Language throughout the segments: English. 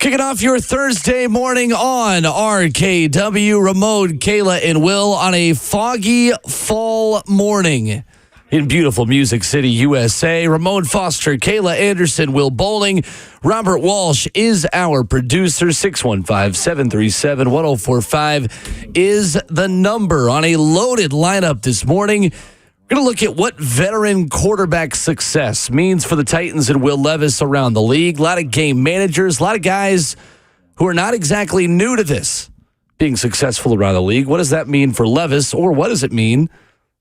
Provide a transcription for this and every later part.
Kicking off your Thursday morning on RKW, Ramon, Kayla, and Will on a foggy fall morning in beautiful Music City, USA. Ramon Foster, Kayla Anderson, Will Bowling. Robert Walsh is our producer. 615-737-1045 is the number. On a loaded lineup this morning, we're going to look at what veteran quarterback success means for the Titans and Will Levis around the league. A lot of game managers, a lot of guys who are not exactly new to this, being successful around the league. What does that mean for Levis, or what does it mean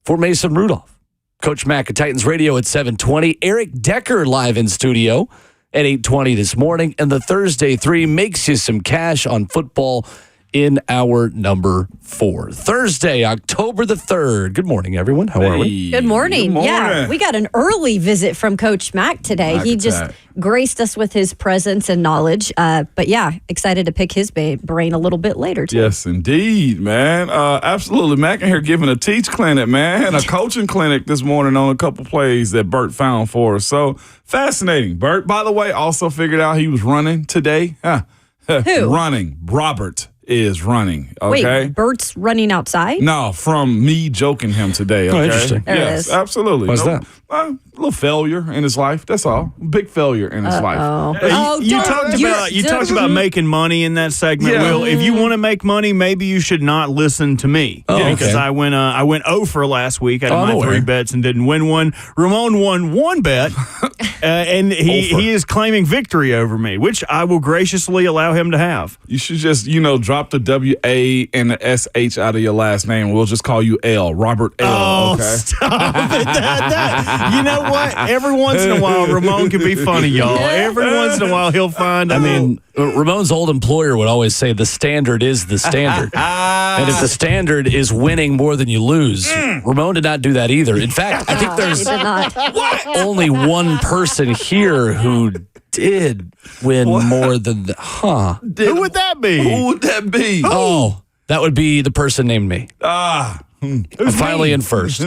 for Mason Rudolph? Coach Mack at Titans Radio at 7:20. Eric Decker live in studio at 8:20 this morning. And the Thursday 3 makes you some cash on football in hour number 4. Thursday, October the 3rd. Good morning, everyone. How are we? Good morning. Yeah, we got an early visit from Coach Mack today. He just graced us with his presence and knowledge. But yeah, excited to pick his brain a little bit later, too. Yes, indeed, man. Absolutely. Mack in here giving a teach clinic, man, a coaching clinic this morning on a couple plays that Bert found for us. So fascinating. Bert, by the way, also figured out he was running today. Who? Running. Robert is running, okay? Wait, Bert's running outside? No, from me joking him today, okay? Oh, interesting. There it Yes, is. absolutely. What's that? A little failure in his life, that's all. Big failure in his life. You talked about making money in that segment, Yeah. Will. If you want to make money, maybe you should not listen to me. Because I went 0 last week out of my 3 bets and didn't win one. Ramon won 1 bet, and he is claiming victory over me, which I will graciously allow him to have. You should just, drop the W-A and the S-H out of your last name. We'll just call you L, Robert L, Oh, okay? stop it. You know what? Every once in a while, Ramon can be funny, y'all. Every once in a while, he'll find Ramon's old employer would always say the standard is the standard. And if the standard is winning more than you lose, Ramon did not do that either. In fact, I think there's He did not. only one person here who did win more than Who would that be? Who would that be? Oh, that would be the person named me. I'm finally in first.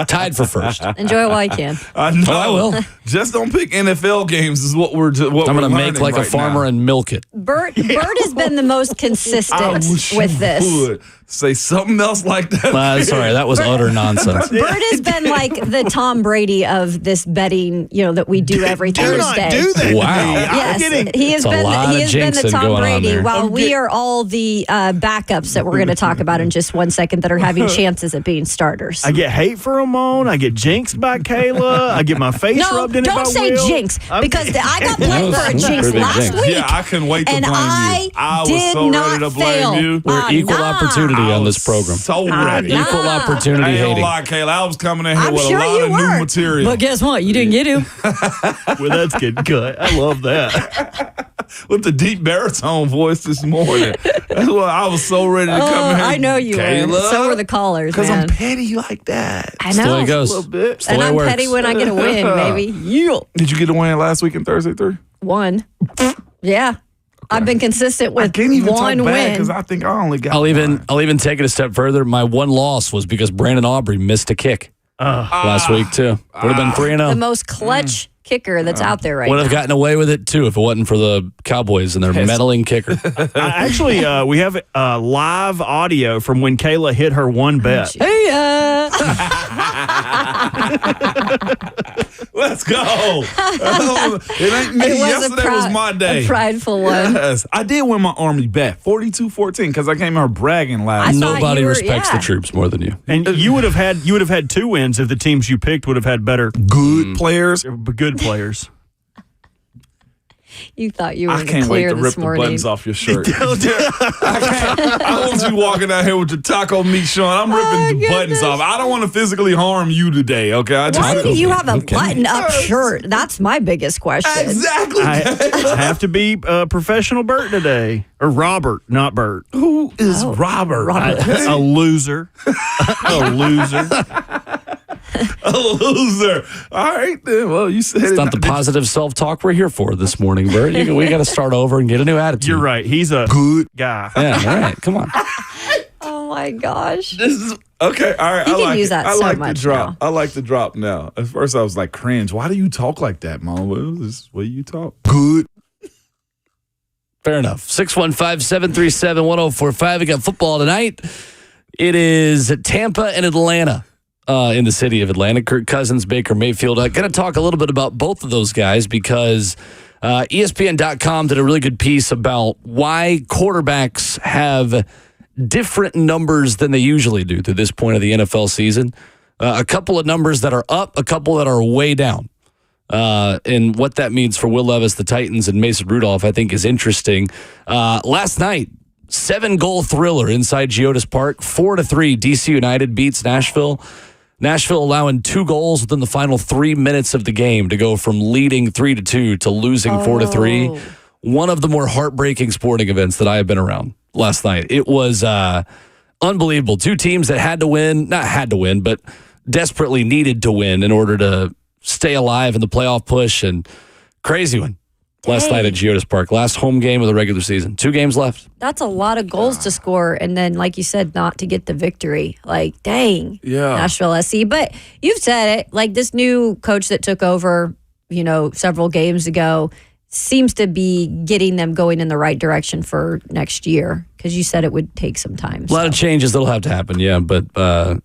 Tied for first. Enjoy it while you can. I know. Oh, I will. Just don't pick NFL games is what we're doing. I'm going to make like a farmer and milk it. Bert has been the most consistent with this. Would say something else like that. Sorry, that was utter nonsense. Bert has been like the Tom Brady of this betting, that we do every Do Thursday. not do that. Wow. Yes, He has That's a lot of been the jinxing Tom going on Brady, there. while we are all the backups that we're going to talk about in just 1 second that are having chances at being starters. I get hate for Ramon. I get jinxed by Kayla. I get my face rubbed in it by don't say Will. jinx, because I got blamed for a jinx Pretty big last jinx. week. Yeah, I couldn't wait to and blame I you. I was did so not ready to fail. blame you. We're equal opportunity I on was this program. So ready. Equal opportunity I ain't gonna hating. lie, Kayla. I was coming in here I'm with sure a lot you of were. new material. But guess what? You didn't get to. Well, that's good cut. I love that. With the deep baritone voice this morning. That's why I was so ready to come in here. I know you Kayla, were. So were the callers, Because man. I'm petty like that. I That's the way know. it goes. A little bit. That's the And way it I'm works. petty when I get a win, baby. Yeah. Did you get a win last week in Thursday 3? 1. Yeah. I've been consistent I with can't even one talk bad win. because I think I only got I'll even take it a step further. My one loss was because Brandon Aubrey missed a kick last week too. Would have been 3-0. The most clutch kicker that's out there right Would now. have gotten away with it too if it wasn't for the Cowboys and their meddling kicker. Actually, we have live audio from when Kayla hit her 1 bet. Hey, Let's go. It ain't me. Yesterday was my day. A prideful one. Yes. I did win my Army bet, 42-14, because I came here bragging last I night. thought Nobody you were- respects yeah. the troops more than you. And you would have had 2 wins if the teams you picked would have had better Good players. good players. You thought you were I in the can't wait clear to rip this the morning. buttons off your shirt. I want you walking out here with your taco meat, Sean. I'm ripping the buttons off. I don't want to physically harm you today, okay? Why do you have a Okay. button-up shirt? That's my biggest question. Exactly. I have to be professional Bert today. Or Robert, not Bert. Who is Robert? A loser. A loser. A loser. All right, then. Well, you said It's not the positive self-talk we're here for this morning, Bert. We got to start over and get a new attitude. You're right. He's a good guy. Yeah, all right. Come on. Oh, my gosh. This is okay. All right, You I can like use it. that I so like the much drop. now. I like the drop now. At first, I was like, cringe. Why do you talk like that, Mom? What is this way you talk? Good. Fair enough. 615-737-1045. We got football tonight. It is Tampa and Atlanta in the city of Atlanta. Kirk Cousins, Baker Mayfield. I'm going to talk a little bit about both of those guys because ESPN.com did a really good piece about why quarterbacks have different numbers than they usually do to this point of the NFL season. A couple of numbers that are up, a couple that are way down. And what that means for Will Levis, the Titans, and Mason Rudolph, I think is interesting. Last night, 7-goal thriller inside Geodis Park. 4-3, DC United beats Nashville. Nashville allowing 2 goals within the final 3 minutes of the game to go from leading 3-2 to losing 4-3. One of the more heartbreaking sporting events that I have been around last night. It was unbelievable. 2 teams that had to win, not had to win, but desperately needed to win in order to stay alive in the playoff push, and crazy one. Last night at Geodis Park. Last home game of the regular season. 2 games left. That's a lot of goals to score, and then, like you said, not to get the victory. Like, dang. Yeah. Nashville SC. But you've said it. Like, this new coach that took over, several games ago seems to be getting them going in the right direction for next year, because you said it would take some time. A lot of changes that'll have to happen, yeah. But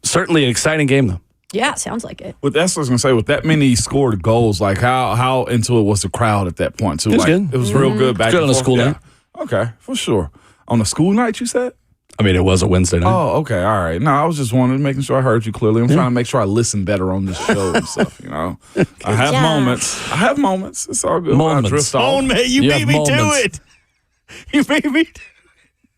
certainly an exciting game, though. Yeah, sounds like it. That's what I was gonna say. With that many scored goals, like how into it was the crowd at that point too? It was like, good. It was real good back Good and on a forth. school night. Okay, for sure. On a school night, you said? I mean, it was a Wednesday night. Oh, okay, all right. No, I was just wondering, making sure I heard you clearly. I'm trying to make sure I listen better on this show and stuff. I have moments. It's all good. Moments. I drift off. You beat me to it. You beat me.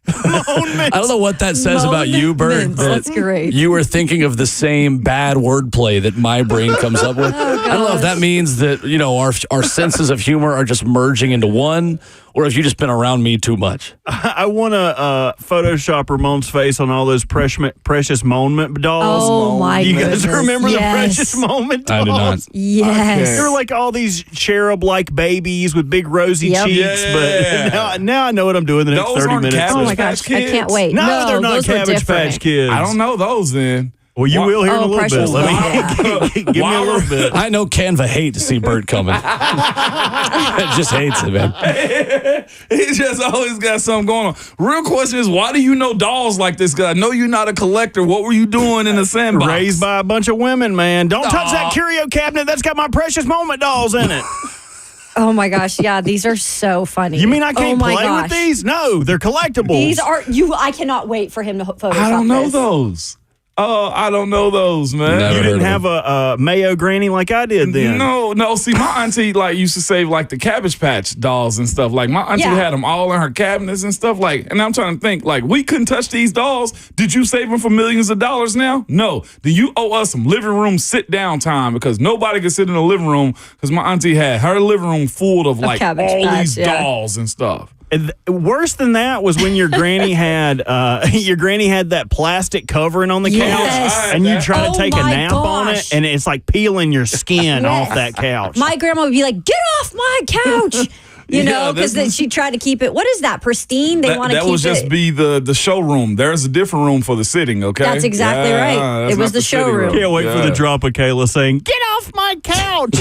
I don't know what that says about you, Bert. That's great. You were thinking of the same bad wordplay that my brain comes up with. I don't know if that means that our senses of humor are just merging into one, or if you've just been around me too much. I want to Photoshop Ramon's face on all those precious moment dolls. Oh my You goodness. guys remember the Yes. precious moment dolls? I do not. Yes. They were like all these cherub-like babies with big rosy Yep. cheeks, Yeah. but now I know what I'm doing the next Those 30 aren't minutes. Cabbage Oh my Patch gosh, I Kids? can't wait. No, they're not those were Cabbage different. Patch Kids. I don't know those then. Well, you will here in a little precious bit. Let me give me a little bit. I know Canva hate to see Bert coming. Just hates it, man. He just always got something going on. Real question is, why do you know dolls like this guy? I know you're not a collector. What were you doing in the sandbox? Raised by a bunch of women, man. Don't touch that curio cabinet. That's got my precious moment dolls in it. Oh my gosh, yeah, these are so funny. You mean I can't my play gosh. with these? No, they're collectibles. These are I cannot wait for him to Photoshop I don't know this. those. Oh, I don't know those, man. Never You didn't heard of have a Mayo granny like I did then. No. See, my auntie used to save the Cabbage Patch dolls and stuff. Like my auntie had them all in her cabinets and stuff. And I'm trying to think, we couldn't touch these dolls. Did you save them for millions of dollars now? No. Do you owe us some living room sit down time, because nobody could sit in the living room, because my auntie had her living room full of Cabbage all Patch, these yeah. dolls and stuff. And worse than that was when your granny had that plastic covering on the Yes. couch, and you try Oh to take a my nap on it, gosh. and it's like peeling your skin off that couch. My grandma would be like, "Get off my couch!" Yeah, because this is- she tried to keep it. What is that? Pristine. They want to That keep was just it. be the showroom. There's a different room for the sitting, okay? That's exactly right. that's It was not the sitting showroom. room. Can't wait for the drop of Kayla saying, "Get off my couch!"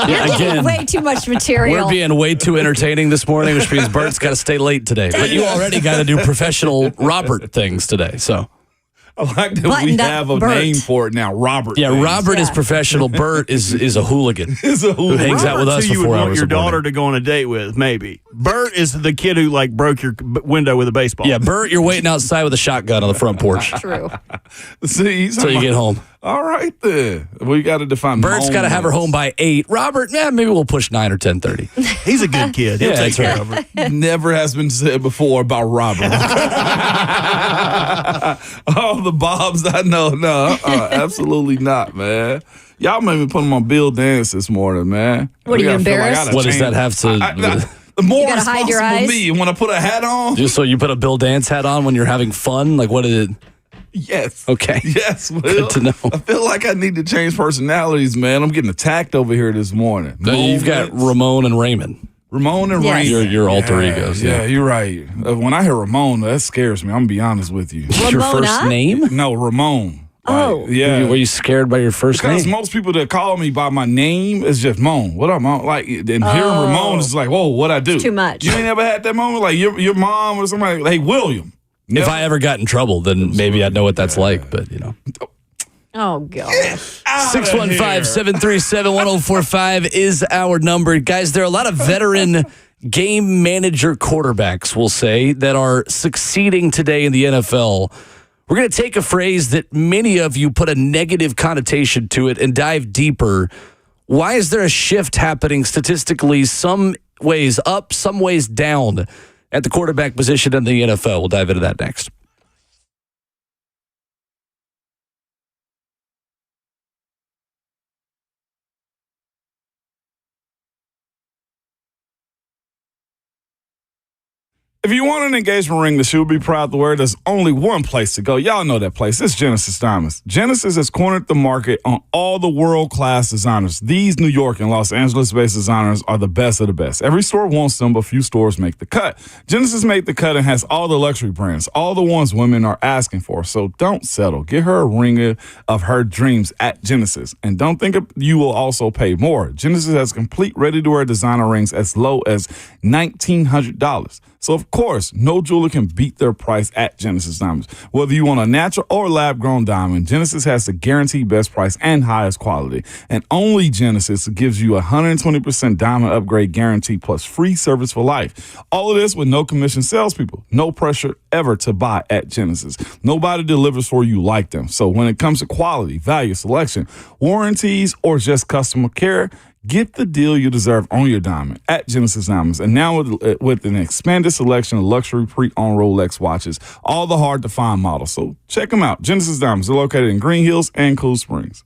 You're getting Again, way too much material. we're being way too entertaining this morning, which means Bert's got to stay late today. But you already got to do professional Robert things today, so. I like that we Buttoned up have a Bert. name for it now, Robert. Yeah, things. Robert is Yeah. professional. Bert is a hooligan Is a who hangs out with us Robert's for who you 4 would hours want your a morning. daughter to go on a date with, maybe. Bert is the kid who broke your window with a baseball. Yeah, Bert, you're waiting outside with a shotgun on the front porch True. See, until you get home. All right, then. We got to define. Bert's got to have her home by 8. Robert, maybe we'll push 9 or 10:30. He's a good kid. He'll Yeah, take that's care right. of her. Never has been said before about Robert. All the Bobs I know, no, absolutely not, man. Y'all made me put him on Bill Dance this morning, man. What, are you I feel like I embarrassed? gotta What does change- that have to- The more You gotta hide your responsible eyes? me when I put a hat on. Just so you put a Bill Dance hat on when you're having fun? Like, what is it? Yes. Okay. Yes, Will. Good to know. I feel like I need to change personalities, man. I'm getting attacked over here this morning. So you've got Moments. Ramon and Raymond. Ramon and Yes. Raymond. Your alter egos. Yeah, you're right. When I hear Ramon, that scares me. I'm going to be honest with you. Your Ramona? first name? No, Ramon. Oh. Yeah. Were you scared by your first Because name? most people that call me by my name is just Moan. What up, Moan? Like, and hearing Ramon is like, whoa, what I do? Too much. You ain't ever had that moment? Like your mom or somebody, hey, William. If I ever got in trouble, then maybe I'd know what that's like. But, Oh, gosh. 615-737-1045 is our number. Guys, there are a lot of veteran game manager quarterbacks, we'll say, that are succeeding today in the NFL. We're going to take a phrase that many of you put a negative connotation to it and dive deeper. Why is there a shift happening statistically, some ways up, some ways down at the quarterback position in the NFL? We'll dive into that next. If you want an engagement ring that you would be proud to wear, there's only one place to go. Y'all know that place. It's Genesis Diamonds. Genesis has cornered the market on all the world-class designers. These New York and Los Angeles-based designers are the best of the best. Every store wants them, but few stores make the cut. Genesis made the cut and has all the luxury brands, all the ones women are asking for. So don't settle. Get her a ring of her dreams at Genesis. And don't think you will also pay more. Genesis has complete ready-to-wear designer rings as low as $1,900. So, of course, no jeweler can beat their price at Genesis Diamonds. Whether you want a natural or lab-grown diamond, Genesis has the guaranteed best price and highest quality. And only Genesis gives you a 120% diamond upgrade guarantee plus free service for life. All of this with no commission salespeople. No pressure ever to buy at Genesis. Nobody delivers for you like them. So when it comes to quality, value, selection, warranties, or just customer care, get the deal you deserve on your diamond at Genesis Diamonds. And now with an expanded selection of luxury pre-owned Rolex watches, all the hard-to-find models. So check them out. Genesis Diamonds. They're located in Green Hills and Cool Springs.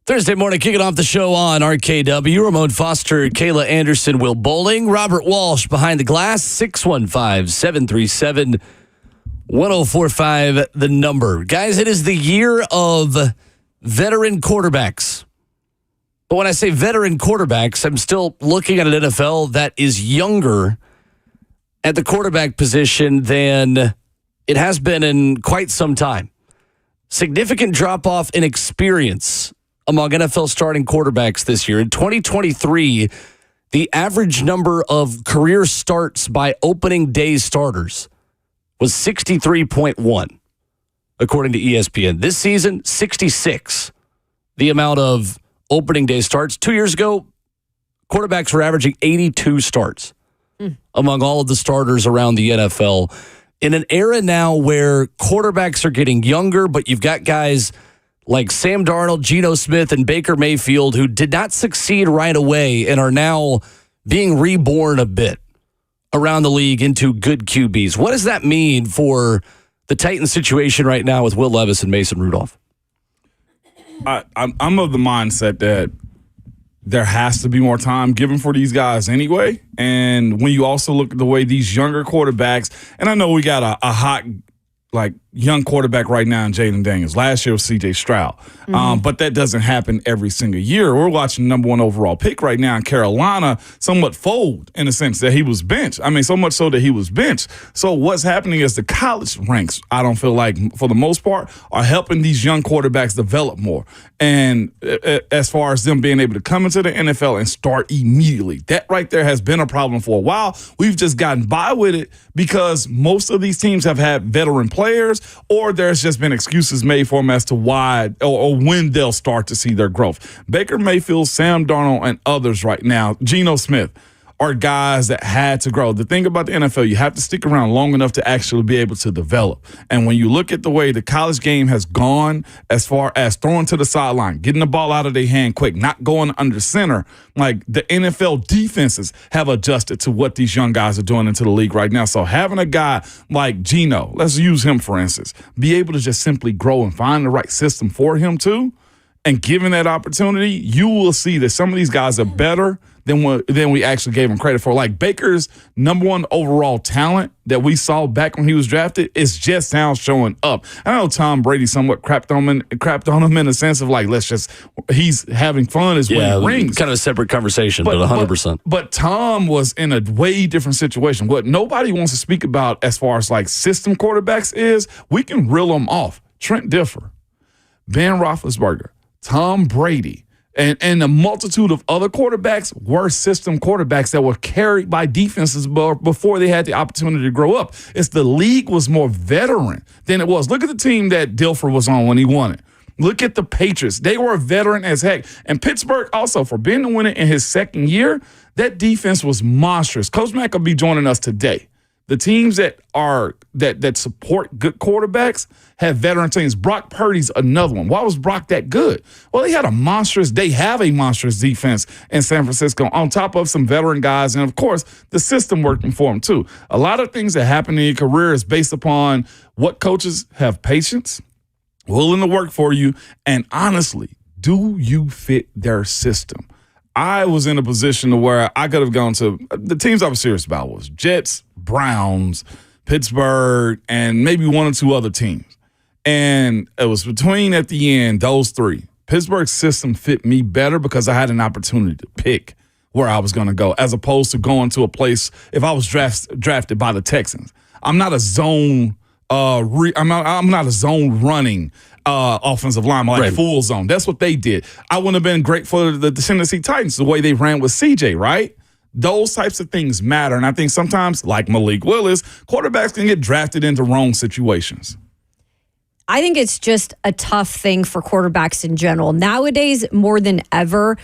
Thursday morning, kicking off the show on RKW. Ramon Foster, Kayla Anderson, Will Bowling, Robert Walsh behind the glass, 615-737-1045, the number. Guys, it is the year of veteran quarterbacks. But when I say veteran quarterbacks, I'm still looking at an NFL that is younger at the quarterback position than it has been in quite some time. Significant drop-off in experience among NFL starting quarterbacks this year. In 2023, the average number of career starts by opening day starters was 63.1, according to ESPN. This season, 66, the amount of opening day starts. 2 years ago, quarterbacks were averaging 82 starts among all of the starters around the NFL. In an era now where quarterbacks are getting younger, but you've got guys like Sam Darnold, Geno Smith, and Baker Mayfield, who did not succeed right away and are now being reborn a bit around the league into good QBs. What does that mean for the Titans situation right now with Will Levis and Mason Rudolph? I'm of the mindset that there has to be more time given for these guys anyway. And when you also look at the way these younger quarterbacks, and I know we got a hot young quarterback right now in Jaden Daniels. Last year was C.J. Stroud. But that doesn't happen every single year. We're watching the number one overall pick right now in Carolina somewhat fold in the sense that he was benched. I mean, so much so that he was benched. So what's happening is the college ranks, I don't feel like, for the most part, are helping these young quarterbacks develop more. And as far as them being able to come into the NFL and start immediately, that right there has been a problem for a while. We've just gotten by with it because most of these teams have had veteran players, or there's just been excuses made for them as to why or when they'll start to see their growth. Baker Mayfield, Sam Darnold, and others right now, Geno Smith, are guys that had to grow. The thing about the NFL, you have to stick around long enough to actually be able to develop. And when you look at the way the college game has gone as far as throwing to the sideline, getting the ball out of their hand quick, not going under center, like the NFL defenses have adjusted to what these young guys are doing into the league right now. So having a guy like Geno, let's use him for instance, be able to just simply grow and find the right system for him too, and given that opportunity, you will see that some of these guys are better than we actually gave him credit for. Like Baker's number one overall talent that we saw back when he was drafted is just now showing up. I know Tom Brady somewhat crapped on him in the sense of like, he's having fun as winning rings. Kind of a separate conversation, but 100%. But Tom was in a way different situation. What nobody wants to speak about as far as like system quarterbacks is, we can reel them off. Trent Dilfer, Ben Roethlisberger, Tom Brady, and a multitude of other quarterbacks were system quarterbacks that were carried by defenses before they had the opportunity to grow up. It's the league was more veteran than it was. Look at the team that Dilfer was on when he won it. Look at the Patriots. They were a veteran as heck. And Pittsburgh also, for being the winner in his second year, that defense was monstrous. Coach Mack will be joining us today. The teams that support good quarterbacks have veteran teams. Brock Purdy's another one. Why was Brock that good? Well, they have a monstrous defense in San Francisco on top of some veteran guys. And, of course, the system working for them, too. A lot of things that happen in your career is based upon what coaches have patience, willing to work for you, and honestly, do you fit their system? I was in a position where I could have gone to the teams I was serious about was Jets, Browns, Pittsburgh, and maybe one or two other teams. And it was between, at the end, those three. Pittsburgh's system fit me better because I had an opportunity to pick where I was going to go, as opposed to going to a place if I was drafted by the Texans. I'm not a zone I'm not a zone running offensive lineman, like full zone. That's what they did. I wouldn't have been great for the Tennessee Titans, the way they ran with CJ, right? Those types of things matter. And I think sometimes, like Malik Willis, quarterbacks can get drafted into wrong situations. I think it's just a tough thing for quarterbacks in general. Nowadays, more than ever,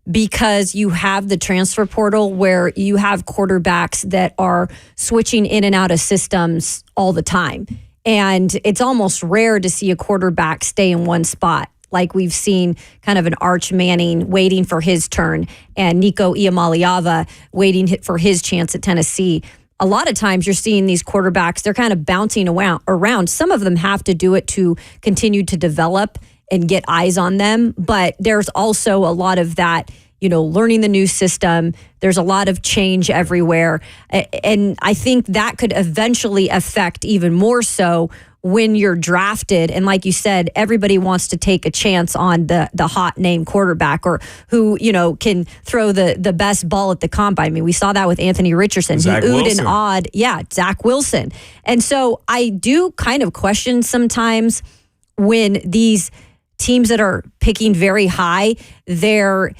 because you have the transfer portal where you have quarterbacks that are switching in and out of systems all the time. And it's almost rare to see a quarterback stay in one spot. Like we've seen kind of an Arch Manning waiting for his turn and Nico Iamaleava waiting for his chance at Tennessee. A lot of times you're seeing these quarterbacks, they're kind of bouncing around. Some of them have to do it to continue to develop and get eyes on them. But there's also a lot of that, learning the new system. There's a lot of change everywhere. And I think that could eventually affect even more so when you're drafted. And like you said, everybody wants to take a chance on the hot name quarterback or who, can throw the best ball at the combine. I mean, we saw that with Anthony Richardson. Zach he oohed Wilson. and awed. Yeah, Zach Wilson. And so I do kind of question sometimes when these teams that are picking very high, their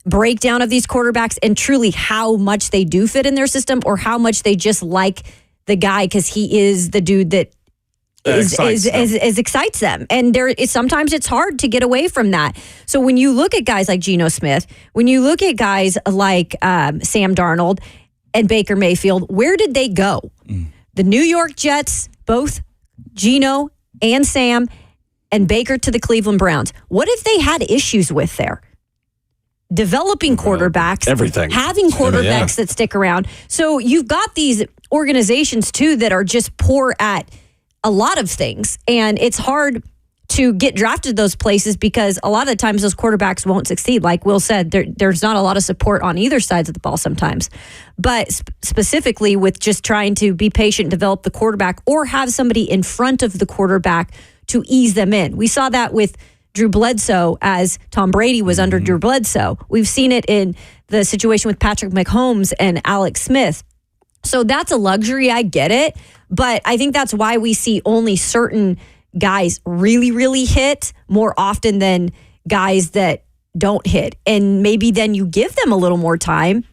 breakdown of these quarterbacks and truly how much they do fit in their system or how much they just like the guy because he is the dude that excites them. And sometimes it's hard to get away from that. So when you look at guys like Geno Smith, when you look at guys like Sam Darnold and Baker Mayfield, where did they go? The New York Jets, both Geno and Sam, and Baker to the Cleveland Browns. What if they had issues with there? Developing quarterbacks, everything, having quarterbacks that stick around. So you've got these organizations too that are just poor at a lot of things, and it's hard to get drafted those places because a lot of the times those quarterbacks won't succeed. Like Will said, there's not a lot of support on either sides of the ball sometimes. But specifically with just trying to be patient, develop the quarterback, or have somebody in front of the quarterback to ease them in. We saw that with Drew Bledsoe as Tom Brady was under Drew Bledsoe. We've seen it in the situation with Patrick Mahomes and Alex Smith. So that's a luxury. I get it. But I think that's why we see only certain guys really, really hit more often than guys that don't hit. And maybe then you give them a little more time.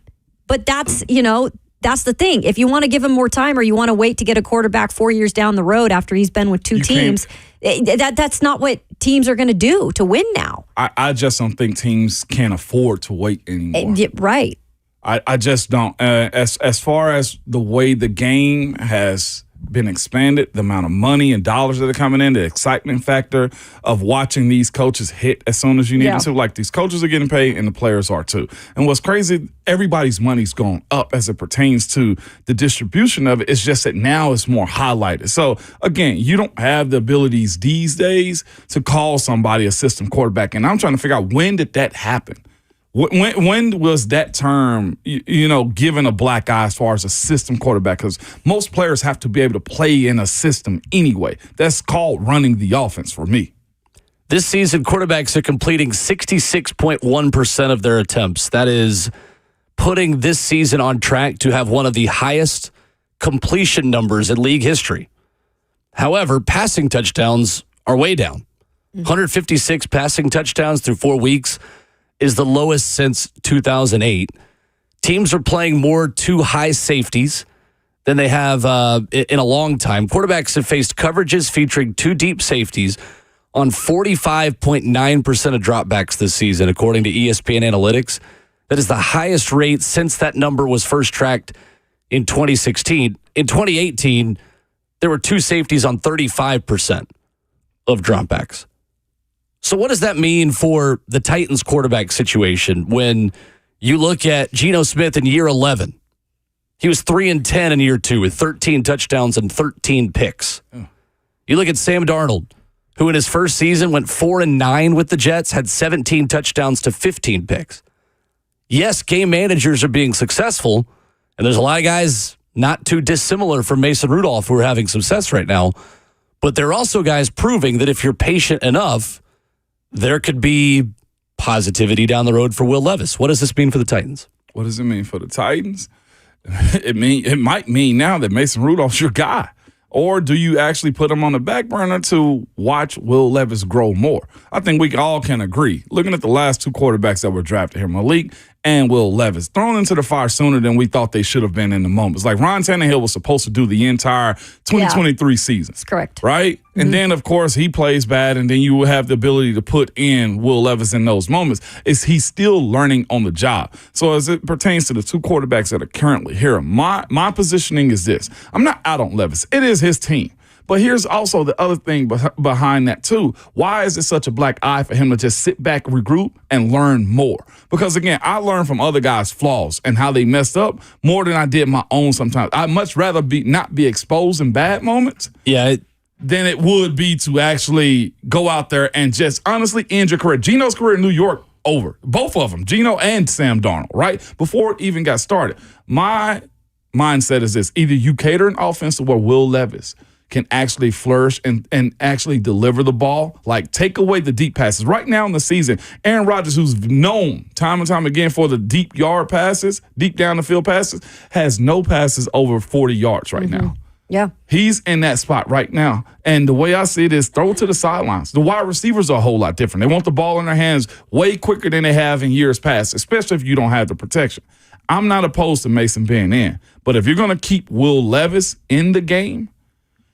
But that's the thing. If you want to give him more time or you want to wait to get a quarterback 4 years down the road after he's been with two teams, that's not what teams are going to do to win now. I just don't think teams can afford to wait anymore. Right. I just don't. As far as the way the game has been expanded, the amount of money and dollars that are coming in, the excitement factor of watching these coaches hit as soon as you need them to. Like, these coaches are getting paid and the players are too. And what's crazy, everybody's money's going up as it pertains to the distribution of it. It's just that now it's more highlighted. So, again, you don't have the abilities these days to call somebody a system quarterback. And I'm trying to figure out, when did that happen? When was that term, given a black eye as far as a system quarterback? Because most players have to be able to play in a system anyway. That's called running the offense for me. This season, quarterbacks are completing 66.1% of their attempts. That is putting this season on track to have one of the highest completion numbers in league history. However, passing touchdowns are way down. 156 passing touchdowns through 4 weeks is the lowest since 2008. Teams are playing more two high safeties than they have in a long time. Quarterbacks have faced coverages featuring two deep safeties on 45.9% of dropbacks this season, according to ESPN Analytics. That is the highest rate since that number was first tracked in 2016. In 2018, there were two safeties on 35% of dropbacks. So what does that mean for the Titans quarterback situation when you look at Geno Smith in year 11? He was 3-10 in year 2 with 13 touchdowns and 13 picks. You look at Sam Darnold, who in his first season went 4-9 with the Jets, had 17 touchdowns to 15 picks. Yes, game managers are being successful, and there's a lot of guys not too dissimilar from Mason Rudolph who are having success right now, but there are also guys proving that if you're patient enough, there could be positivity down the road for Will Levis. What does this mean for the Titans? What does it mean for the Titans? It might mean now that Mason Rudolph's your guy. Or do you actually put him on the back burner to watch Will Levis grow more? I think we all can agree. Looking at the last two quarterbacks that were drafted here, Malik and Will Levis, thrown into the fire sooner than we thought they should have been in the moments. Like, Ryan Tannehill was supposed to do the entire 2023 season. That's correct. Right? Mm-hmm. And then, of course, he plays bad, and then you will have the ability to put in Will Levis in those moments. He's still learning on the job. So as it pertains to the two quarterbacks that are currently here, my positioning is this. I'm not out on Levis. It is his team. But here's also the other thing behind that, too. Why is it such a black eye for him to just sit back, regroup, and learn more? Because, again, I learned from other guys' flaws and how they messed up more than I did my own sometimes. I'd much rather not be exposed in bad moments. Yeah, than it would be to actually go out there and just honestly end your career. Geno's career in New York, over. Both of them, Geno and Sam Darnold, right? Before it even got started. My mindset is this. Either you cater an offense to where Will Levis can actually flourish and actually deliver the ball, like take away the deep passes. Right now in the season, Aaron Rodgers, who's known time and time again for the deep yard passes, deep down the field passes, has no passes over 40 yards right now. Yeah. He's in that spot right now. And the way I see it is throw it to the sidelines. The wide receivers are a whole lot different. They want the ball in their hands way quicker than they have in years past, especially if you don't have the protection. I'm not opposed to Mason being in. But if you're going to keep Will Levis in the game,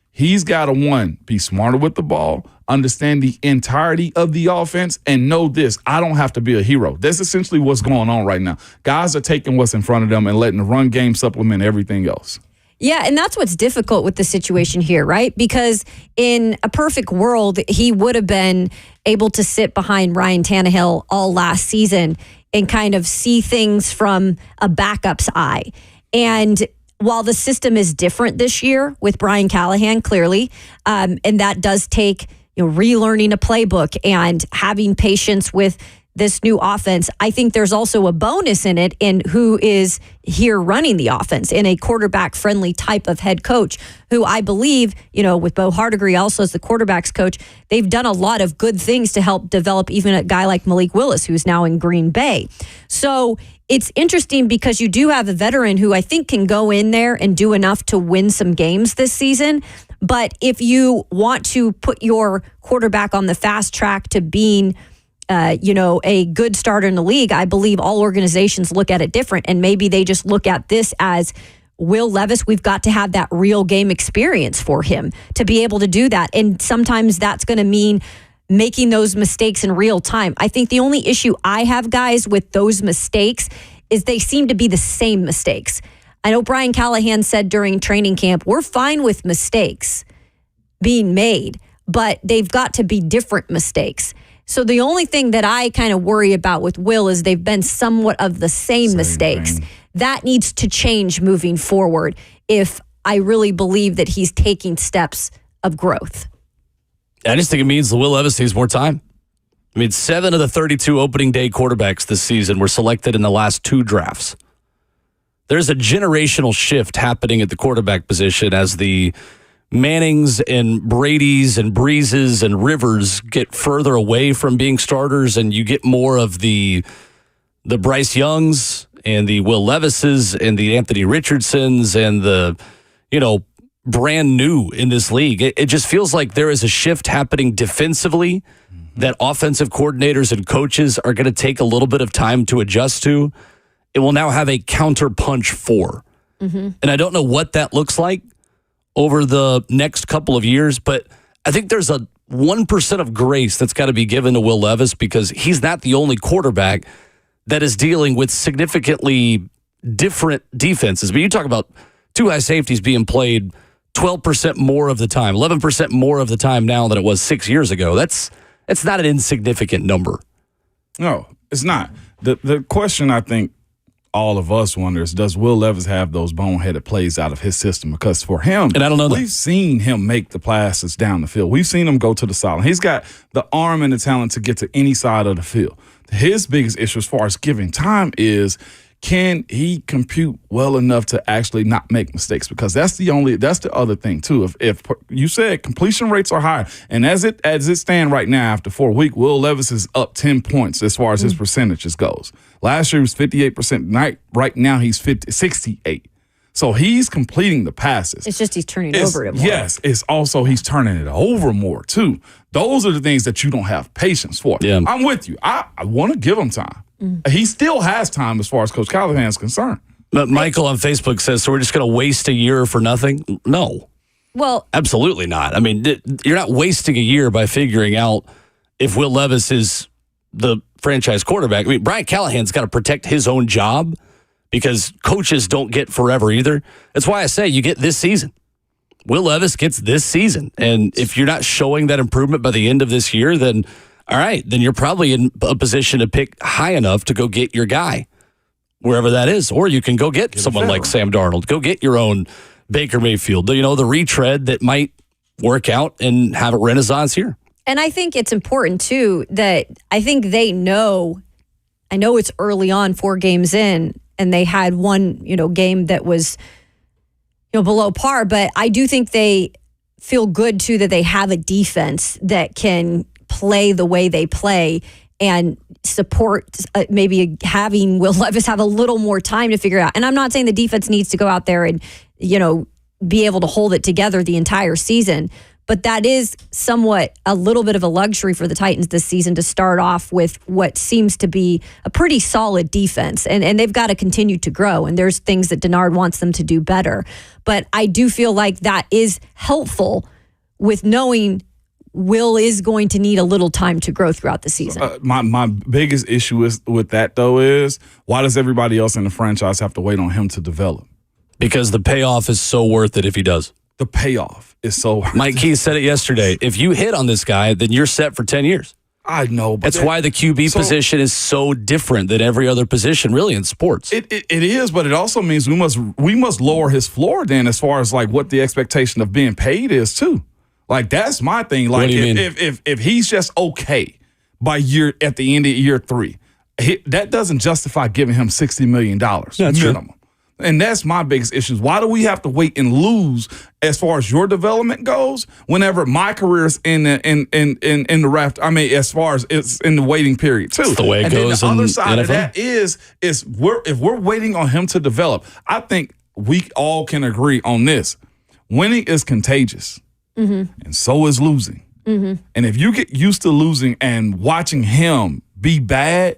he's got to, one, be smarter with the ball, understand the entirety of the offense, and know this, I don't have to be a hero. That's essentially what's going on right now. Guys are taking what's in front of them and letting the run game supplement everything else. Yeah, and that's what's difficult with the situation here, right? Because in a perfect world, he would have been able to sit behind Ryan Tannehill all last season and kind of see things from a backup's eye. And while the system is different this year with Brian Callahan, clearly, and that does take relearning a playbook and having patience with this new offense, I think there's also a bonus in it in who is here running the offense in a quarterback-friendly type of head coach who I believe, with Bo Hardigree also as the quarterback's coach, they've done a lot of good things to help develop even a guy like Malik Willis, who's now in Green Bay. So it's interesting because you do have a veteran who I think can go in there and do enough to win some games this season. But if you want to put your quarterback on the fast track to being a good starter in the league, I believe all organizations look at it different. And maybe they just look at this as Will Levis, we've got to have that real game experience for him to be able to do that. And sometimes that's going to mean making those mistakes in real time. I think the only issue I have, guys, with those mistakes is they seem to be the same mistakes. I know Brian Callahan said during training camp, we're fine with mistakes being made, but they've got to be different mistakes. So the only thing that I kind of worry about with Will is they've been somewhat of the same mistakes. Thing. That needs to change moving forward if I really believe that he's taking steps of growth. I just think it means Will Levis needs more time. 7 of the 32 opening day quarterbacks this season were selected in the last 2 drafts. There's a generational shift happening at the quarterback position as the Mannings and Brady's and Breezes and Rivers get further away from being starters, and you get more of the Bryce Youngs and the Will Levises and the Anthony Richardsons and the, brand new in this league. It just feels like there is a shift happening defensively that offensive coordinators and coaches are going to take a little bit of time to adjust to. It will now have a counter punch for. And I don't know what that looks like over the next couple of years, but I think there's a 1% of grace that's got to be given to Will Levis because he's not the only quarterback that is dealing with significantly different defenses. But you talk about 2 high safeties being played 12% more of the time, 11% more of the time now than it was 6 years ago. That's not an insignificant number. No, it's not. The question I think all of us wonders, does Will Levis have those boneheaded plays out of his system? Because for him, and I don't know we've seen him make the passes down the field. We've seen him go to the sideline. He's got the arm and the talent to get to any side of the field. His biggest issue as far as giving time is, can he compute well enough to actually not make mistakes? Because that's the other thing too. If you said completion rates are high, and as it stands right now after 4 weeks, Will Levis is up 10 points as far as his percentages goes. Last year he was 58%. Right now he's 68. So he's completing the passes. It's just he's turning over it more. Yes, it's also he's turning it over more too. Those are the things that you don't have patience for. Yeah. I'm with you. I want to give him time. He still has time as far as Coach Callahan is concerned. But Michael on Facebook says, so we're just going to waste a year for nothing? No. Well, absolutely not. You're not wasting a year by figuring out if Will Levis is the franchise quarterback. Brian Callahan's got to protect his own job because coaches don't get forever either. That's why I say you get this season. Will Levis gets this season. And if you're not showing that improvement by the end of this year, then all right, then you're probably in a position to pick high enough to go get your guy, wherever that is. Or you can go get someone like Sam Darnold. Go get your own Baker Mayfield. The retread that might work out and have a renaissance here. And I think it's important, too, that I think they know. I know it's early on, 4 games in, and they had one, game that was, below par. But I do think they feel good, too, that they have a defense that can play the way they play and support maybe having Will Levis have a little more time to figure it out. And I'm not saying the defense needs to go out there and, be able to hold it together the entire season. But that is somewhat a little bit of a luxury for the Titans this season to start off with what seems to be a pretty solid defense. And they've got to continue to grow. And there's things that Denard wants them to do better. But I do feel like that is helpful with knowing Will is going to need a little time to grow throughout the season. My biggest issue with that, though, is why does everybody else in the franchise have to wait on him to develop? Because the payoff is so worth it if he does. The payoff is so worth Mike Key said it yesterday. If you hit on this guy, then you're set for 10 years. I know. But that's why the QB position is so different than every other position, really, in sports. It is, but it also means we must lower his floor then as far as like what the expectation of being paid is too. Like that's my thing. Like if he's just okay at the end of year 3, that doesn't justify giving him $60 million minimum. True. And that's my biggest issue. Why do we have to wait and lose as far as your development goes whenever my career is in the raft? I mean, as far as it's in the waiting period too. That's the way it goes. Then the other side of that is if we're waiting on him to develop, I think we all can agree on this. Winning is contagious, and so is losing. And if you get used to losing and watching him be bad,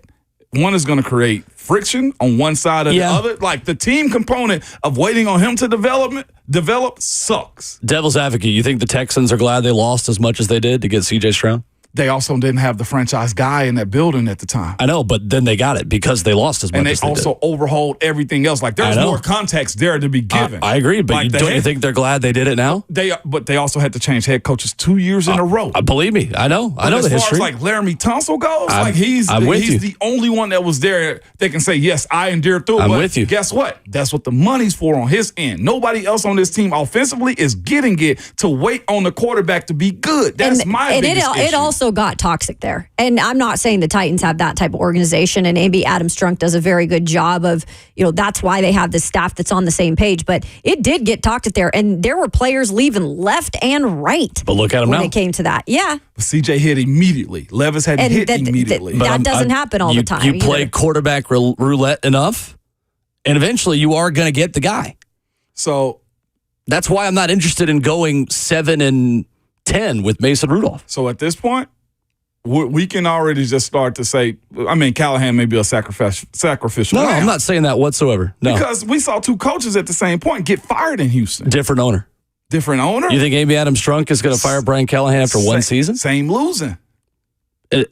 one is going to create friction on one side or the other. Like the team component of waiting on him to develop sucks. Devil's advocate, you think the Texans are glad they lost as much as they did to get C.J. Stroud? They also didn't have the franchise guy in that building at the time. I know, but then they got it because they lost as much as they did. And they also overhauled everything else. Like there's more context there to be given. I agree, but like don't you think they're glad they did it now? But they also had to change head coaches 2 years in a row. Believe me, I know the history. As far as like Laramie Tunsil goes, he's the only one that was there that can say, yes, I endured through it. I'm with you. Guess what? That's what the money's for on his end. Nobody else on this team offensively is getting it to wait on the quarterback to be good. That's my biggest issue. It also got toxic there. And I'm not saying the Titans have that type of organization, and maybe Adam Strunk does a very good job of, that's why they have this staff that's on the same page. But it did get toxic there, and there were players leaving left and right. But look at him now. When it came to that. Yeah. CJ hit immediately. Levis had hit immediately. That doesn't happen all the time. You play quarterback roulette enough, and eventually you are going to get the guy. So that's why I'm not interested in going 7-10 with Mason Rudolph. So at this point, we can already just start to say, Callahan may be a sacrificial lamb. I'm not saying that whatsoever. No. Because we saw 2 coaches at the same point get fired in Houston. Different owner. Different owner? You think Amy Adams Strunk is going to fire Brian Callahan after one season? Same losing.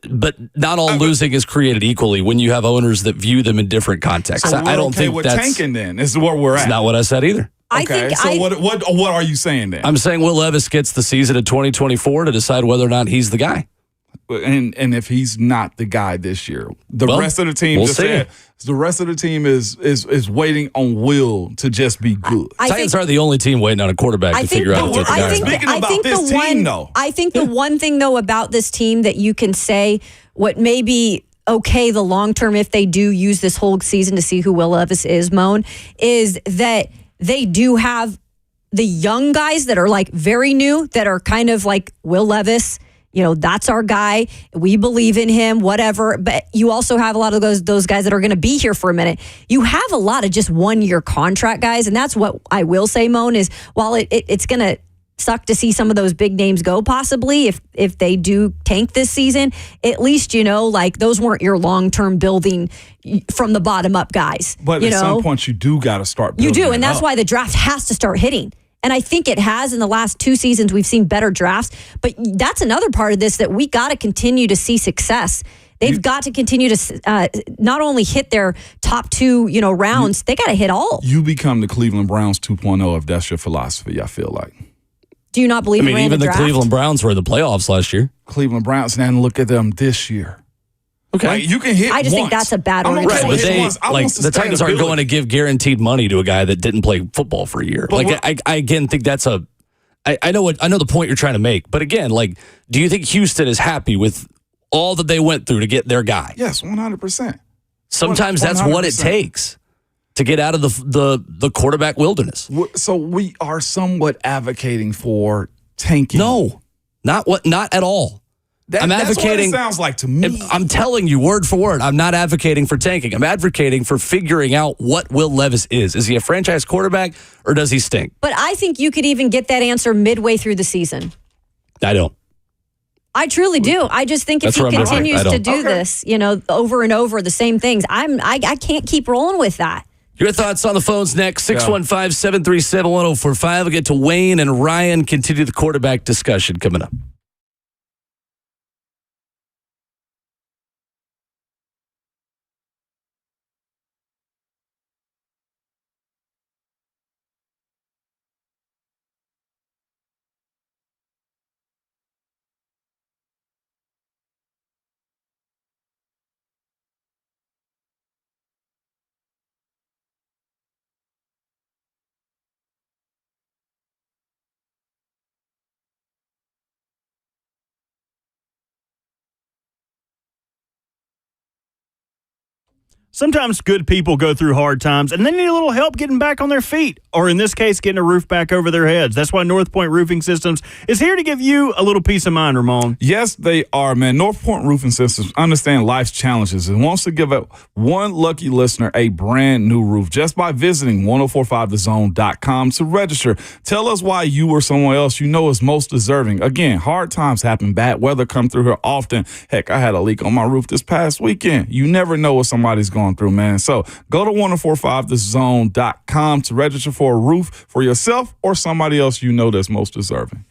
But not all losing is created equally when you have owners that view them in different contexts. So I don't think that's tanking then. This is where we're at. That's not what I said either. What are you saying then? I'm saying Will Levis gets the season of 2024 to decide whether or not he's the guy. And if he's not the guy this year, the rest of the team is waiting on Will to just be good. Titans are the only team waiting on a quarterback to figure out what the guy is. I think the one thing though about this team that you can say what may be okay the long term if they do use this whole season to see who Will Levis is, Moan, is that they do have the young guys that are like very new that are kind of like Will Levis. That's our guy. We believe in him, whatever. But you also have a lot of those guys that are going to be here for a minute. You have a lot of just 1-year contract guys. And that's what I will say, Moan, is while it's going to suck to see some of those big names go possibly if they do tank this season, at least, those weren't your long-term building from the bottom up guys. But at some point you do got to start building. You do. And that's why the draft has to start hitting. And I think it has in the last 2 seasons. We've seen better drafts. But that's another part of this that we got to continue to see success. They've got to continue to not only hit their top 2, rounds, they got to hit all. You become the Cleveland Browns 2.0 if that's your philosophy, I feel like. Do you not believe in even the draft? Cleveland Browns were in the playoffs last year. Cleveland Browns, and look at them this year. Okay. Like, you can hit I just think that's a bad organization. But the Titans aren't going to give guaranteed money to a guy that didn't play football for a year. But I again think that's I know the point you're trying to make, but again, like, do you think Houston is happy with all that they went through to get their guy? Yes, 100%. Sometimes that's 100%. What it takes to get out of the quarterback wilderness. So we are somewhat advocating for tanking. No, not at all. I'm advocating. That's what it sounds like to me. I'm telling you, word for word, I'm not advocating for tanking. I'm advocating for figuring out what Will Levis is. Is he a franchise quarterback or does he stink? But I think you could even get that answer midway through the season. I don't. I truly do. I just think if he continues to do this, over and over the same things, I can't keep rolling with that. Your thoughts on the phones next, 615-737-1045. We'll get to Wayne and Ryan, continue the quarterback discussion coming up. Sometimes good people go through hard times and they need a little help getting back on their feet, or in this case, getting a roof back over their heads. That's why North Point Roofing Systems is here to give you a little peace of mind, Ramon. Yes, they are, man. North Point Roofing Systems understand life's challenges and wants to give one lucky listener a brand new roof just by visiting 1045thezone.com to register. Tell us why you or someone else you know is most deserving. Again, hard times happen. Bad weather come through here often. Heck, I had a leak on my roof this past weekend. You never know what somebody's going through, man. So go to 1045thezone.com to register for a roof for yourself or somebody else you know that's most deserving.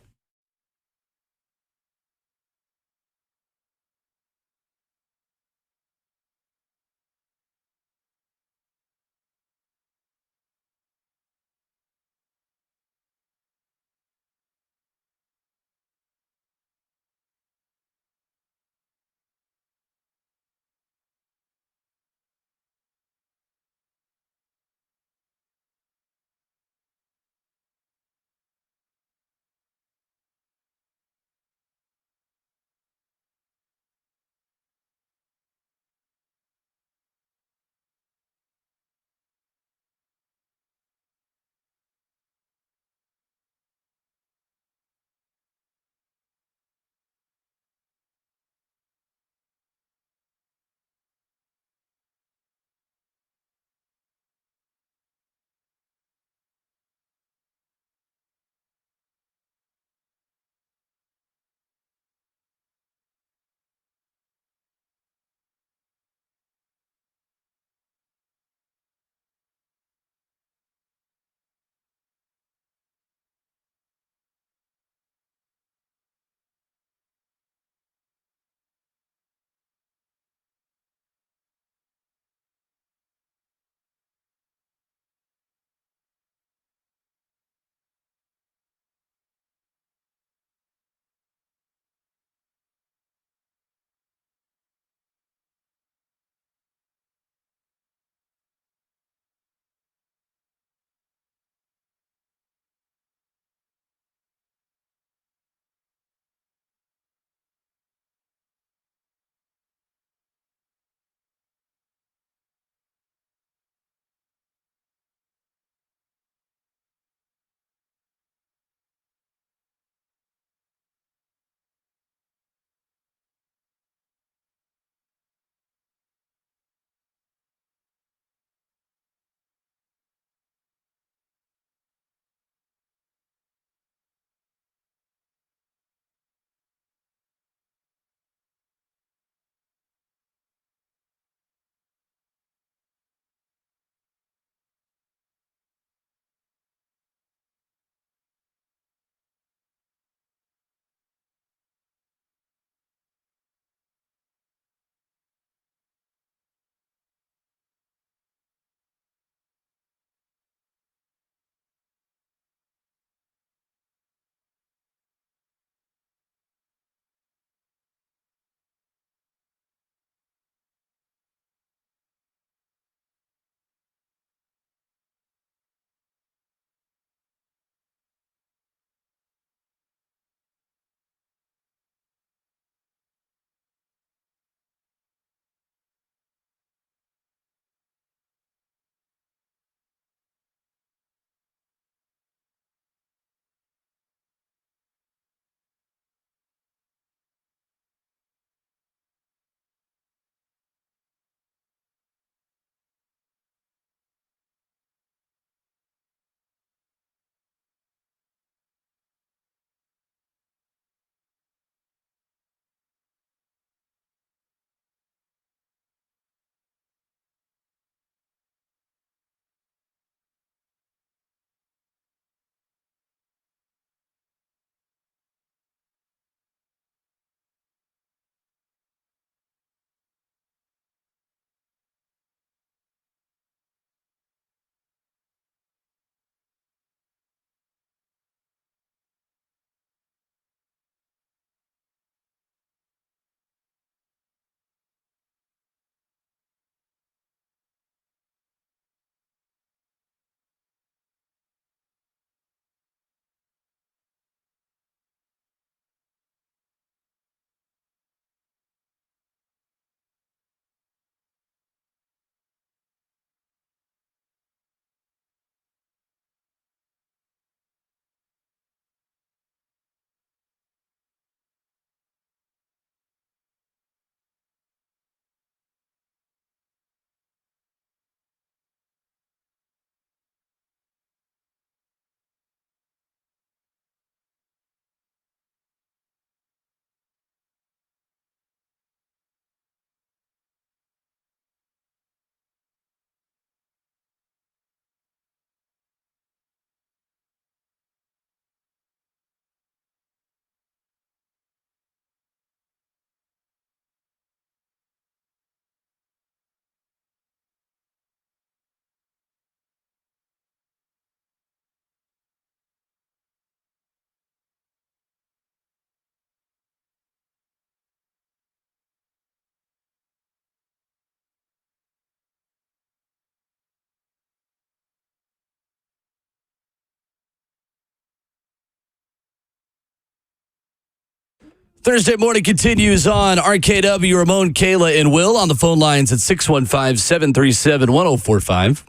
Thursday morning continues on RKW. Ramon, Kayla, and Will on the phone lines at 615-737-1045.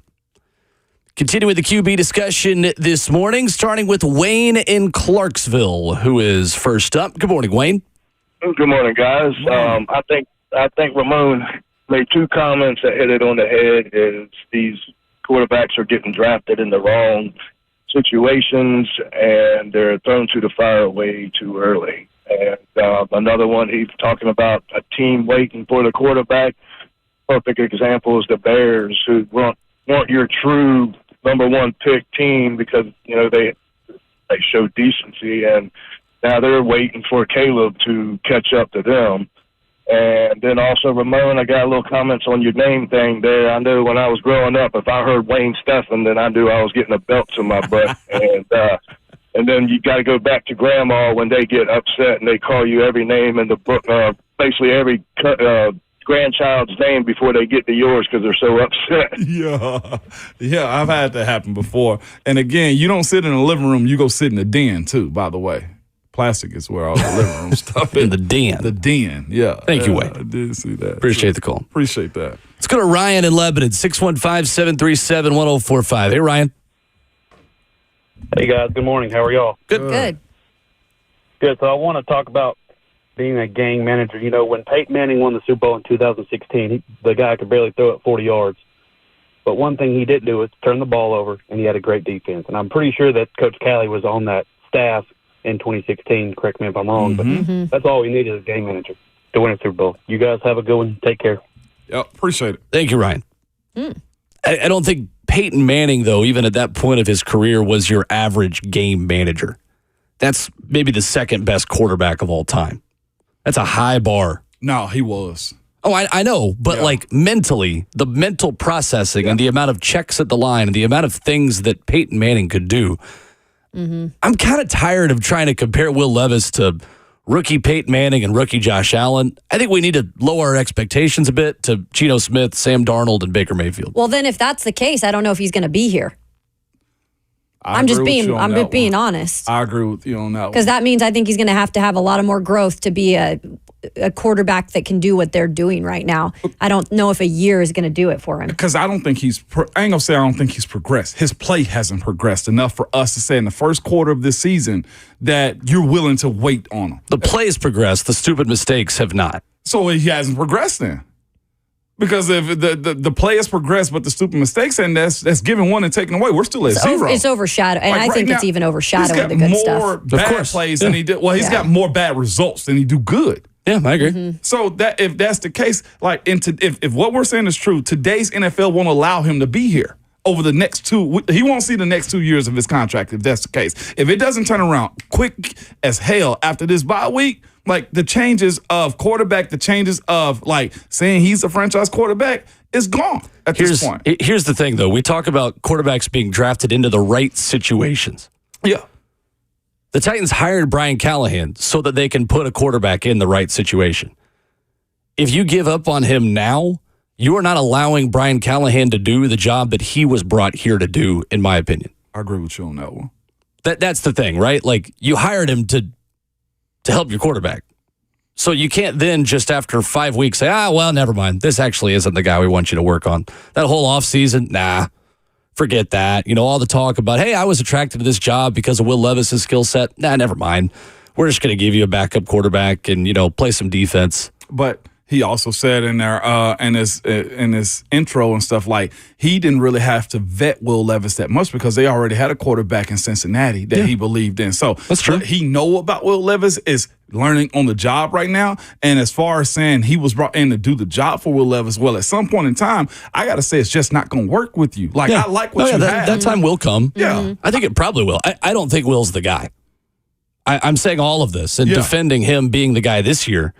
Continue with the QB discussion this morning, starting with Wayne in Clarksville, who is first up. Good morning, Wayne. Good morning, guys. I think Ramon made two comments that hit it on the head. Is these quarterbacks are getting drafted in the wrong situations, and they're thrown to the fire way too early. And another one, he's talking about a team waiting for the quarterback. Perfect example is the Bears, who weren't your true number one pick team because, they showed decency, and now they're waiting for Caleb to catch up to them. And then also, Ramon, I got a little comments on your name thing there. I know when I was growing up, if I heard Wayne Steffen, then I knew I was getting a belt to my butt. And then you got to go back to Grandma when they get upset and they call you every name in the book, basically every grandchild's name before they get to yours because they're so upset. Yeah, I've had that happen before. And again, you don't sit in the living room, you go sit in the den too, by the way. Plastic is where all the living room stuff is. In the den. The den, yeah. Thank you, Wayne. I did see that. Appreciate the call. Appreciate that. Let's go to Ryan in Lebanon, 615-737-1045. Hey, Ryan. Hey, guys. Good morning. How are y'all? Good. Good. So I want to talk about being a gang manager. When Peyton Manning won the Super Bowl in 2016, the guy could barely throw it 40 yards. But one thing he didn't do was turn the ball over, and he had a great defense. And I'm pretty sure that Coach Callie was on that staff in 2016. Correct me if I'm wrong, but that's all we need as a game manager to win a Super Bowl. You guys have a good one. Take care. Yep, appreciate it. Thank you, Ryan. I don't think Peyton Manning, though, even at that point of his career, was your average game manager. That's maybe the second best quarterback of all time. That's a high bar. No, he was. Oh, I know, but mentally, the mental processing and the amount of checks at the line and the amount of things that Peyton Manning could do. I'm kind of tired of trying to compare Will Levis to rookie Peyton Manning and rookie Josh Allen. I think we need to lower our expectations a bit to Geno Smith, Sam Darnold, and Baker Mayfield. Well, then if that's the case, I don't know if he's going to be here. I'm just being honest. I agree with you on that one. Because that means I think he's going to have a lot of more growth to be a quarterback that can do what they're doing right now. I don't know if a year is going to do it for him. Because I don't think I ain't going to say I don't think he's progressed. His play hasn't progressed enough for us to say in the first quarter of this season that you're willing to wait on him. The play's progressed. The stupid mistakes have not. So he hasn't progressed then. Because if the play has progressed, but the stupid mistakes, and that's giving one and taking away, we're still at zero. It's overshadowed, and I think it's even overshadowing the good stuff. He's got more bad plays than he did. Well, he's got more bad results than he do good. Yeah, I agree. So that if that's the case, if what we're saying is true, today's NFL won't allow him to be here over the next he won't see the next 2 years of his contract if that's the case. If it doesn't turn around quick as hell after this bye week, the changes of quarterback, the changes of saying he's a franchise quarterback is gone at this point. Here's the thing, though. We talk about quarterbacks being drafted into the right situations. Yeah. The Titans hired Brian Callahan so that they can put a quarterback in the right situation. If you give up on him now, you are not allowing Brian Callahan to do the job that he was brought here to do, in my opinion. I agree with you on that one. That's the thing, right? You hired him to help your quarterback. So you can't then just after 5 weeks say, never mind. This actually isn't the guy we want you to work on. That whole offseason, forget that. All the talk about, hey, I was attracted to this job because of Will Levis's skill set. Never mind. We're just going to give you a backup quarterback and, play some defense. But he also said in there in his intro and stuff, he didn't really have to vet Will Levis that much because they already had a quarterback in Cincinnati that he believed in. So that's true. What he know about Will Levis is learning on the job right now. And as far as saying he was brought in to do the job for Will Levis, well, at some point in time, I got to say it's just not going to work with you. I like what you have. That time will come. Yeah. I think it probably will. I don't think Will's the guy. I'm saying all of this and defending him being the guy this year.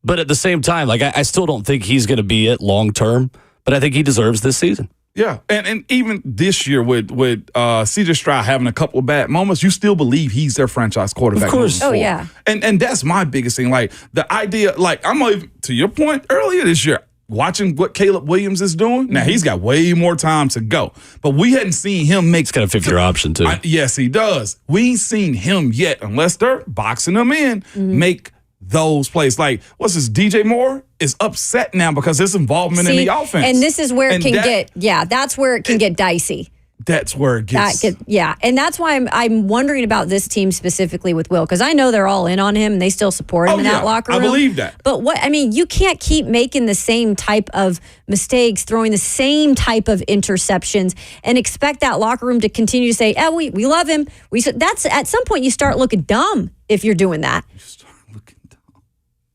But at the same time, I still don't think he's going to be it long term, but I think he deserves this season. Yeah, and even this year with C.J. Stroud having a couple of bad moments, you still believe he's their franchise quarterback. Of course. Oh, yeah. And that's my biggest thing. The idea, to your point earlier this year, watching what Caleb Williams is doing. Now, he's got way more time to go, but we hadn't seen him make. He's got a fifth-year option, too. Yes, he does. We ain't seen him yet, unless they're boxing him in, make those plays. Like, what's this? DJ Moore is upset now because his involvement in the offense. And this is where it can that's where it can get dicey. That's where it gets. And that's why I'm wondering about this team specifically with Will, because I know they're all in on him and they still support him in that locker room. I believe that. But you can't keep making the same type of mistakes, throwing the same type of interceptions, and expect that locker room to continue to say, we love him. That's at some point you start looking dumb if you're doing that. You start looking dumb.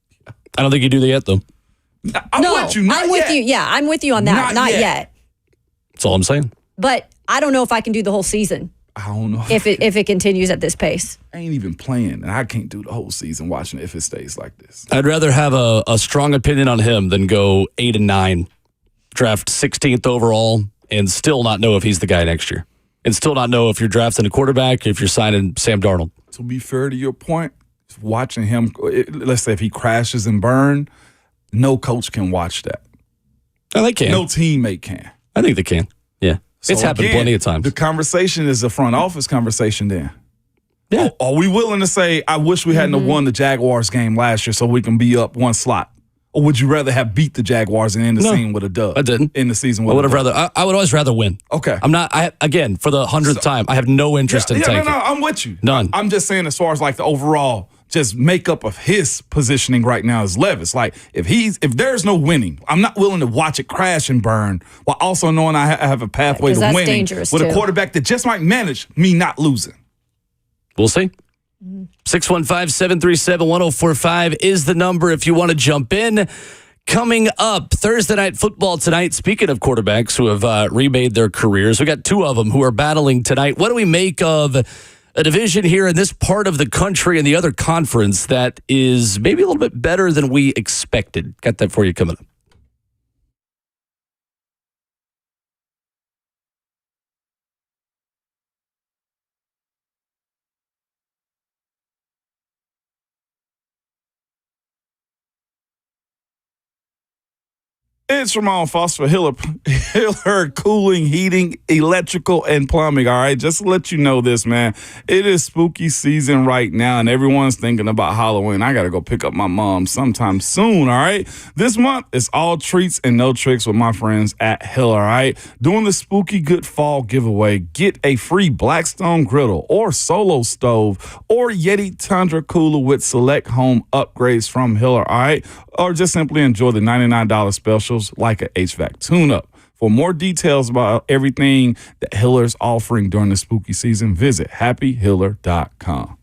Yeah. I don't think you do that yet, though. I'm with you. I'm with you. Yeah, I'm with you on that. Not yet. That's all I'm saying. But I don't know if I can do the whole season. I don't know if it continues at this pace. I ain't even playing, and I can't do the whole season watching it if it stays like this. I'd rather have a strong opinion on him than go 8-9, draft 16th overall, and still not know if he's the guy next year, and still not know if you're drafting a quarterback, if you're signing Sam Darnold. To be fair to your point, watching him, let's say if he crashes and burn, no coach can watch that. Oh, they can. No teammate can. I think they can. Yeah. It's happened plenty of times. The conversation is a front office conversation then. Yeah. Are we willing to say, I wish we hadn't have won the Jaguars game last year so we can be up one slot? Or would you rather have beat the Jaguars and end the season with a dub? I didn't. In the season with I would have rather. I would always rather win. Okay. I'm not, again, for the 100th time, I have no interest in tanking. No, I'm with you. None. I'm just saying as far as like the overall just makeup of his positioning right now is Levis. Like if there's no winning, I'm not willing to watch it crash and burn while also knowing I have a pathway to winning with a quarterback that just might manage me not losing. We'll see. 615-737-1045 is the number if you want to jump in. Coming up, Thursday Night Football tonight. Speaking of quarterbacks who have remade their careers, we got two of them who are battling tonight. What do we make of a division here in this part of the country and the other conference that is maybe a little bit better than we expected? Got that for you coming up. It's Ramon Foster for Hiller Cooling, Heating, Electrical, and Plumbing, all right? Just to let you know this, man. It is spooky season right now, and everyone's thinking about Halloween. I got to go pick up my mom sometime soon, all right? This month is all treats and no tricks with my friends at Hiller, all right? Doing the Spooky Good Fall giveaway, get a free Blackstone griddle or Solo stove or Yeti Tundra cooler with select home upgrades from Hiller, all right? Or just simply enjoy the $99 specials like an HVAC tune-up. For more details about everything that Hiller's offering during the spooky season, visit happyhiller.com.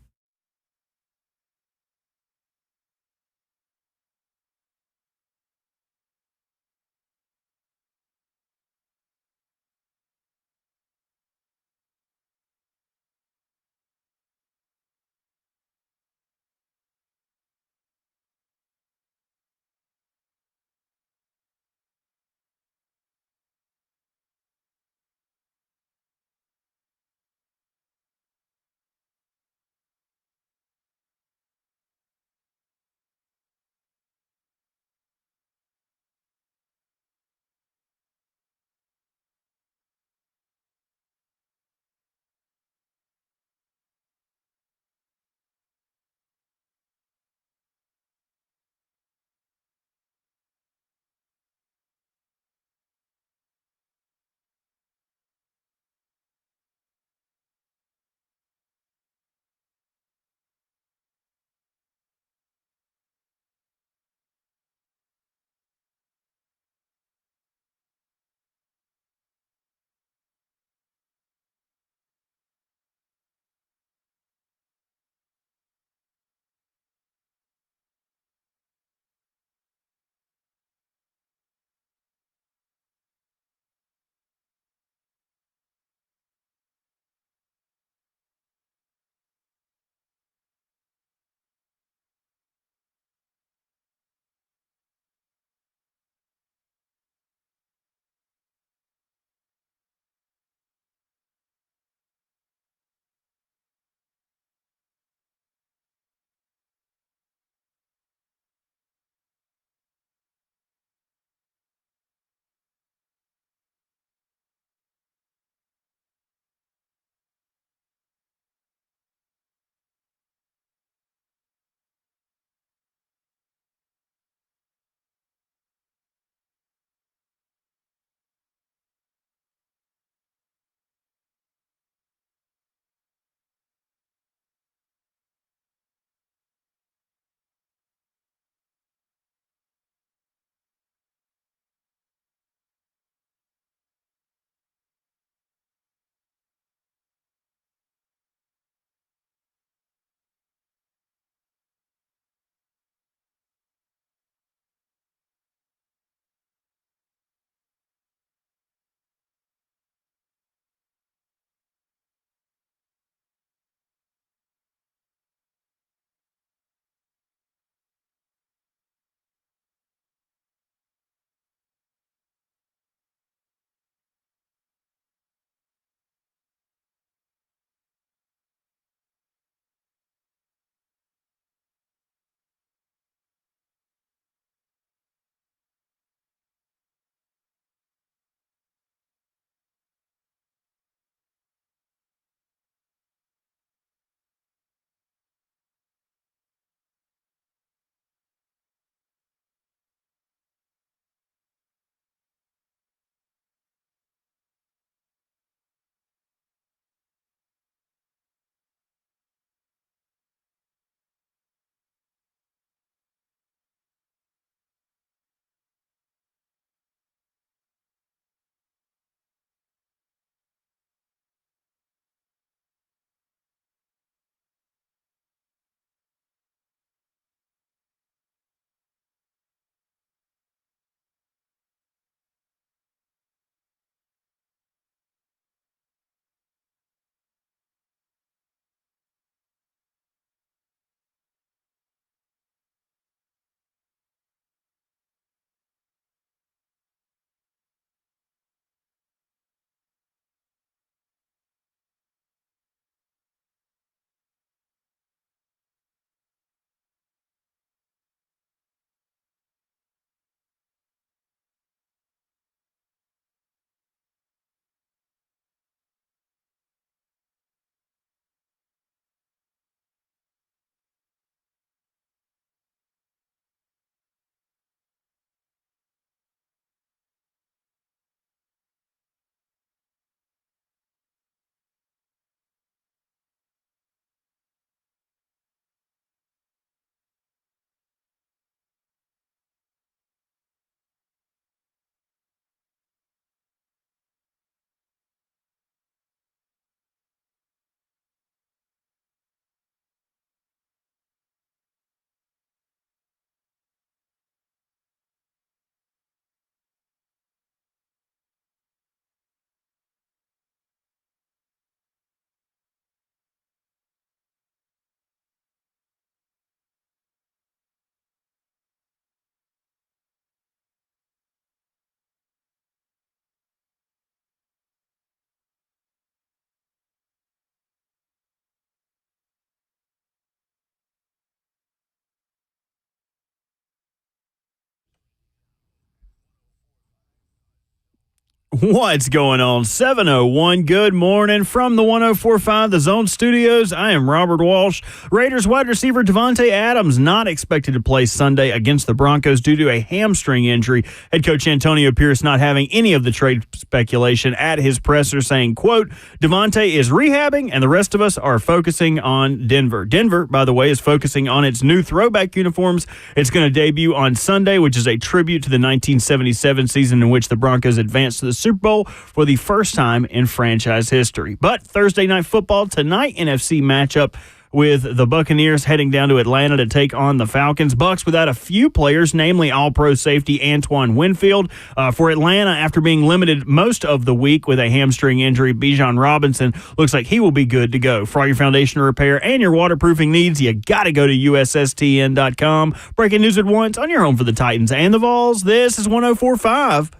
What's going on? 7:01. Good morning from the 104.5 The Zone Studios. I am Robert Walsh. Raiders wide receiver Devontae Adams not expected to play Sunday against the Broncos due to a hamstring injury. Head coach Antonio Pierce not having any of the trade speculation at his presser, saying, quote, Devontae is rehabbing and the rest of us are focusing on Denver. Denver, by the way, is focusing on its new throwback uniforms. It's going to debut on Sunday, which is a tribute to the 1977 season in which the Broncos advanced to the Super Bowl for the first time in franchise history. But Thursday Night Football tonight, NFC matchup with the Buccaneers heading down to Atlanta to take on the Falcons. Bucs without a few players, namely All-Pro safety Antoine Winfield. For Atlanta, after being limited most of the week with a hamstring injury, Bijan Robinson looks like he will be good to go. For all your foundation repair and your waterproofing needs, you got to go to USSTN.com. Breaking news at once on your home for the Titans and the Vols. This is 104.5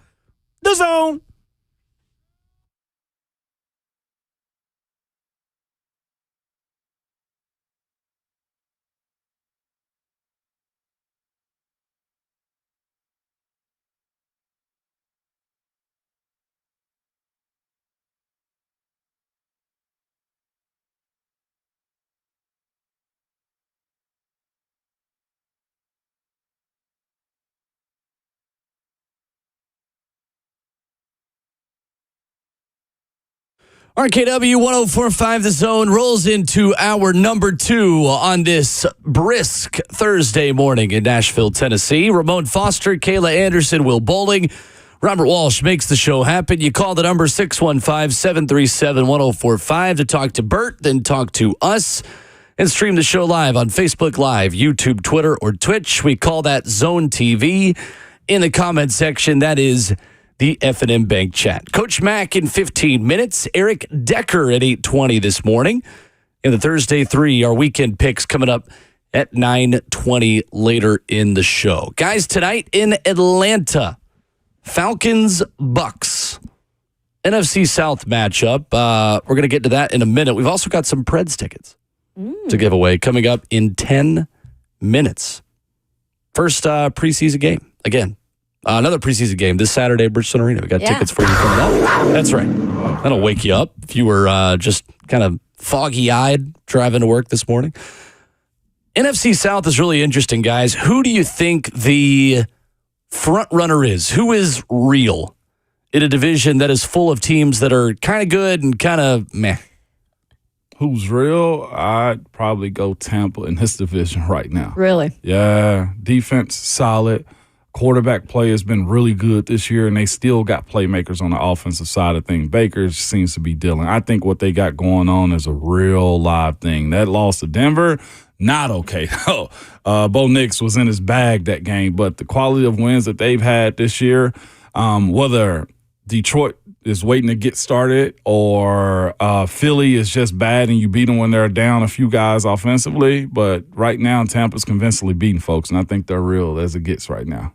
The Zone. RKW 104.5 The Zone rolls into our number 2 on this brisk Thursday morning in Nashville, Tennessee. Ramon Foster, Kayla Anderson, Will Bowling. Robert Walsh makes the show happen. You call the number 615-737-1045 to talk to Bert, then talk to us, and stream the show live on Facebook Live, YouTube, Twitter, or Twitch. We call that Zone TV. In the comment section, that is the F&M Bank chat. Coach Mack in 15 minutes. Eric Decker at 8:20 this morning. In the Thursday 3, our weekend picks coming up at 9:20 later in the show. Guys, tonight in Atlanta, Falcons, Bucks. NFC South matchup. We're going to get to that in a minute. We've also got some Preds tickets to give away coming up in 10 minutes. First preseason game. Again, another preseason game this Saturday at Bridgestone Arena. We got tickets for you coming up. That's right. That'll wake you up if you were just kind of foggy-eyed driving to work this morning. NFC South is really interesting, guys. Who do you think the front runner is? Who is real in a division that is full of teams that are kind of good and kind of meh? Who's real? I'd probably go Tampa in this division right now. Really? Yeah. Defense solid. Quarterback play has been really good this year, and they still got playmakers on the offensive side of things. Baker seems to be dealing. I think what they got going on is a real live thing. That loss to Denver, not okay. Bo Nix was in his bag that game, but the quality of wins that they've had this year, whether Detroit is waiting to get started or Philly is just bad and you beat them when they're down a few guys offensively, but right now Tampa's convincingly beating folks, and I think they're real as it gets right now.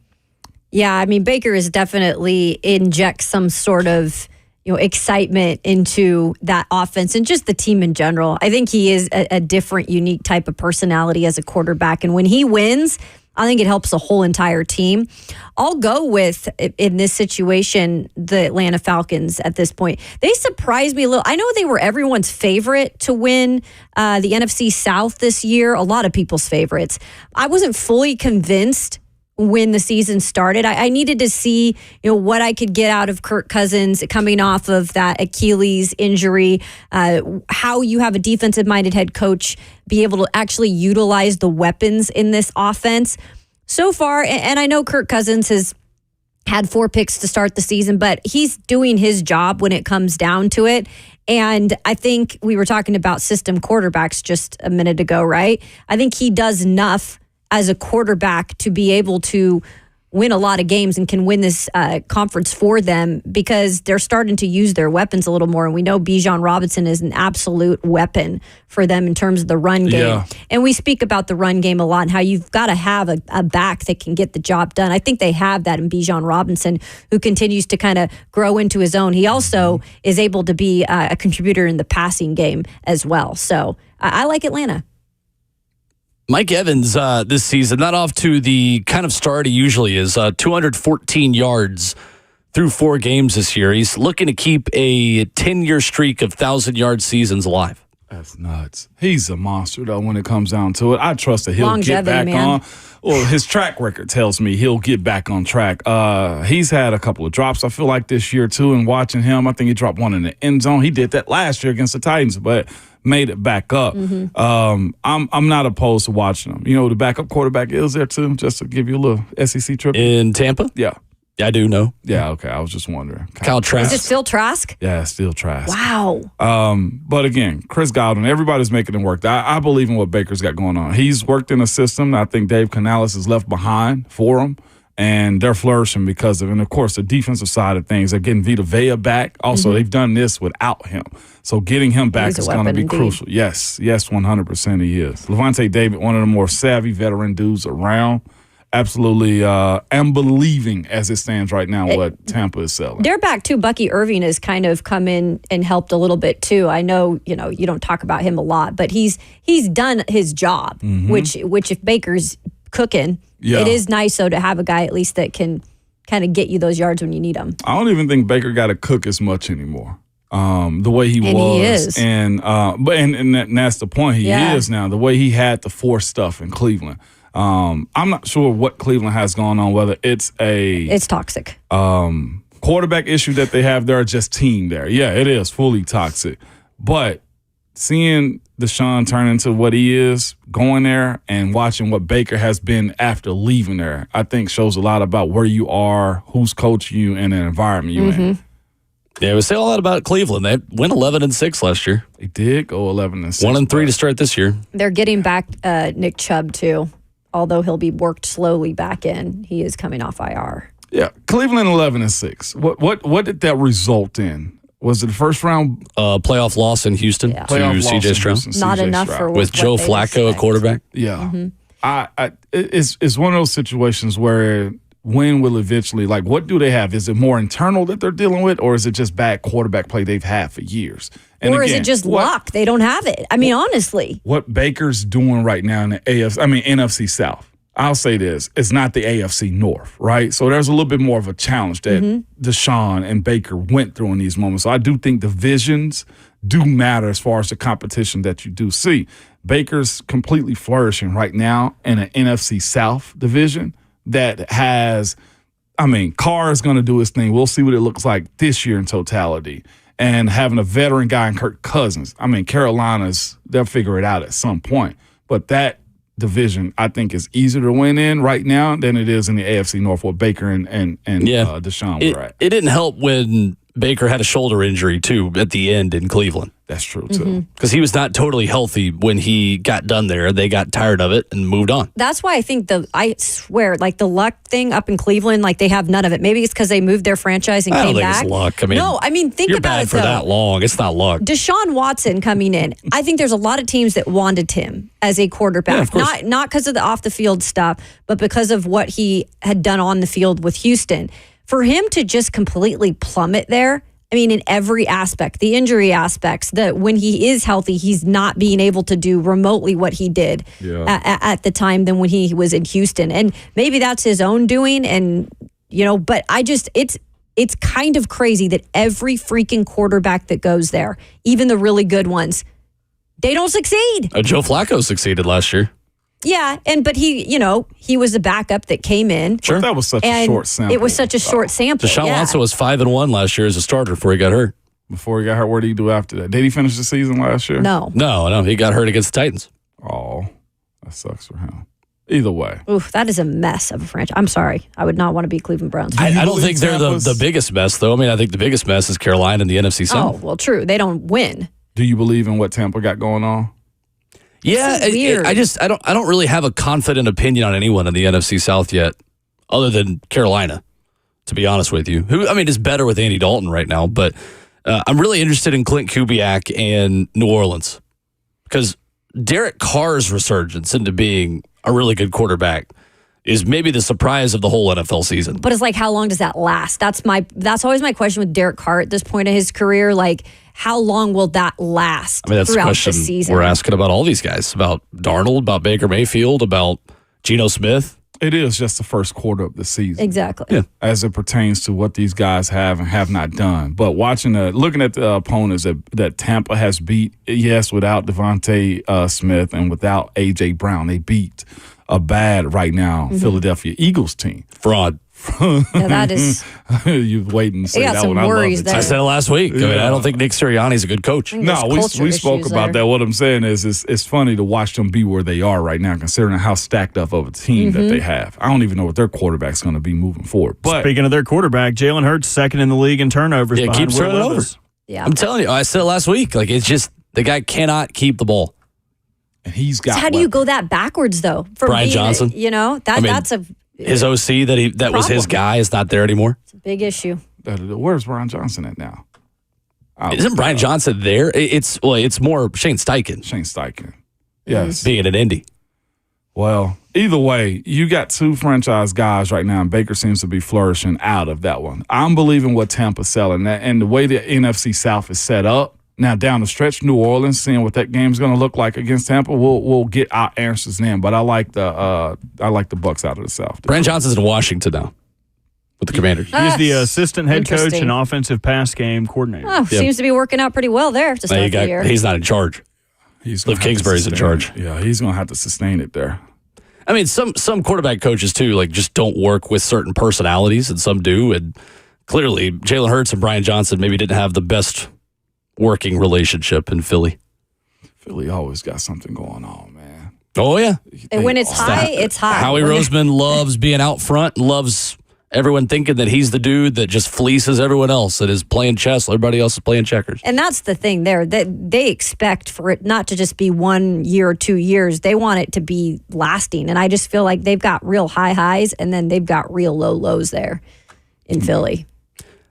Yeah, I mean, Baker is definitely injects some sort of excitement into that offense and just the team in general. I think he is a different, unique type of personality as a quarterback, and when he wins, I think it helps the whole entire team. I'll go with, in this situation, the Atlanta Falcons at this point. They surprised me a little. I know they were everyone's favorite to win the NFC South this year, a lot of people's favorites. I wasn't fully convinced when the season started. I needed to see what I could get out of Kirk Cousins coming off of that Achilles injury, how you have a defensive-minded head coach be able to actually utilize the weapons in this offense. So far, and I know Kirk Cousins has had 4 picks to start the season, but he's doing his job when it comes down to it. And I think we were talking about system quarterbacks just a minute ago, right? I think he does enough as a quarterback to be able to win a lot of games and can win this conference for them because they're starting to use their weapons a little more. And we know Bijan Robinson is an absolute weapon for them in terms of the run game. Yeah. And we speak about the run game a lot and how you've got to have a back that can get the job done. I think they have that in Bijan Robinson, who continues to kind of grow into his own. He also is able to be a contributor in the passing game as well. So I like Atlanta. Mike Evans this season, not off to the kind of start he usually is, 214 yards through 4 games this year. He's looking to keep a 10-year streak of 1,000-yard seasons alive. That's nuts. He's a monster, though, when it comes down to it. I trust that he'll Longevity, get back man. on. Well, his track record tells me he'll get back on track. He's had a couple of drops, I feel like, this year, too, and watching him, I think he dropped one in the end zone. He did that last year against the Titans, but made it back up. I'm not opposed to watching him. You know, the backup quarterback is there, too, just to give you a little SEC trip. In Tampa? Yeah. I do know. Yeah, okay. I was just wondering. Kyle Trask. Is it still Trask? Yeah, still Trask. Wow. But again, Chris Godwin, everybody's making it work. I believe in what Baker's got going on. He's worked in a system that I think Dave Canales has left behind for him, and they're flourishing because of it. And, of course, the defensive side of things, they're getting Vita Vea back. Also, they've done this without him. So getting him back is going to be crucial. Yes, 100% he is. Levante David, one of the more savvy veteran dudes around. Absolutely am believing as it stands right now what Tampa is selling. They're back too. Bucky Irving has kind of come in and helped a little bit too. I know, you don't talk about him a lot, but he's done his job, which if Baker's cooking, it is nice though to have a guy at least that can kind of get you those yards when you need them. I don't even think Baker got to cook as much anymore. The way he was, he is. and that's the point. He is now. The way he had to force stuff in Cleveland. I'm not sure what Cleveland has going on, whether it's toxic. Quarterback issue that they have there, or just team there. Yeah, it is fully toxic. But seeing Deshaun turn into what he is, going there and watching what Baker has been after leaving there, I think shows a lot about where you are, who's coaching you, and the environment you're in. Yeah, we say all that about Cleveland. They went 11-6 last year. They did go 11-6. 1-3 to start this year. They're getting back Nick Chubb too. Although he'll be worked slowly back in, he is coming off IR. Yeah, Cleveland 11-6. What did that result in? Was it the first round playoff loss in Houston to C.J. Stroud? Not enough for with Joe Flacco at quarterback. Yeah, it's one of those situations where when will eventually, like, what do they have? Is it more internal that they're dealing with, or is it just bad quarterback play they've had for years? And or again, is it just luck? They don't have it. I mean, honestly. What Baker's doing right now in the NFC South, I'll say this, it's not the AFC North, right? So there's a little bit more of a challenge that Deshaun and Baker went through in these moments. So I do think divisions do matter as far as the competition that you do see. Baker's completely flourishing right now in an NFC South division that has, Carr is going to do his thing. We'll see what it looks like this year in totality. And having a veteran guy in Kirk Cousins. Carolina's, they'll figure it out at some point. But that division, I think, is easier to win in right now than it is in the AFC North where Baker and Deshaun were at. It didn't help when Baker had a shoulder injury, too, at the end in Cleveland. That's true, too. Because he was not totally healthy when he got done there. They got tired of it and moved on. That's why I think I swear, like the luck thing up in Cleveland, like they have none of it. Maybe it's because they moved their franchise and came back. It's luck. Think you're about bad it for though. that long. It's not luck. Deshaun Watson coming in. I think there's a lot of teams that wanted him as a quarterback. Not because of the off the field stuff, but because of what he had done on the field with Houston. For him to just completely plummet there, in every aspect, the injury aspects, that when he is healthy, he's not being able to do remotely what he did at the time than when he was in Houston. And maybe that's his own doing. And, but it's kind of crazy that every freaking quarterback that goes there, even the really good ones, they don't succeed. Joe Flacco succeeded last year. Yeah, but he was a backup that came in. Sure. But that was such a short sample. It was such a short sample. Deshaun Watson was 5-1 last year as a starter before he got hurt. Before he got hurt, what did he do after that? Did he finish the season last year? No. He got hurt against the Titans. Oh, that sucks for him. Either way. Oof, that is a mess of a franchise. I'm sorry. I would not want to be Cleveland Browns. I don't think they're the biggest mess, though. I think the biggest mess is Carolina and the NFC South. Oh, well, true. They don't win. Do you believe in what Tampa got going on? Yeah, I don't really have a confident opinion on anyone in the NFC South yet, other than Carolina, to be honest with you. Who is better with Andy Dalton right now, but I'm really interested in Clint Kubiak and New Orleans because Derek Carr's resurgence into being a really good quarterback is maybe the surprise of the whole NFL season. But it's like, how long does that last? That's always my question with Derek Carr at this point in his career. Like, how long will that last that's throughout the question the season? We're asking about all these guys, about Darnold, about Baker Mayfield, about Geno Smith. It is just the first quarter of the season. Exactly. Yeah. As it pertains to what these guys have and have not done. But looking at the opponents that Tampa has beat, yes, without Devontae Smith and without A.J. Brown, they beat a bad right now Philadelphia Eagles team. Fraud. Yeah, that is. You wait and say got that some one. I love worries it. there. I said it last week. I mean, I don't think Nick Sirianni's a good coach. No, we spoke about that. What I'm saying is it's funny to watch them be where they are right now, considering how stacked up of a team that they have. I don't even know what their quarterback's going to be moving forward. But speaking of their quarterback, Jalen Hurts second in the league in turnovers. Yeah, keeps turning over. Yeah. I'm telling you, I said it last week. Like, it's just the guy cannot keep the ball. and he's got. So how do you go that backwards though? For Brian Johnson? That's a His OC that was his guy is not there anymore. It's a big issue. Where's Brian Johnson at now? Isn't Brian Johnson there? It's more Shane Steichen. Shane Steichen. Yes. Being at Indy. Well, either way, you got two franchise guys right now, and Baker seems to be flourishing out of that one. I'm believing what Tampa's selling, and the way the NFC South is set up. Now, down the stretch, New Orleans, seeing what that game's going to look like against Tampa, we'll get our answers then. But I like the Bucs out of the South. Brian Johnson's in Washington now with the Commanders. He's the assistant head coach Interesting. and offensive pass game coordinator. Oh, seems to be working out pretty well there to start the year. He's not in charge. Cliff Kingsbury's in charge. Yeah, he's going to have to sustain it there. I mean, some quarterback coaches too, like just don't work with certain personalities, and some do. And clearly, Jalen Hurts and Brian Johnson maybe didn't have the best working relationship in Philly. Philly always got something going on, man. Oh yeah, And when it's high, it's high. Howie Roseman loves being out front and loves everyone thinking that he's the dude that just fleeces everyone else that is playing chess while everybody else is playing checkers. And that's the thing there, that they expect for it not to just be 1 year or 2 years. They want it to be lasting. And I just feel like they've got real high highs and then they've got real low lows there in Philly.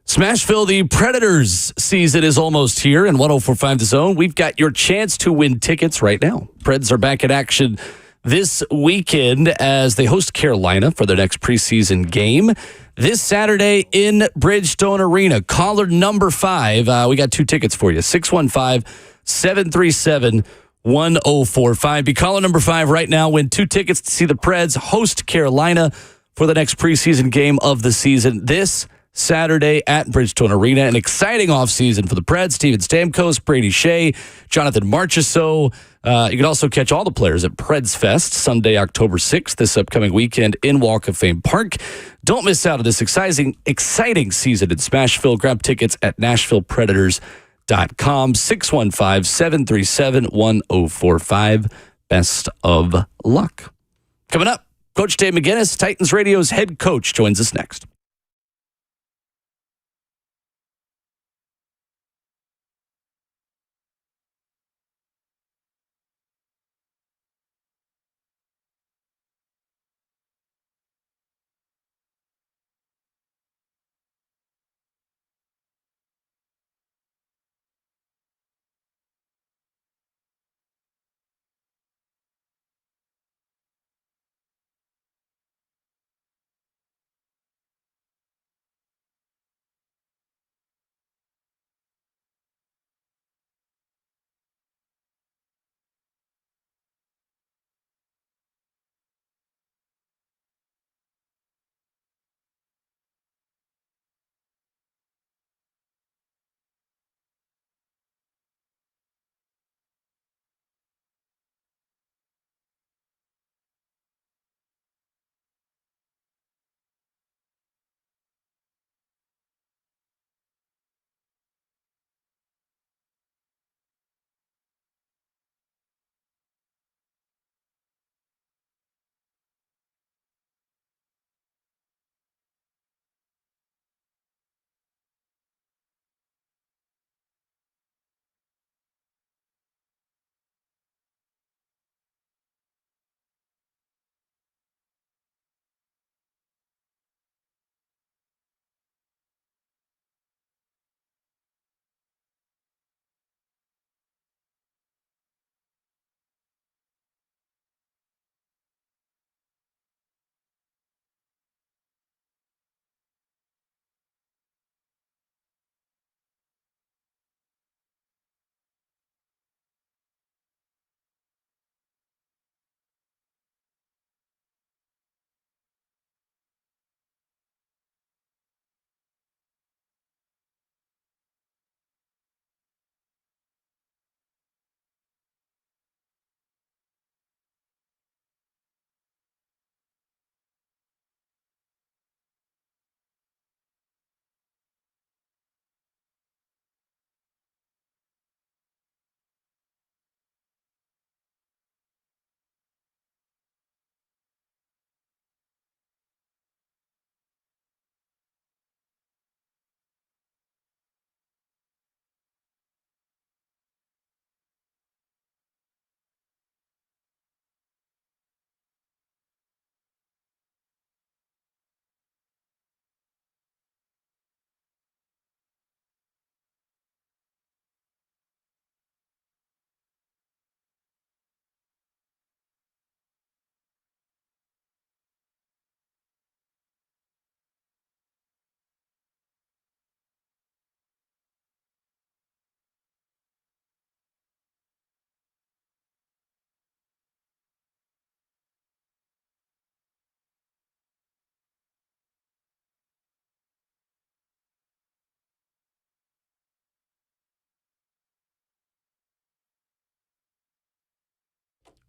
Smashville, the Predators season is almost here, and 104.5 The Zone. We've got your chance to win tickets right now. Preds are back in action this weekend as they host Carolina for their next preseason game. This Saturday in Bridgestone Arena. Caller number 5. We got 2 tickets for you. 615-737-1045. Be caller number 5 right now. Win 2 tickets to see the Preds host Carolina for the next preseason game of the season. This Saturday at Bridgestone Arena. An exciting offseason for the Preds. Steven Stamkos, Brady Shea, Jonathan Marchessault. You can also catch all the players at Preds Fest Sunday, October 6th, this upcoming weekend in Walk of Fame Park. Don't miss out on this exciting season in Smashville. Grab tickets at NashvillePredators.com. 615-737-1045. Best of luck. Coming up, Coach Dave McGinnis, Titans Radio's head coach, joins us next.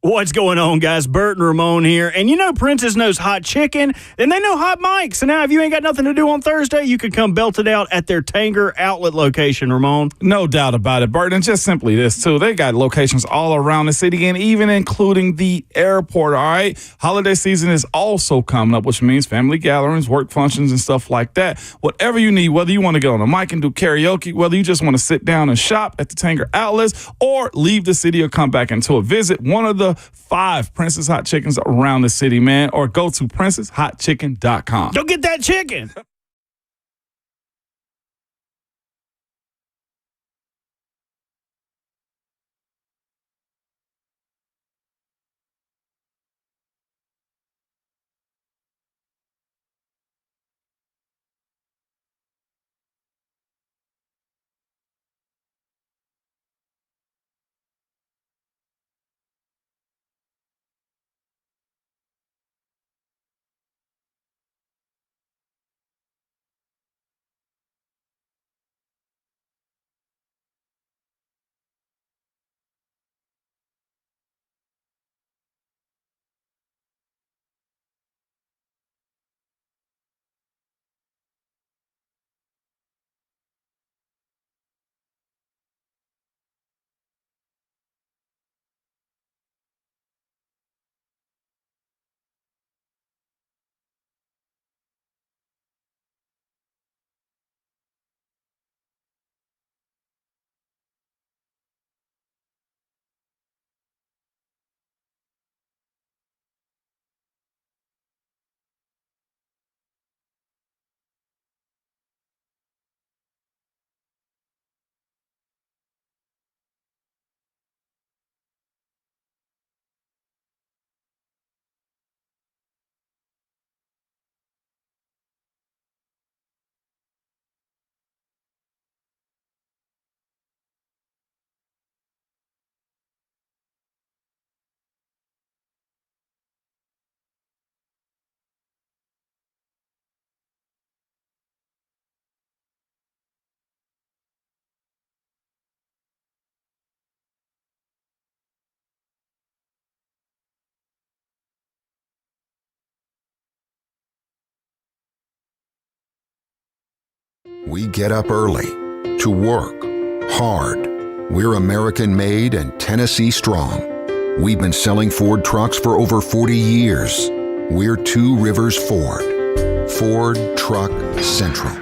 What's going on, guys? Bert and Ramon here. And you know Princess knows hot chicken, and they know hot mics. So now if you ain't got nothing to do on Thursday, you can come belt it out at their Tanger outlet location, Ramon. No doubt about it, Bert. And just simply this, too. They got locations all around the city and even including the airport, all right? Holiday season is also coming up, which means family gatherings, work functions, and stuff like that. Whatever you need, whether you want to get on the mic and do karaoke, whether you just want to sit down and shop at the Tanger outlets or leave the city or come back into it, visit one of the 5 Princess Hot Chickens around the city, man, or go to princesshotchicken.com. Go get that chicken. We get up early to work hard. We're American-made and Tennessee strong. We've been selling Ford trucks for over 40 years. We're Two Rivers Ford. Ford Truck Central.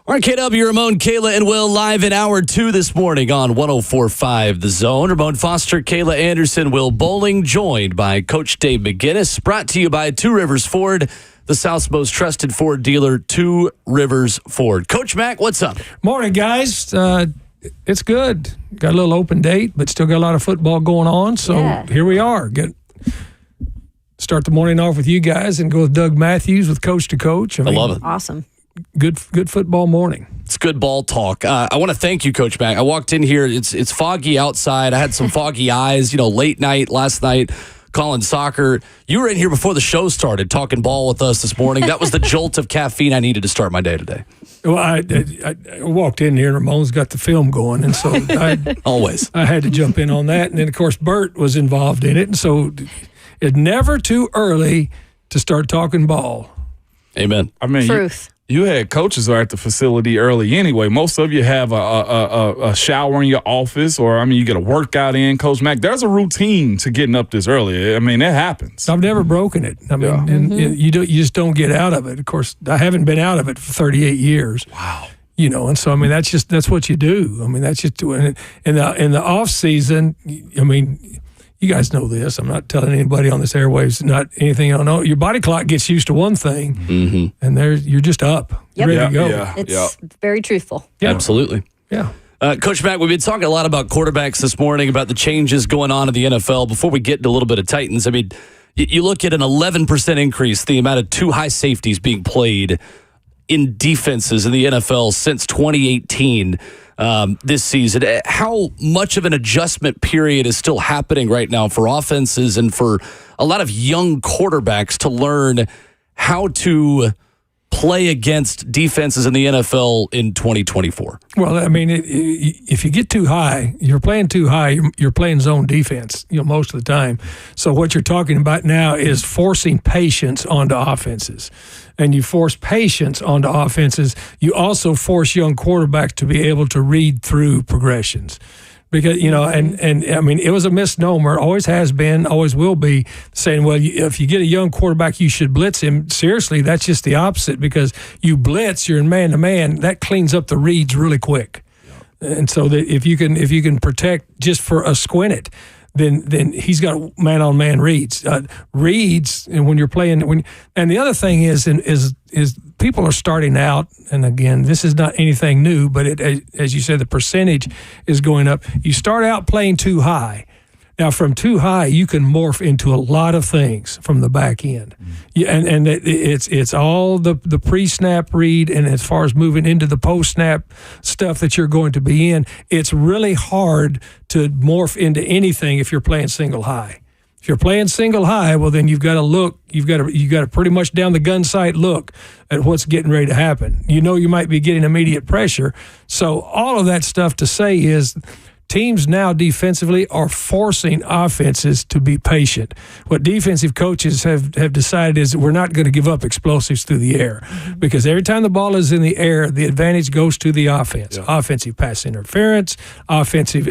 RKW, Ramon, Kayla, and Will live in Hour 2 this morning on 104.5 The Zone. Ramon Foster, Kayla Anderson, Will Bowling, joined by Coach Dave McGinnis. Brought to you by Two Rivers Ford, the South's most trusted Ford dealer, Two Rivers Ford. Coach Mack, what's up? Morning, guys. It's good. Got a little open date, but still got a lot of football going on. So Here we are. Start the morning off with you guys and go with Doug Matthews with Coach to Coach. I love it. Awesome. good football morning. It's good ball talk. I want to thank you, Coach Mack. I walked in here. It's foggy outside. I had some foggy eyes, late night last night calling soccer. You were in here before the show started talking ball with us this morning. That was the jolt of caffeine I needed to start my day today. Well, I walked in here and Ramon's got the film going, and so I had to jump in on that. And then, of course, Bert was involved in it, and so it's never too early to start talking ball. Amen. I mean, Truth. You had coaches are at the facility early anyway. Most of you have a shower in your office, or you get a workout in. Coach Mack, there's a routine to getting up this early. I mean, it happens. I've never broken it. And you just don't get out of it. Of course, I haven't been out of it for 38 years. Wow. And so that's what you do. That's just doing it in the off season. You guys know this. I'm not telling anybody on this airwaves, not anything I don't know. Your body clock gets used to one thing, and you're just up, ready to go. Yeah, it's very truthful. Yeah. Absolutely. Yeah. Coach Mack, we've been talking a lot about quarterbacks this morning, about the changes going on in the NFL. Before we get into a little bit of Titans, you look at an 11% increase, the amount of two high safeties being played in defenses in the NFL since 2018. This season. How much of an adjustment period is still happening right now for offenses and for a lot of young quarterbacks to learn how to play against defenses in the NFL in 2024? Well, if you get too high, you're playing too high, you're playing zone defense, most of the time. So what you're talking about now is forcing patience onto offenses. And you force patience onto offenses. You also force young quarterbacks to be able to read through progressions. Because, it was a misnomer, always has been, always will be, saying, well, if you get a young quarterback, you should blitz him. Seriously, that's just the opposite, because you blitz, you're in man-to-man, that cleans up the reads really quick. And so that if you can protect just for a squint it, then he's got man-on-man reads. Reads, and when you're playing, and the other thing is people are starting out, and again, this is not anything new, but as you said, the percentage is going up. You start out playing too high. Now, from too high, you can morph into a lot of things from the back end. And it's all the pre-snap read, and as far as moving into the post-snap stuff that you're going to be in, it's really hard to morph into anything if you're playing single high. If you're playing single high, well, then you've got to look. You've got to pretty much down the gun sight look at what's getting ready to happen. You might be getting immediate pressure. So all of that stuff to say is, teams now defensively are forcing offenses to be patient. What defensive coaches have decided is we're not going to give up explosives through the air, because every time the ball is in the air, the advantage goes to the offense. Yeah. Offensive pass interference, defensive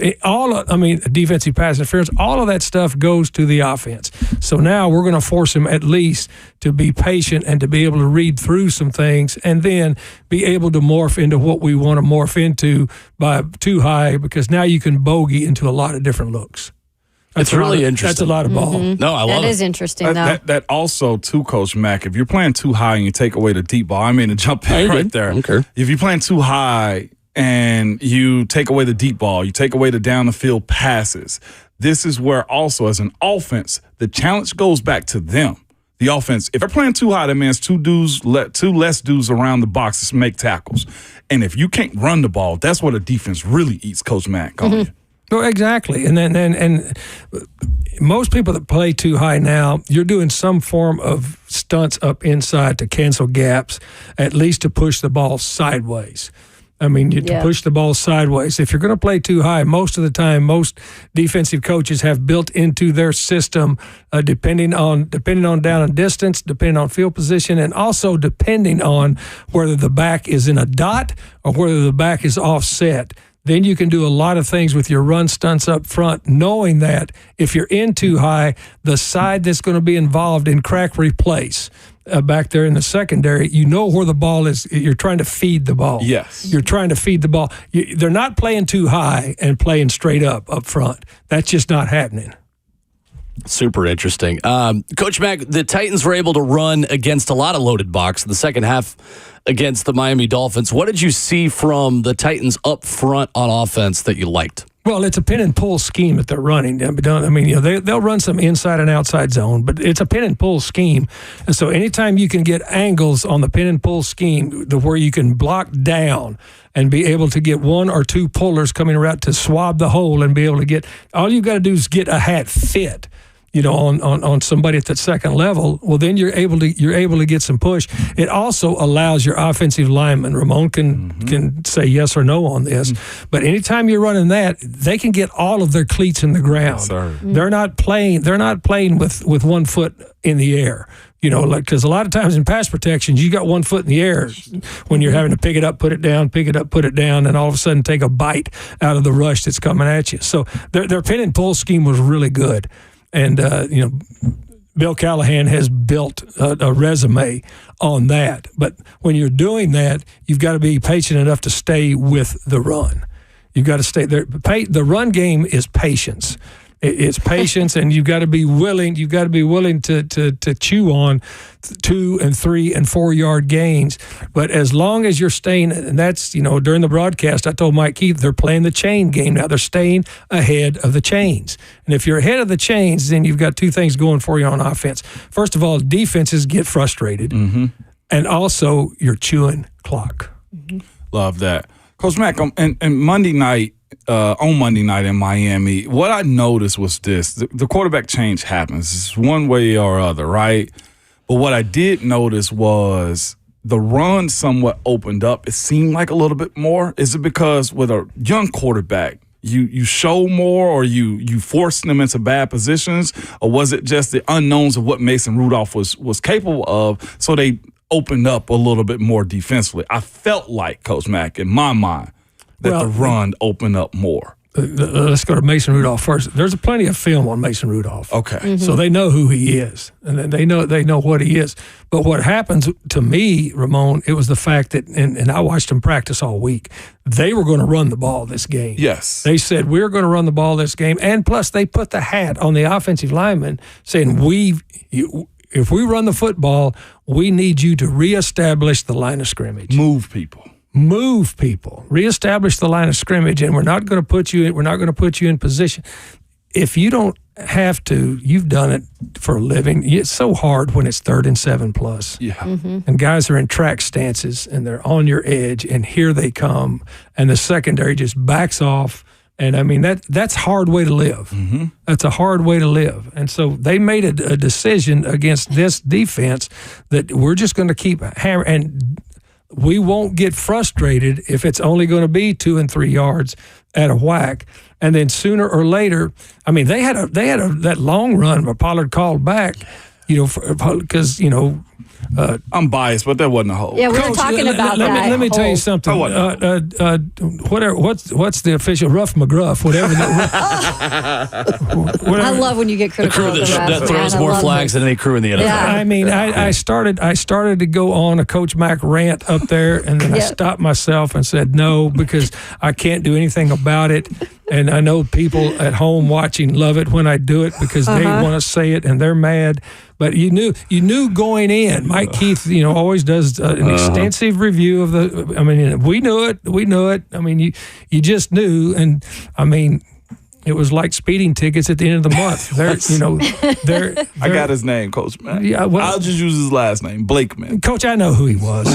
pass interference, all of that stuff goes to the offense. So now we're going to force them at least to be patient and to be able to read through some things and then be able to morph into what we want to morph into by too high, because now you can bogey into a lot of different looks. It's really interesting. That's a lot of ball. No, I love it. That is interesting, though. That also, too, Coach Mack, if you're playing too high and you take away the deep ball, to jump in right there. Okay. If you're playing too high and you take away the deep ball, you take away the down-the-field passes, this is where also, as an offense, the challenge goes back to them. The offense, if they're playing too high, that means two less dudes around the box to make tackles. And if you can't run the ball, that's where the defense really eats, Coach Mack. You. Well, exactly. And then most people that play too high now, you're doing some form of stunts up inside to cancel gaps, at least to push the ball sideways. To push the ball sideways. If you're going to play too high, most of the time, most defensive coaches have built into their system, depending on down and distance, depending on field position, and also depending on whether the back is in a dot or whether the back is offset. Then you can do a lot of things with your run stunts up front, knowing that if you're in too high, the side that's going to be involved in crack replace back there in the secondary, where the ball is. You're trying to feed the ball. Yes. You're trying to feed the ball. They're not playing too high and playing straight up front. That's just not happening. Super interesting. Coach Mack, the Titans were able to run against a lot of loaded box in the second half against the Miami Dolphins. What did you see from the Titans up front on offense that you liked? Well, it's a pin and pull scheme that they're running. I mean, they'll run some inside and outside zone, but it's a pin and pull scheme. And so anytime you can get angles on the pin and pull scheme where you can block down and be able to get one or two pullers coming around to swab the hole and be able to get, all you got to do is get a hat fit, on somebody at that second level. Well, then you're able to get some push. It also allows your offensive lineman, Ramon can say yes or no on this, but anytime you're running that, they can get all of their cleats in the ground. Yes, they're not playing with 1 foot in the air. Because a lot of times in pass protections, you got 1 foot in the air when you're having to pick it up, put it down, and all of a sudden take a bite out of the rush that's coming at you. So their pin and pull scheme was really good. And, Bill Callahan has built a resume on that. But when you're doing that, you've got to be patient enough to stay with the run. You've got to stay there. The run game is patience. It's patience, and you've got to be willing. You've got to be willing to chew on 2 and 3 and 4 yard gains. But as long as you're staying, and that's during the broadcast, I told Mike Keith they're playing the chain game now. They're staying ahead of the chains, and if you're ahead of the chains, then you've got 2 things going for you on offense. First of all, defenses get frustrated, and also you're chewing clock. Love that, Coach Mack. And Monday night. On Monday night in Miami, what I noticed was this. The quarterback change happens. It's one way or other, right? But what I did notice was the run somewhat opened up. It seemed like a little bit more. Is it because with a young quarterback, you show more, or you forcing them into bad positions? Or was it just the unknowns of what Mason Rudolph was capable of, so they opened up a little bit more defensively? I felt like, Coach Mack, in my mind, that the run opened up more. Let's go to Mason Rudolph first. There's plenty of film on Mason Rudolph. Okay. So they know who he is, and they know what he is. But what happens to me, Ramon, it was the fact that, and I watched them practice all week, they were going to run the ball this game. Yes. They said, we're going to run the ball this game. And plus, they put the hat on the offensive lineman saying, if we run the football, we need you to reestablish the line of scrimmage. Move people, reestablish the line of scrimmage, and we're not going to put you in position. If you don't have to, you've done it for a living. It's so hard when it's 3rd and 7+. Yeah. And guys are in track stances and they're on your edge, and here they come, and the secondary just backs off. And I mean, that's a hard way to live. That's a hard way to live. And so they made a decision against this defense that we're just going to keep hammering. And we won't get frustrated if it's only going to be 2 and 3 yards at a whack. And then sooner or later, I mean, they had that long run where Pollard called back, because I'm biased, but that wasn't a hole. Yeah, we were talking about that. Let me tell you something. What's the official Rough McGruff? Whatever. I love when you get critical. The crew that throws more flags than any crew in the NFL. Yeah. I mean, I started to go on a Coach Mack rant up there, and then I stopped myself and said no, because I can't do anything about it. And I know people at home watching love it when I do it, because they want to say it and they're mad. But you knew going in. Mike Keith, always does an extensive review of the. I mean, we knew it. I mean, you just knew, and I mean, it was like speeding tickets at the end of the month. I got his name, Coach Mack. Yeah, well, I'll just use his last name, Blakeman. Coach, I know who he was.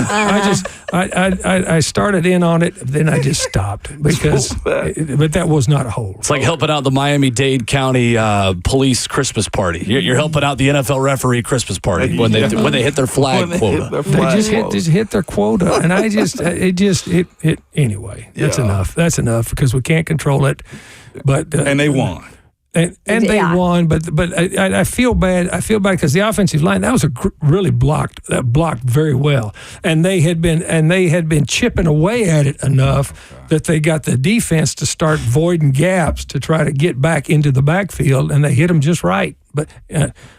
I started in on it, then I just stopped because, but that was not a hole. It's like helping out the Miami-Dade County police Christmas party. You're helping out the NFL referee Christmas party when they hit their flag quota. They just hit their quota, and anyway. That's enough. That's enough, because we can't control it. But and they won. And they won, but I feel bad. I feel bad because the offensive line, that was really blocked very well, and they had been chipping away at it enough that they got the defense to start voiding gaps to try to get back into the backfield, and they hit them just right. But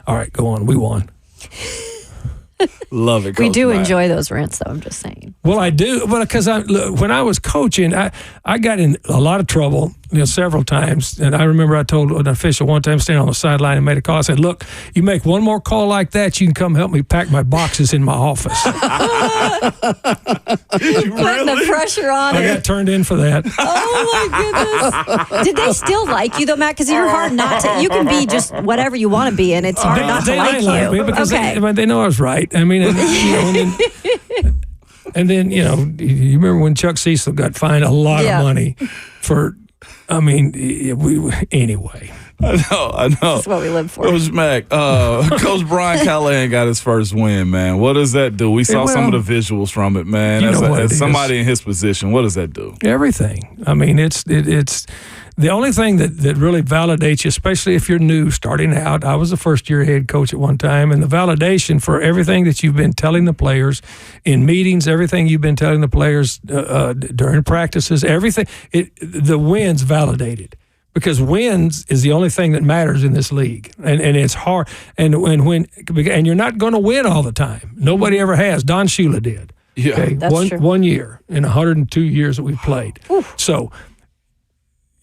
all right, go on. We won. Love it. Coach We do Mack. enjoy those rants, though. I'm just saying. Well, I do, but because when I was coaching, I got in a lot of trouble several times. And I remember I told an official one time, standing on the sideline and made a call. I said, look, you make one more call like that, you can come help me pack my boxes in my office. Putting the pressure on I got turned in for that. Oh, my goodness. Did they still like you, though, Matt? Because you're hard not to. You can be just whatever you want to be, and it's hard not to like you. Me because they know I was right. I mean, and then, you remember when Chuck Cecil got fined a lot of money for, anyway. I know. That's what we live for. Coach Mack, Coach Brian Callahan got his first win, man. What does that do? We saw some of the visuals from it, man. As somebody in his position, what does that do? Everything. I mean, it's the only thing that really validates you, especially if you're new, starting out. I was a first-year head coach at one time, and the validation for everything that you've been telling the players in meetings, everything you've been telling the players during practices, everything, the wins validated. Because wins is the only thing that matters in this league, and it's hard. And you're not going to win all the time. Nobody ever has. Don Shula did. Yeah, okay? That's true. 1 year in 102 years that we've played. Oof. So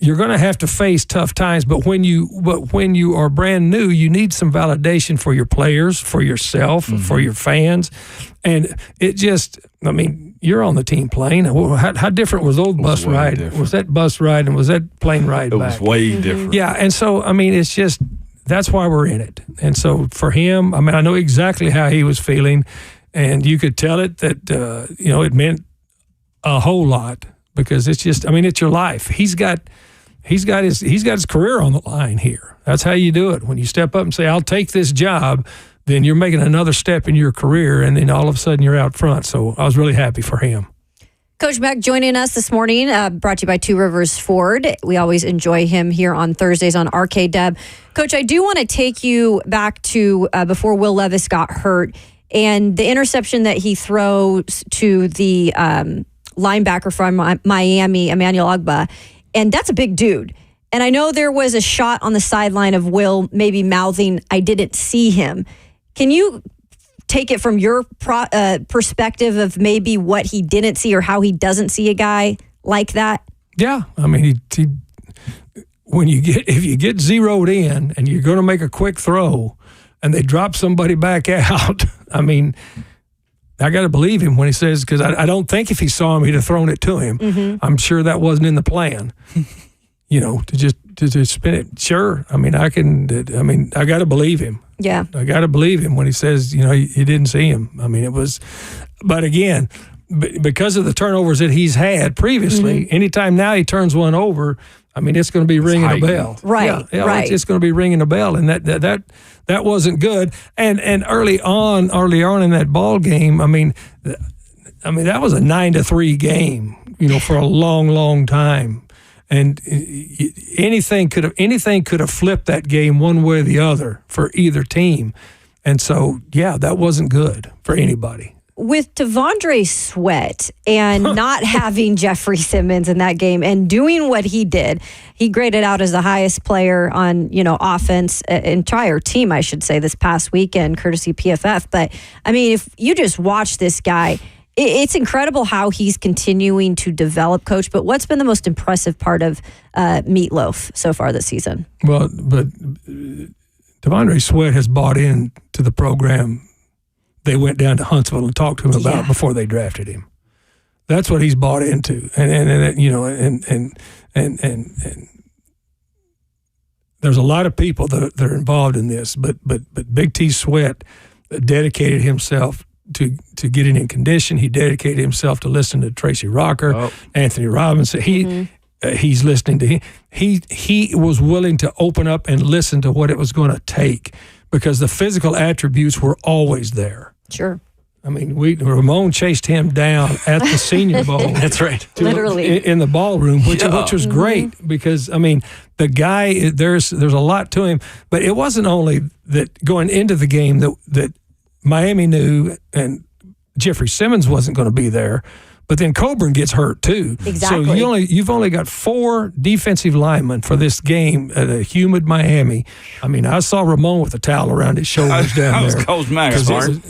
you're going to have to face tough times. But when you are brand new, you need some validation for your players, for yourself, for your fans, and it just. I mean, you're on the team plane. How different was those bus ride? Different. Was that bus ride and was that plane ride back? It was way different. Yeah, and so, I mean, it's just, that's why we're in it. And so for him, I mean, I know exactly how he was feeling, and you could tell it that, it meant a whole lot because it's just, I mean, it's your life. He's got his career on the line here. That's how you do it. When you step up and say, I'll take this job, then you're making another step in your career, and then all of a sudden you're out front. So I was really happy for him. Coach Mack joining us this morning, brought to you by Two Rivers Ford. We always enjoy him here on Thursdays on RKW. Coach, I do want to take you back to before Will Levis got hurt and the interception that he throws to the linebacker from Miami, Emmanuel Ogbah. And that's a big dude. And I know there was a shot on the sideline of Will maybe mouthing, I didn't see him. Can you take it from your perspective of maybe what he didn't see or how he doesn't see a guy like that? Yeah, I mean, if you get zeroed in and you're going to make a quick throw, and they drop somebody back out, I mean, I got to believe him when he says, because I don't think if he saw him, he'd have thrown it to him. Mm-hmm. I'm sure that wasn't in the plan. To just spin it. Sure. I mean, I got to believe him. Yeah. I got to believe him when he says, he didn't see him. I mean, but again, because of the turnovers that he's had previously, anytime now he turns one over, I mean, it's going to be ringing a bell. Right. Yeah, right. It's going to be ringing a bell. And that wasn't good. And early on in that ball game, I mean, that was a 9-3 game, for a long, long time. And anything could have flipped that game one way or the other for either team. And so, yeah, that wasn't good for anybody. With Devondre Sweat and not having Jeffrey Simmons in that game and doing what he did, he graded out as the highest player on, offense, entire team, I should say, this past weekend, courtesy PFF. But, I mean, if you just watch this guy, it's incredible how he's continuing to develop, Coach. But what's been the most impressive part of Meatloaf so far this season? Well, but Devondre Sweat has bought in to the program they went down to Huntsville and talked to him about before they drafted him. That's what he's bought into, and there's a lot of people that are involved in this, but Big T Sweat dedicated himself to getting in condition. He dedicated himself to listening to Tracy Rocker, Anthony Robinson. He's listening to him. He was willing to open up and listen to what it was going to take because the physical attributes were always there. Sure. I mean, Ramon chased him down at the Senior Bowl. That's right. Literally. In the ballroom, which was great because, I mean, the guy, there's a lot to him. But it wasn't only that going into the game that Miami knew and Jeffrey Simmons wasn't going to be there, But then Coburn gets hurt too. Exactly. So you've only got 4 defensive linemen for this game at a humid Miami. I mean, I saw Ramon with a towel around his shoulders down there. That was Coach Mack.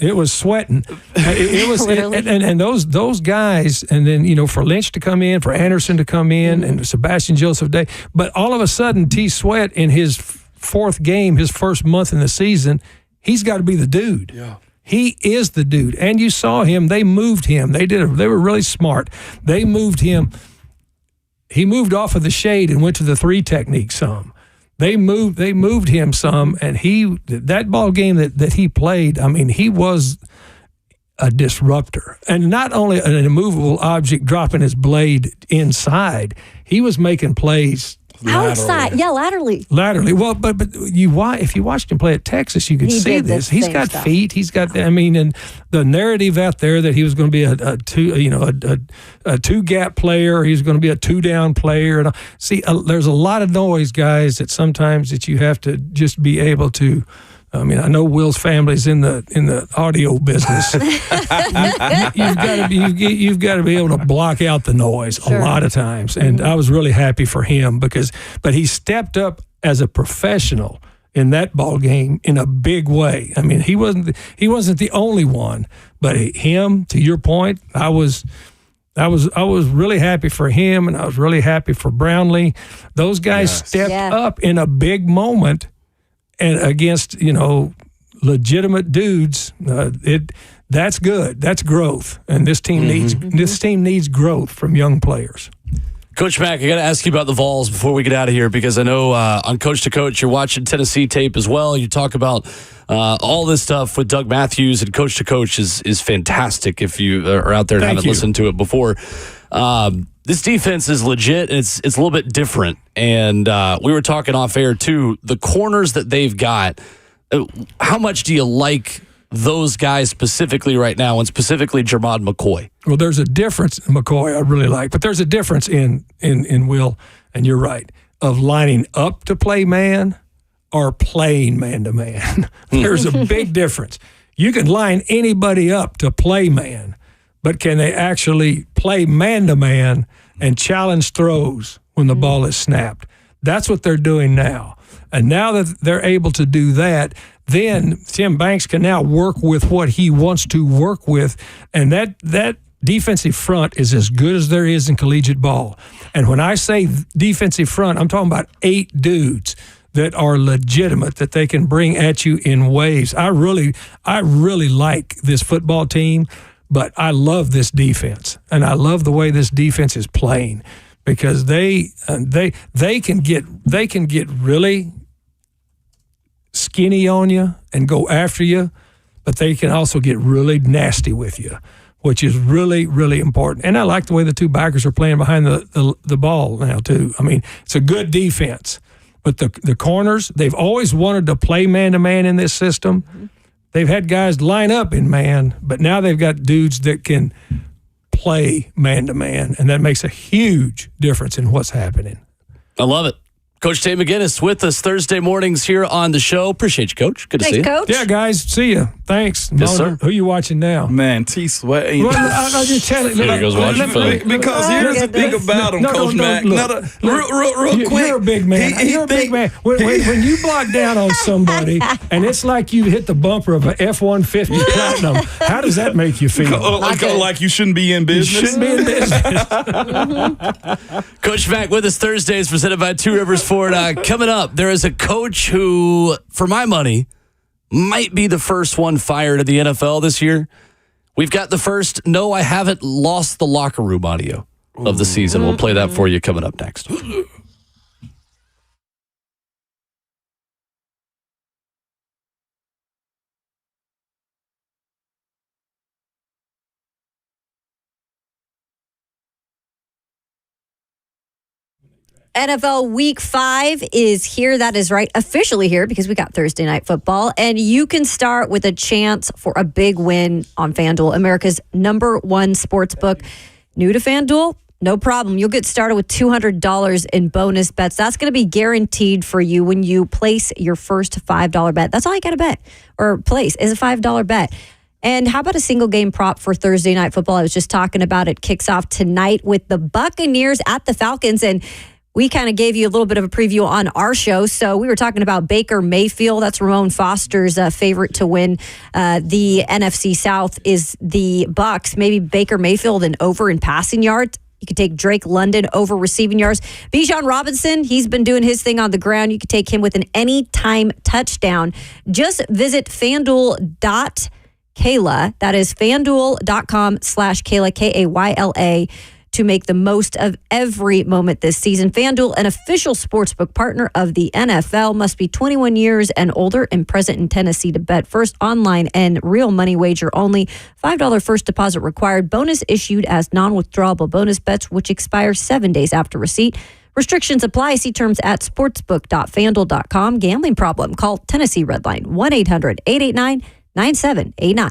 It was sweating. It was, and those guys, and then for Lynch to come in, for Anderson to come in, and Sebastian Joseph Day. But all of a sudden, T. Sweat in his 4th game, his first month in the season, he's got to be the dude. Yeah. He is the dude. And you saw him. They moved him. They were really smart. They moved him. He moved off of the shade and went to the 3 technique some. They moved him some, and that ball game that he played, I mean, he was a disruptor. And not only an immovable object dropping his blade inside, he was making plays outside, laterally. Laterally. Well, but if you watched him play at Texas, you could see this. He's got feet. He's got. I mean, and the narrative out there that he was going to be a 2-gap player. He was going to be a 2-down player. And see, there's a lot of noise, guys. That sometimes that you have to just be able to. I mean, I know Will's family's in the audio business. You've got to be able to block out the noise a lot of times, and I was really happy for him but he stepped up as a professional in that ball game in a big way. I mean, he wasn't the only one, but him. To your point, I was really happy for him, and I was really happy for Brownlee. Those guys stepped up in a big moment. And against legitimate dudes, that's good. That's growth, and this team needs growth from young players. Coach Mack, I got to ask you about the Vols before we get out of here, because I know on Coach to Coach you're watching Tennessee tape as well. You talk about all this stuff with Doug Matthews, and Coach to Coach is fantastic. If you are out there and haven't listened to it before. This defense is legit, and it's a little bit different. And we were talking off air, too. The corners that they've got, how much do you like those guys specifically right now, and specifically Jermod McCoy? Well, there's a difference in McCoy I really like, but there's a difference in Will, and you're right, of lining up to play man or playing man-to-man. There's a big difference. You can line anybody up to play man, but can they actually play man-to-man and challenge throws when the ball is snapped? That's what they're doing now. And now that they're able to do that, then Tim Banks can now work with what he wants to work with. And that defensive front is as good as there is in collegiate ball. And when I say defensive front, I'm talking about 8 dudes that are legitimate, that they can bring at you in waves. I really like this football team. But I love this defense, and I love the way this defense is playing, because they can get really skinny on you and go after you, but they can also get really nasty with you, which is really, really important. And I like the way the 2 backers are playing behind the ball now too. I mean, it's a good defense, but the corners, they've always wanted to play man-to-man in this system. Mm-hmm. They've had guys line up in man, but now they've got dudes that can play man-to-man, and that makes a huge difference in what's happening. I love it. Coach Tate McGinnis with us Thursday mornings here on the show. Appreciate you, Coach. Good to see you. Coach. Yeah, guys. See you. Thanks. Yes, sir. Who you watching now? Man, T. Sweat. Well, I'll just tell you. There he goes watching film. Because here's the thing about him, Coach Mack. Real quick. You're a big man. You're a big man. When you block down on somebody and it's like you hit the bumper of an F-150 Platinum, how does that make you feel? Like you shouldn't be in business. You shouldn't be in business. Coach Mack with us Thursdays, presented by Two Rivers Ford. Coming up, there is a coach who, for my money, might be the first one fired in the NFL this year. We've got the first "No, I haven't lost the locker room" audio of the season. We'll play that for you coming up next. NFL Week 5 is here. That is right, officially here, because we got Thursday Night Football. And you can start with a chance for a big win on FanDuel, America's #1 sportsbook. New to FanDuel? No problem. You'll get started with $200 in bonus bets. That's going to be guaranteed for you when you place your first $5 bet. That's all you got to bet or place is a $5 bet. And how about a single game prop for Thursday Night Football? I was just talking about it. Kicks off tonight with the Buccaneers at the Falcons. And we kind of gave you a little bit of a preview on our show. So we were talking about Baker Mayfield. That's Ramon Foster's favorite to win the NFC South is the Bucs. Maybe Baker Mayfield and over in passing yards. You could take Drake London over receiving yards. Bijan Robinson, he's been doing his thing on the ground. You could take him with an anytime touchdown. Just visit FanDuel.Kayla. That is FanDuel.com/Kayla, Kayla, to make the most of every moment this season. FanDuel, an official sportsbook partner of the NFL, must be 21 years and older and present in Tennessee to bet. First online and real money wager only. $5 first deposit required. Bonus issued as non-withdrawable bonus bets, which expire 7 days after receipt. Restrictions apply. See terms at sportsbook.fanduel.com. Gambling problem? Call Tennessee Redline 1-800-889-9789.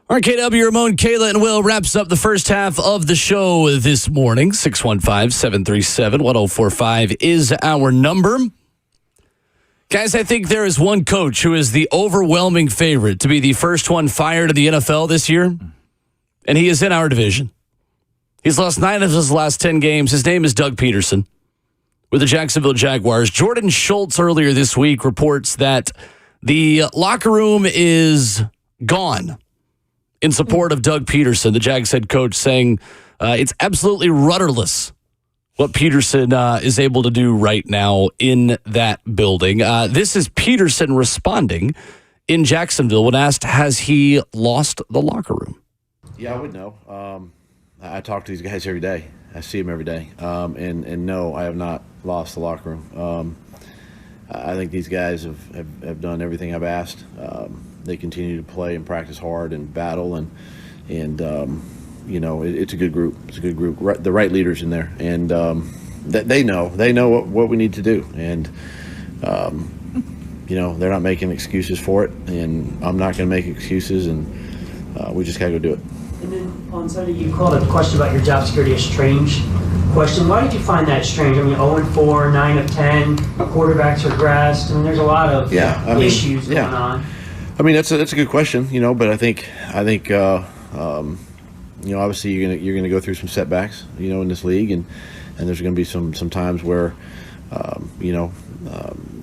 RKW, Ramon, Kayla, and Will wraps up the first half of the show this morning. 615-737-1045 is our number. Guys, I think there is one coach who is the overwhelming favorite to be the first one fired in the NFL this year, and he is in our division. He's lost 9 of his last 10 games. His name is Doug Pederson with the Jacksonville Jaguars. Jordan Schultz earlier this week reports that the locker room is gone in support of Doug Pederson, the Jags head coach, saying it's absolutely rudderless what Pederson is able to do right now in that building. This is Pederson responding in Jacksonville when asked, has he lost the locker room? Yeah, I would know. I talk to these guys every day. I see them every day. And no, I have not lost the locker room. I think these guys have done everything I've asked. They continue to play and practice hard and battle, and you know, it's a good group. It's a good group. The right leaders in there, and they know what we need to do, and you know, they're not making excuses for it, and I'm not going to make excuses, and we just got to go do it. And then on Sunday, you called a question about your job security a strange question. Why did you find that strange? I mean, 0-4, 9 of 10, quarterbacks regressed. I mean, there's a lot of issues going on. I mean, that's a good question, you know. But I think you know, obviously you're gonna go through some setbacks, you know, in this league, and there's gonna be some times where, you know,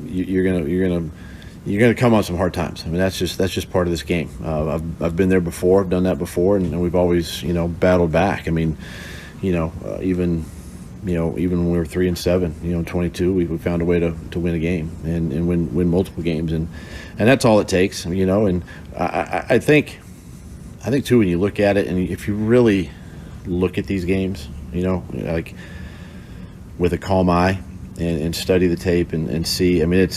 you're gonna come on some hard times. I mean, that's just part of this game. I've been there before. I've done that before, and we've always, you know, battled back. I mean, you know, even when we were 3-7, you know, in 22, we found a way to win a game and win multiple games, and that's all it takes, you know. And I think too, when you look at it, and if you really look at these games, you know, like with a calm eye and study the tape and see. I mean,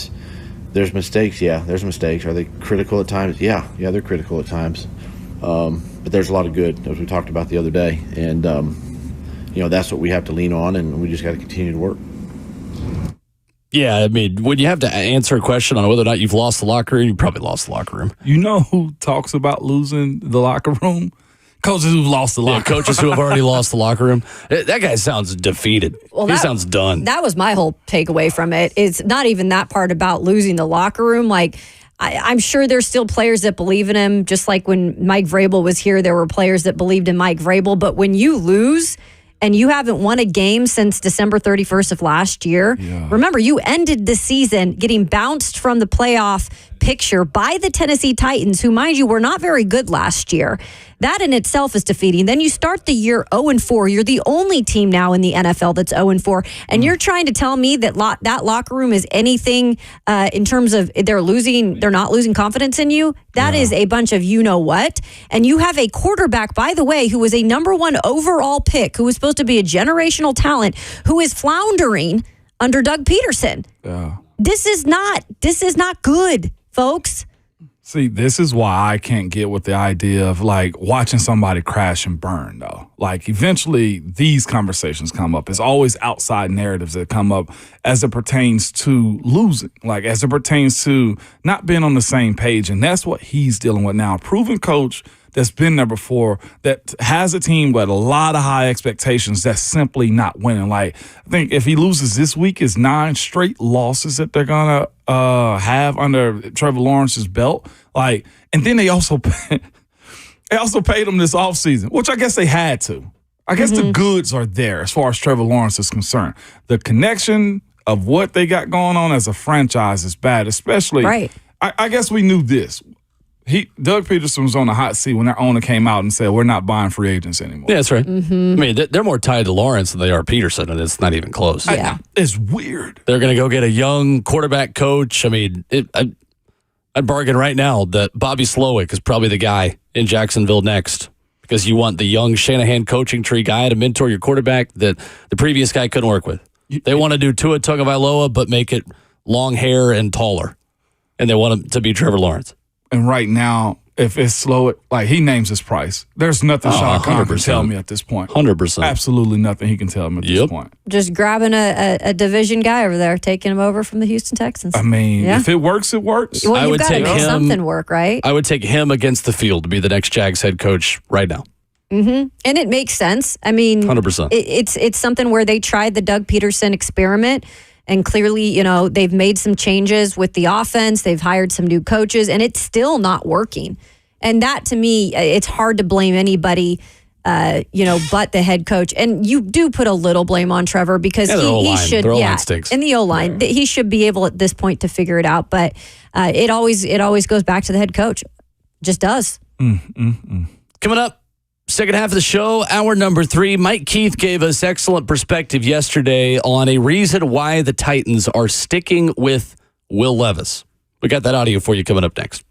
there's mistakes. Yeah, there's mistakes. Are they critical at times? Yeah, they're critical at times. But there's a lot of good, as we talked about the other day, and you know, that's what we have to lean on, and we just got to continue to work. Yeah, I mean, when you have to answer a question on whether or not you've lost the locker room, you probably lost the locker room. You know who talks about losing the locker room? Coaches who've lost the locker room. Coaches who have already lost the locker room. That guy sounds defeated. Well, he sounds done. That was my whole takeaway from it. It's not even that part about losing the locker room. Like, I'm sure there's still players that believe in him, just like when Mike Vrabel was here, there were players that believed in Mike Vrabel. But when you lose and you haven't won a game since December 31st of last year, remember, you ended the season getting bounced from the playoff picture by the Tennessee Titans, who, mind you, were not very good last year. That in itself is defeating. Then you start the year 0-4. You're the only team now in the NFL that's 0-4. And you're trying to tell me that that locker room is anything in terms of they're not losing confidence in you? That is a bunch of you-know-what. And you have a quarterback, by the way, who was a number 1 overall pick, who was supposed to be a generational talent, who is floundering under Doug Pederson. Yeah. This is not good, folks. See, this is why I can't get with the idea of, like, watching somebody crash and burn, though. Like, eventually these conversations come up. It's always outside narratives that come up as it pertains to losing, like as it pertains to not being on the same page. And that's what he's dealing with now. A proven coach that's been there before, that has a team with a lot of high expectations that's simply not winning. Like, I think if he loses this week, it's 9 straight losses that they're going to have under Trevor Lawrence's belt. Like, and then they also paid him this offseason, which I guess they had to. I guess the goods are there as far as Trevor Lawrence is concerned. The connection of what they got going on as a franchise is bad, especially. Right. I guess we knew this. Doug Pederson was on the hot seat when their owner came out and said, we're not buying free agents anymore. Yeah, that's right. I mean, they're more tied to Lawrence than they are Pederson, and it's not even close. Yeah. It's weird. They're going to go get a young quarterback coach. I mean, I'd bargain right now that Bobby Slowick is probably the guy in Jacksonville next, because you want the young Shanahan coaching tree guy to mentor your quarterback that the previous guy couldn't work with. They want to do Tua Tagovailoa, but make it long hair and taller, and they want him to be Trevor Lawrence. And right now, if it's slow, like he names his price. There's nothing Sean Connery can tell me at this point. 100%. Absolutely nothing he can tell me at this point. Just grabbing a division guy over there, taking him over from the Houston Texans. I mean, if it works, it works. Well, you've got to make something work, right? I would take him against the field to be the next Jags head coach right now. Mm-hmm. And it makes sense. I mean, 100%. It's something where they tried the Doug Pederson experiment. And clearly, they've made some changes with the offense. They've hired some new coaches, and it's still not working. And that, to me, it's hard to blame anybody, but the head coach. And you do put a little blame on Trevor because he should, in the O-line, he should be able at this point to figure it out. But it always goes back to the head coach. Just does. Coming up. Second half of the show, hour number 3. Mike Keith gave us excellent perspective yesterday on a reason why the Titans are sticking with Will Levis. We got that audio for you coming up next.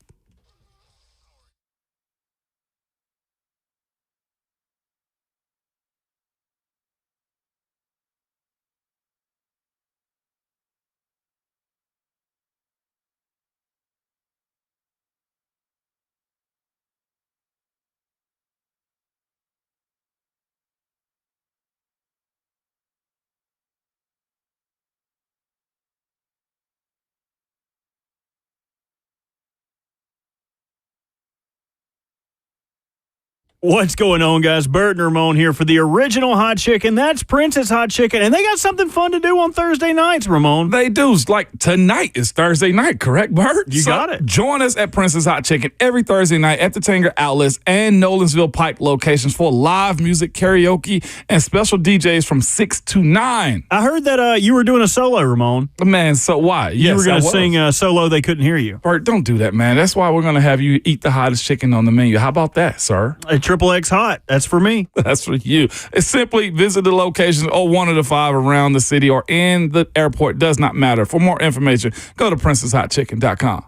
What's going on, guys? Bert and Ramon here for the original hot chicken. That's Princess Hot Chicken, and they got something fun to do on Thursday nights, Ramon. They do. Like tonight is Thursday night, correct, Bert? You got it. Join us at Princess Hot Chicken every Thursday night at the Tanger Outlets and Nolensville Pike locations for live music, karaoke, and special DJs from 6 to 9. I heard that you were doing a solo, Ramon. Man, so why? You were going to sing solo. They couldn't hear you. Bert, don't do that, man. That's why we're going to have you eat the hottest chicken on the menu. How about that, sir? Triple X hot. That's for me. That's for you. It's simply visit the locations or one of the 5 around the city or in the airport. Does not matter. For more information, go to princesshotchicken.com.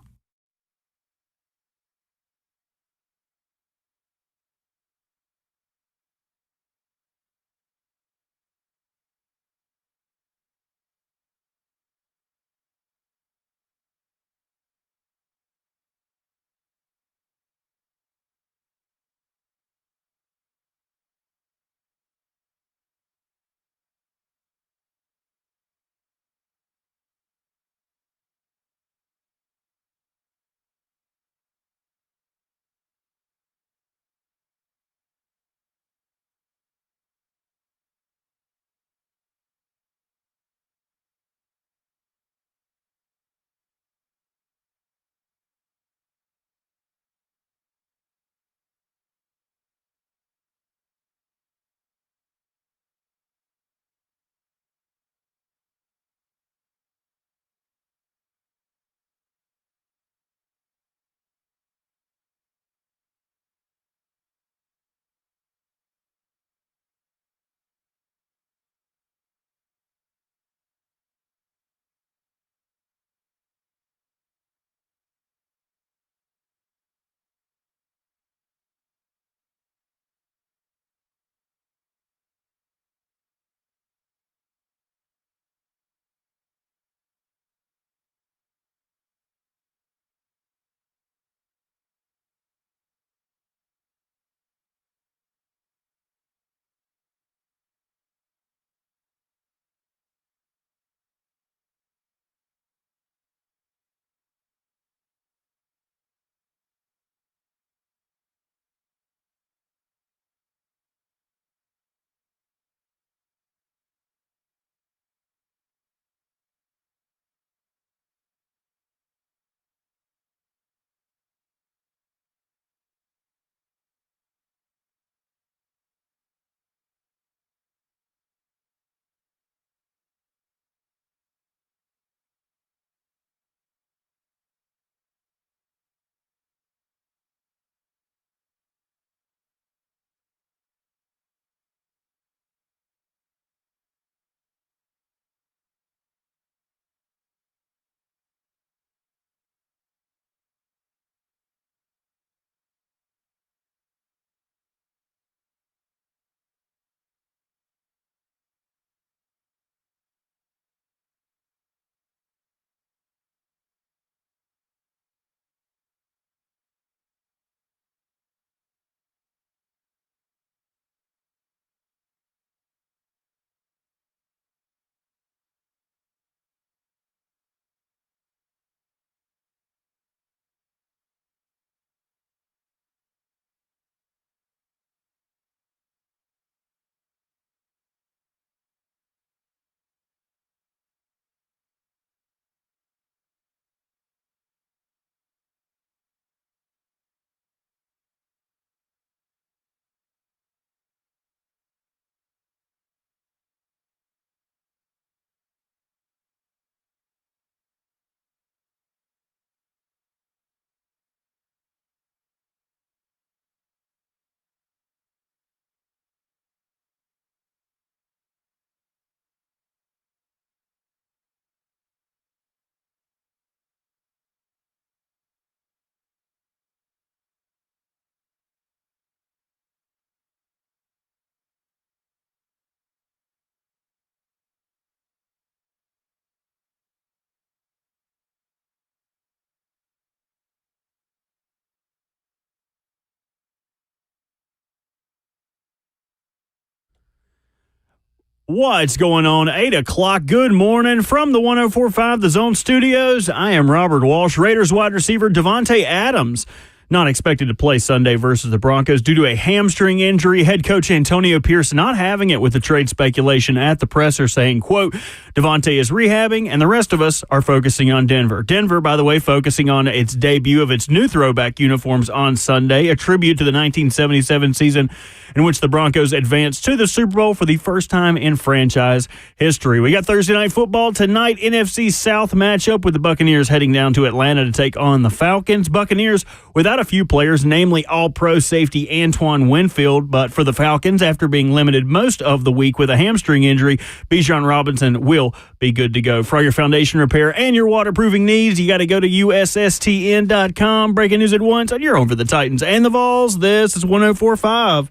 What's going on? 8 o'clock. Good morning from the 104.5 The Zone Studios. I am Robert Walsh. Raiders wide receiver Davante Adams not expected to play Sunday versus the Broncos due to a hamstring injury. Head coach Antonio Pierce not having it with the trade speculation at the presser, saying, quote, Davante is rehabbing and the rest of us are focusing on Denver. Denver, by the way, focusing on its debut of its new throwback uniforms on Sunday, a tribute to the 1977 season in which the Broncos advanced to the Super Bowl for the first time in franchise history. We got Thursday Night Football tonight, NFC South matchup with the Buccaneers heading down to Atlanta to take on the Falcons. Buccaneers without a few players, namely all-pro safety Antoine Winfield, but for the Falcons, after being limited most of the week with a hamstring injury, Bijan Robinson will be good to go. For all your foundation repair and your waterproofing needs, you got to go to USSTN.com. Breaking news at once on your home for the Titans and the Vols. This is 104.5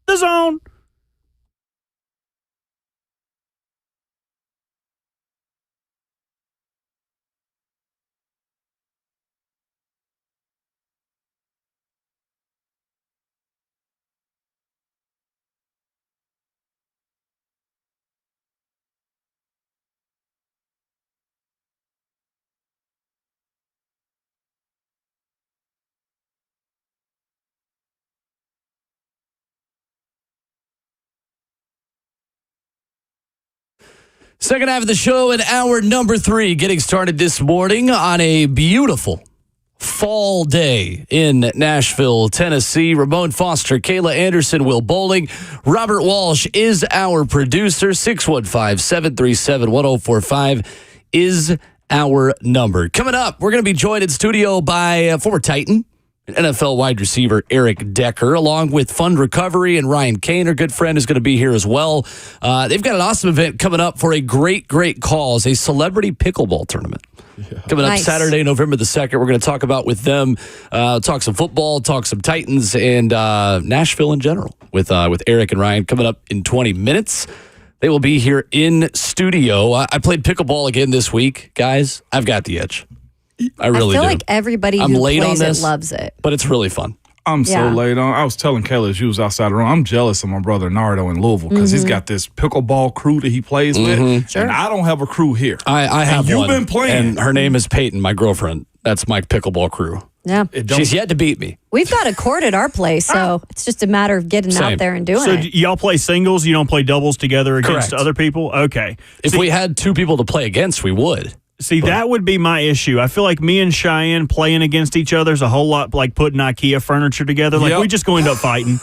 The Zone. Second half of the show in hour number 3, getting started this morning on a beautiful fall day in Nashville, Tennessee. Ramon Foster, Kayla Anderson, Will Bowling. Robert Walsh is our producer. 615-737-1045 is our number. Coming up, we're going to be joined in studio by former Titan, NFL wide receiver Eric Decker, along with Fund Recovery and Ryan Cain, our good friend, is going to be here as well. They've got an awesome event coming up for a great cause, a celebrity pickleball tournament. Coming up Saturday, November the 2nd. We're going to talk about with them, talk some football, talk some Titans, and Nashville in general with Eric and Ryan coming up in 20 minutes. They will be here in studio. I played pickleball again this week. Guys, I've got the itch. I really feel do. like everybody who plays it loves it. But it's really fun. I'm so late on. I was telling Kayla as you was outside the room, I'm jealous of my brother Nardo in Louisville because he's got this pickleball crew that he plays with. Sure. And I don't have a crew here. I have and one. You've been playing. And her name is Peyton, my girlfriend. That's my pickleball crew. Yeah. She's yet to beat me. We've got a court at our place, so it's just a matter of getting out there and doing it. So y'all play singles? You don't play doubles together against other people? Okay. If we had two people to play against, we would. See, that would be my issue. I feel like me and Cheyenne playing against each other is a whole lot like putting IKEA furniture together. Like we just go end up fighting.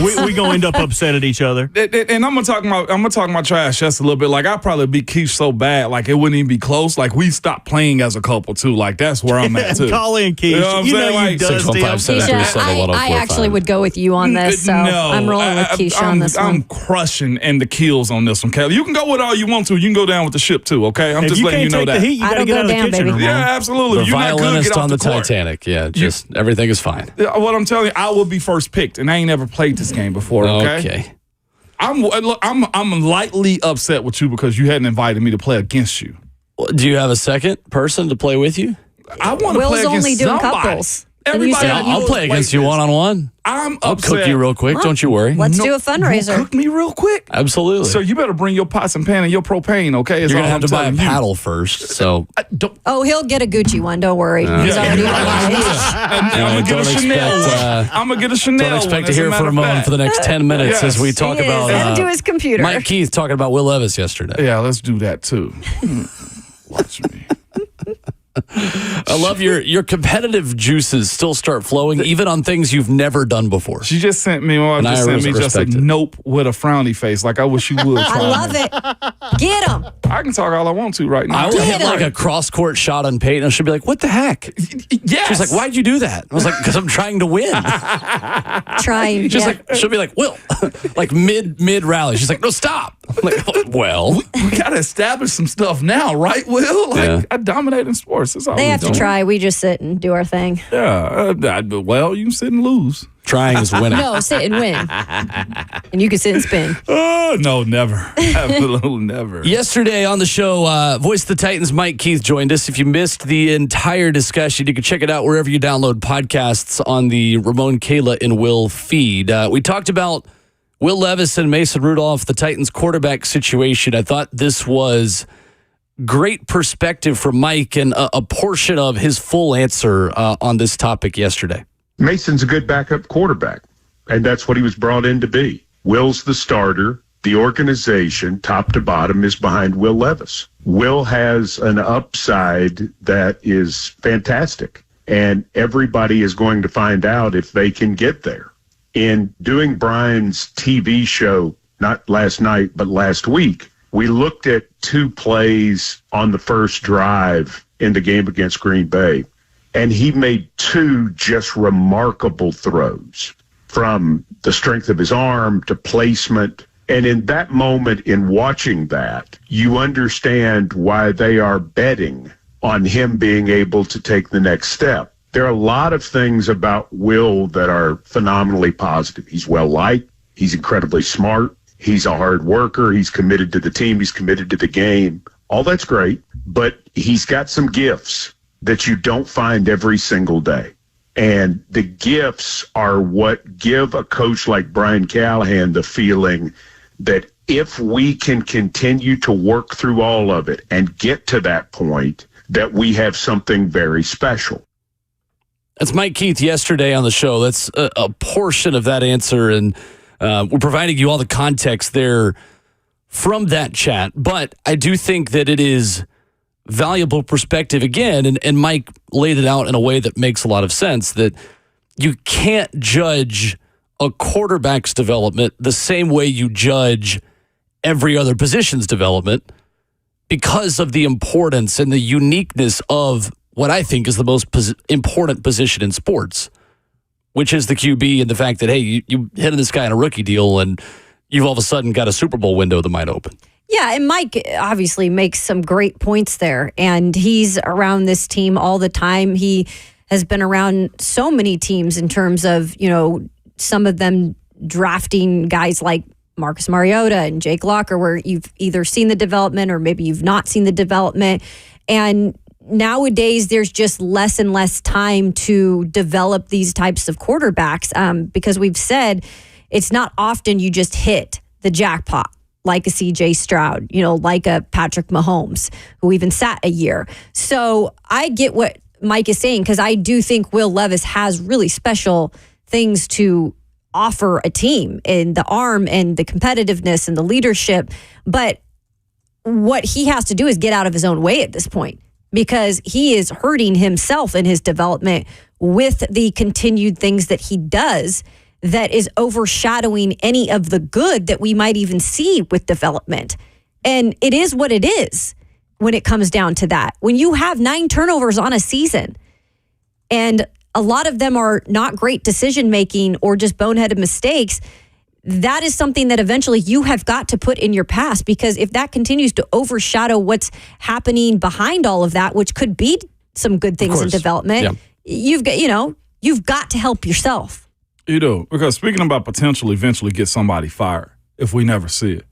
we go end up upset at each other. And I'm gonna talk about trash just a little bit. Like I'd probably beat Keith so bad, like it wouldn't even be close. Like we stopped playing as a couple too. Like that's where I'm at too. Collie and Keith, you know what I'm saying? Like, 615-737-1045. I actually would go with you on this, so I'm rolling with Keisha on this one. I'm crushing and the kills on this one, Kelly. You can go with all you want to. You can go down with the ship too. Okay, I'm just letting you know that. You gotta get out of the kitchen. Yeah, absolutely. The violinist on the Titanic. Yeah, just everything is fine. What I'm telling you, I will be first picked, and I ain't never played this game before. Okay. I'm lightly upset with you because you hadn't invited me to play against you. Do you have a second person to play with you? I want to play against only doing somebody. Couples. Everybody, I'll play against you one-on-one. I'll cook you real quick. Don't you worry. Let's do a fundraiser. Cook me real quick. Absolutely. So you better bring your pots and pan and your propane, okay? You're going to have to buy a paddle first. So he'll get a Gucci one. Don't worry. He's already on I'm going to get a Chanel. I'm going to get a Chanel. Don't expect to hear from Ramon for the next 10 minutes as we talk about He'll do his computer. Mike Keith talking about Will Levis yesterday. Yeah, let's do that too. Watch me. I love your competitive juices still start flowing even on things you've never done before. She just sent me, just a nope with a frowny face. Like I wish you would. I love it. Get him. I can talk all I want to right now. I would hit like a cross-court shot on Peyton and she'll be like, what the heck? Yes. She's like, why'd you do that? I was like, because I'm trying to win. She'll be like, Will, like mid rally. She's like, no, stop. I'm like, well. We got to establish some stuff now, right, Will? Like, I dominate in sports. That's all they have to try. We just sit and do our thing. Yeah. Well, you can sit and lose. Trying is winning. No, sit and win. And you can sit and spin. Oh, no, never. Absolutely never. Yesterday on the show, Voice of the Titans, Mike Keith joined us. If you missed the entire discussion, you can check it out wherever you download podcasts on the Ramon, Kayla, and Will feed. We talked about Will Levis and Mason Rudolph, the Titans quarterback situation. I thought this was great perspective from Mike and a portion of his full answer on this topic yesterday. Mason's a good backup quarterback, and that's what he was brought in to be. Will's the starter. The organization, top to bottom, is behind Will Levis. Will has an upside that is fantastic, and everybody is going to find out if they can get there. In doing Brian's TV show, not last night, but last week, we looked at 2 plays on the first drive in the game against Green Bay, and he made 2 just remarkable throws, from the strength of his arm to placement. And in that moment, in watching that, you understand why they are betting on him being able to take the next step. There are a lot of things about Will that are phenomenally positive. He's well-liked. He's incredibly smart. He's a hard worker. He's committed to the team. He's committed to the game. All that's great, but he's got some gifts that you don't find every single day. And the gifts are what give a coach like Brian Callahan the feeling that if we can continue to work through all of it and get to that point, that we have something very special. That's Mike Keith yesterday on the show. That's a portion of that answer, and we're providing you all the context there from that chat. But I do think that it is valuable perspective again, and Mike laid it out in a way that makes a lot of sense, that you can't judge a quarterback's development the same way you judge every other position's development because of the importance and the uniqueness of what I think is the most important position in sports, which is the QB, and the fact that, hey, you hit this guy on a rookie deal and you've all of a sudden got a Super Bowl window that might open. Yeah, and Mike obviously makes some great points there, and he's around this team all the time. He has been around so many teams in terms of, some of them drafting guys like Marcus Mariota and Jake Locker, where you've either seen the development or maybe you've not seen the development. And nowadays, there's just less and less time to develop these types of quarterbacks because we've said it's not often you just hit the jackpot like a CJ Stroud, like a Patrick Mahomes, who even sat a year. So I get what Mike is saying, because I do think Will Levis has really special things to offer a team in the arm and the competitiveness and the leadership. But what he has to do is get out of his own way at this point, because he is hurting himself in his development with the continued things that he does that is overshadowing any of the good that we might even see with development. And it is what it is when it comes down to that. When you have 9 turnovers on a season, and a lot of them are not great decision-making or just boneheaded mistakes, that is something that eventually you have got to put in your past, because if that continues to overshadow what's happening behind all of that, which could be some good things in development, you've got to help yourself. You do, because speaking about potential eventually gets somebody fired if we never see it.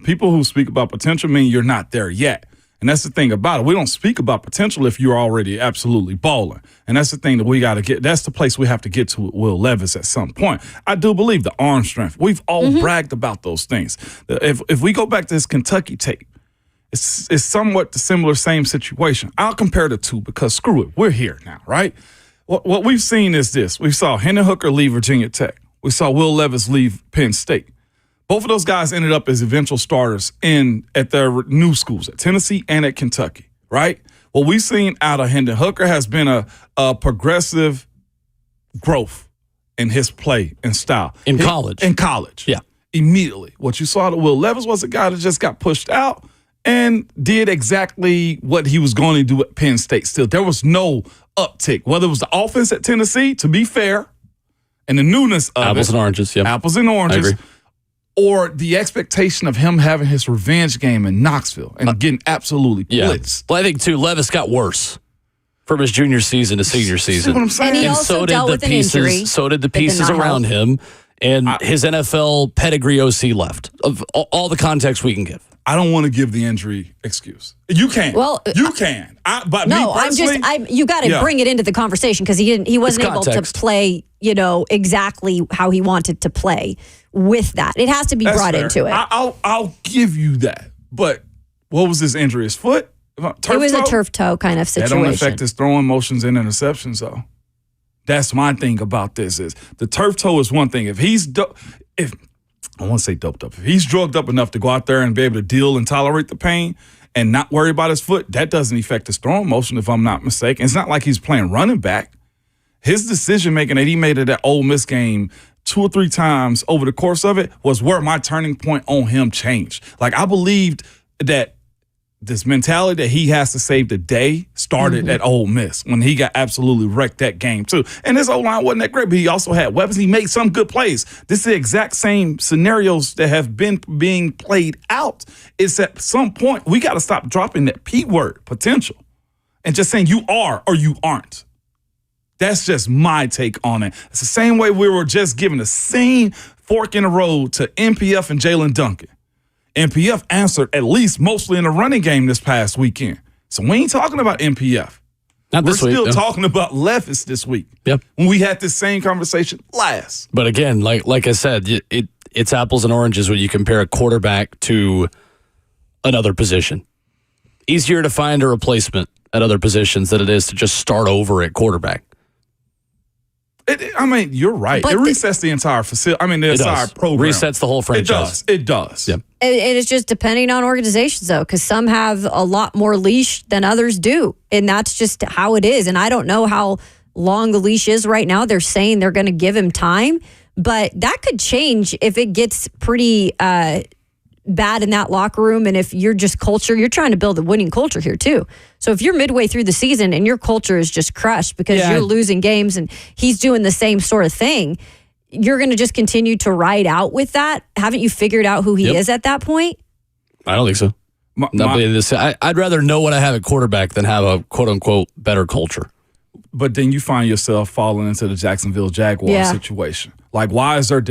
People who speak about potential mean you're not there yet. And that's the thing about it. We don't speak about potential if you're already absolutely balling. And that's the thing that we got to get. That's the place we have to get to with Will Levis at some point. I do believe the arm strength. We've all bragged about those things. If we go back to his Kentucky tape, it's somewhat the similar same situation. I'll compare the two because screw it. We're here now, right? What we've seen is this. We saw Hendon Hooker leave Virginia Tech. We saw Will Levis leave Penn State. Both of those guys ended up as eventual starters at their new schools, at Tennessee and at Kentucky, right? What we've seen out of Hendon Hooker has been a progressive growth in his play and style. In college. Yeah. Immediately. What you saw out of Will Levis was a guy that just got pushed out and did exactly what he was going to do at Penn State still. There was no uptick, whether it was the offense at Tennessee, to be fair, and the newness of apples and oranges, yeah. Apples and oranges. Or the expectation of him having his revenge game in Knoxville and getting absolutely blitzed. Well, I think, too, Levis got worse from his junior season to senior season. See what I'm saying? And he also so dealt with an injury. So did the pieces around him. and his NFL pedigree OC left. Of all the context we can give. I don't want to give the injury excuse. You can. Well, you can. But no, me personally, you got to bring it into the conversation because he wasn't able to play, exactly how he wanted to play with that. It has to be brought into it. I'll give you that. But what was his injury? His foot? It was a turf toe kind of situation. That don't affect his throwing motions and interceptions, though. That's my thing about this is the turf toe is one thing. If I want to say doped up. If he's drugged up enough to go out there and be able to deal and tolerate the pain and not worry about his foot, that doesn't affect his throwing motion, if I'm not mistaken. It's not like he's playing running back. His decision-making that he made at that Ole Miss game 2 or 3 times over the course of it was where my turning point on him changed. Like, I believed that this mentality that he has to save the day started at Ole Miss when he got absolutely wrecked that game too. And his O-line wasn't that great, but he also had weapons. He made some good plays. This is the exact same scenarios that have been being played out. It's at some point we got to stop dropping that P word, potential, and just saying you are or you aren't. That's just my take on it. It's the same way we were just giving the same fork in the road to MPF and Jalen Duncan. MPF answered at least mostly in the running game this past weekend. So we ain't talking about MPF. We're still talking about Levis this week. Yep. When we had this same conversation last. But again, like I said, it's apples and oranges when you compare a quarterback to another position. Easier to find a replacement at other positions than it is to just start over at quarterback. You're right. But it resets the entire facility. The entire program. Resets the whole franchise. It does. Yep. And it's just depending on organizations, though, because some have a lot more leash than others do. And that's just how it is. And I don't know how long the leash is right now. They're saying they're going to give him time. But that could change if it gets pretty bad in that locker room. And if you're just you're trying to build a winning culture here, too. So if you're midway through the season and your culture is just crushed because you're losing games and he's doing the same sort of thing, you're going to just continue to ride out with that? Haven't you figured out who he is at that point? I don't think so. I'd rather know what I have at quarterback than have a quote-unquote better culture. But then you find yourself falling into the Jacksonville Jaguars situation. Like, why is their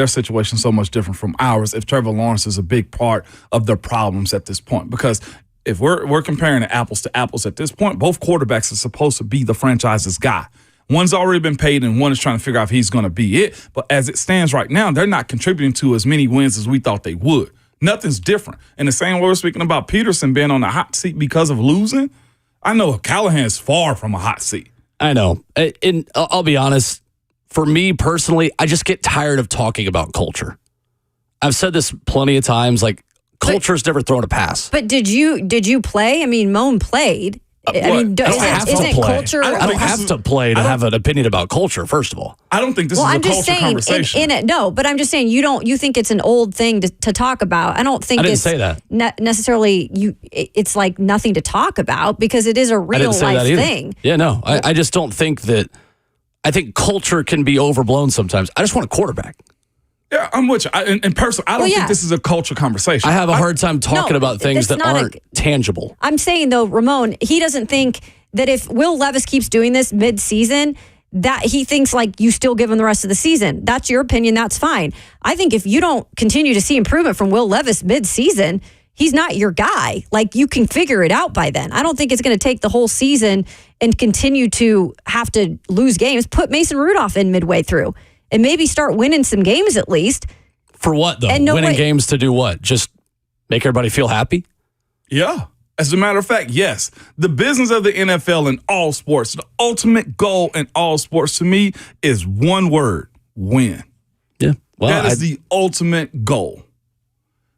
situation so much different from ours if Trevor Lawrence is a big part of their problems at this point? Because if we're comparing apples to apples at this point, both quarterbacks are supposed to be the franchise's guy. One's already been paid and one is trying to figure out if he's going to be it. But as it stands right now, they're not contributing to as many wins as we thought they would. Nothing's different. In the same way we're speaking about Pederson being on the hot seat because of losing, I know Callahan's far from a hot seat. I know. And I'll be honest, for me personally, I just get tired of talking about culture. I've said this plenty of times, like, culture's never thrown a pass. But did you play? Moan played. Isn't culture? I don't have to play to have an opinion about culture, first of all. I don't think this is a culture conversation. But I'm just saying you think it's an old thing to talk about. I don't think I didn't say that. Necessarily it's like nothing to talk about because it is a real life thing. Yeah, no. I just don't think that. I think culture can be overblown sometimes. I just want a quarterback. Yeah, I'm with you. And personally, I don't think this is a culture conversation. I have a hard time talking about things that aren't tangible. I'm saying, though, Ramon, he doesn't think that if Will Levis keeps doing this mid-season, that he thinks like you still give him the rest of the season. That's your opinion. That's fine. I think if you don't continue to see improvement from Will Levis mid-season, he's not your guy. Like, you can figure it out by then. I don't think it's going to take the whole season and continue to have to lose games. Put Mason Rudolph in midway through. And maybe start winning some games at least. For what, though? Winning games to do what? Just make everybody feel happy? Yeah. As a matter of fact, yes. The business of the NFL in all sports, the ultimate goal in all sports to me is one word: win. Yeah. Well, that is the ultimate goal.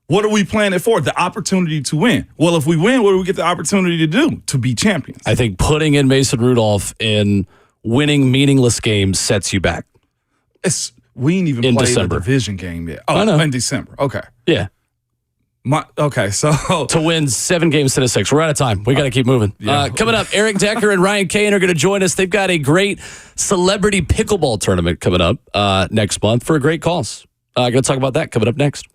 What are we playing it for? The opportunity to win. Well, if we win, what do we get the opportunity to do? To be champions. I think putting in Mason Rudolph in winning meaningless games sets you back. We ain't even played a division game yet. Oh, I know. In December. Okay. Yeah. So to win 7 games to 6. We're out of time. We got to keep moving. Yeah. Coming up, Eric Decker and Ryan Cain are going to join us. They've got a great celebrity pickleball tournament coming up next month for a great cause. Going to talk about that coming up next.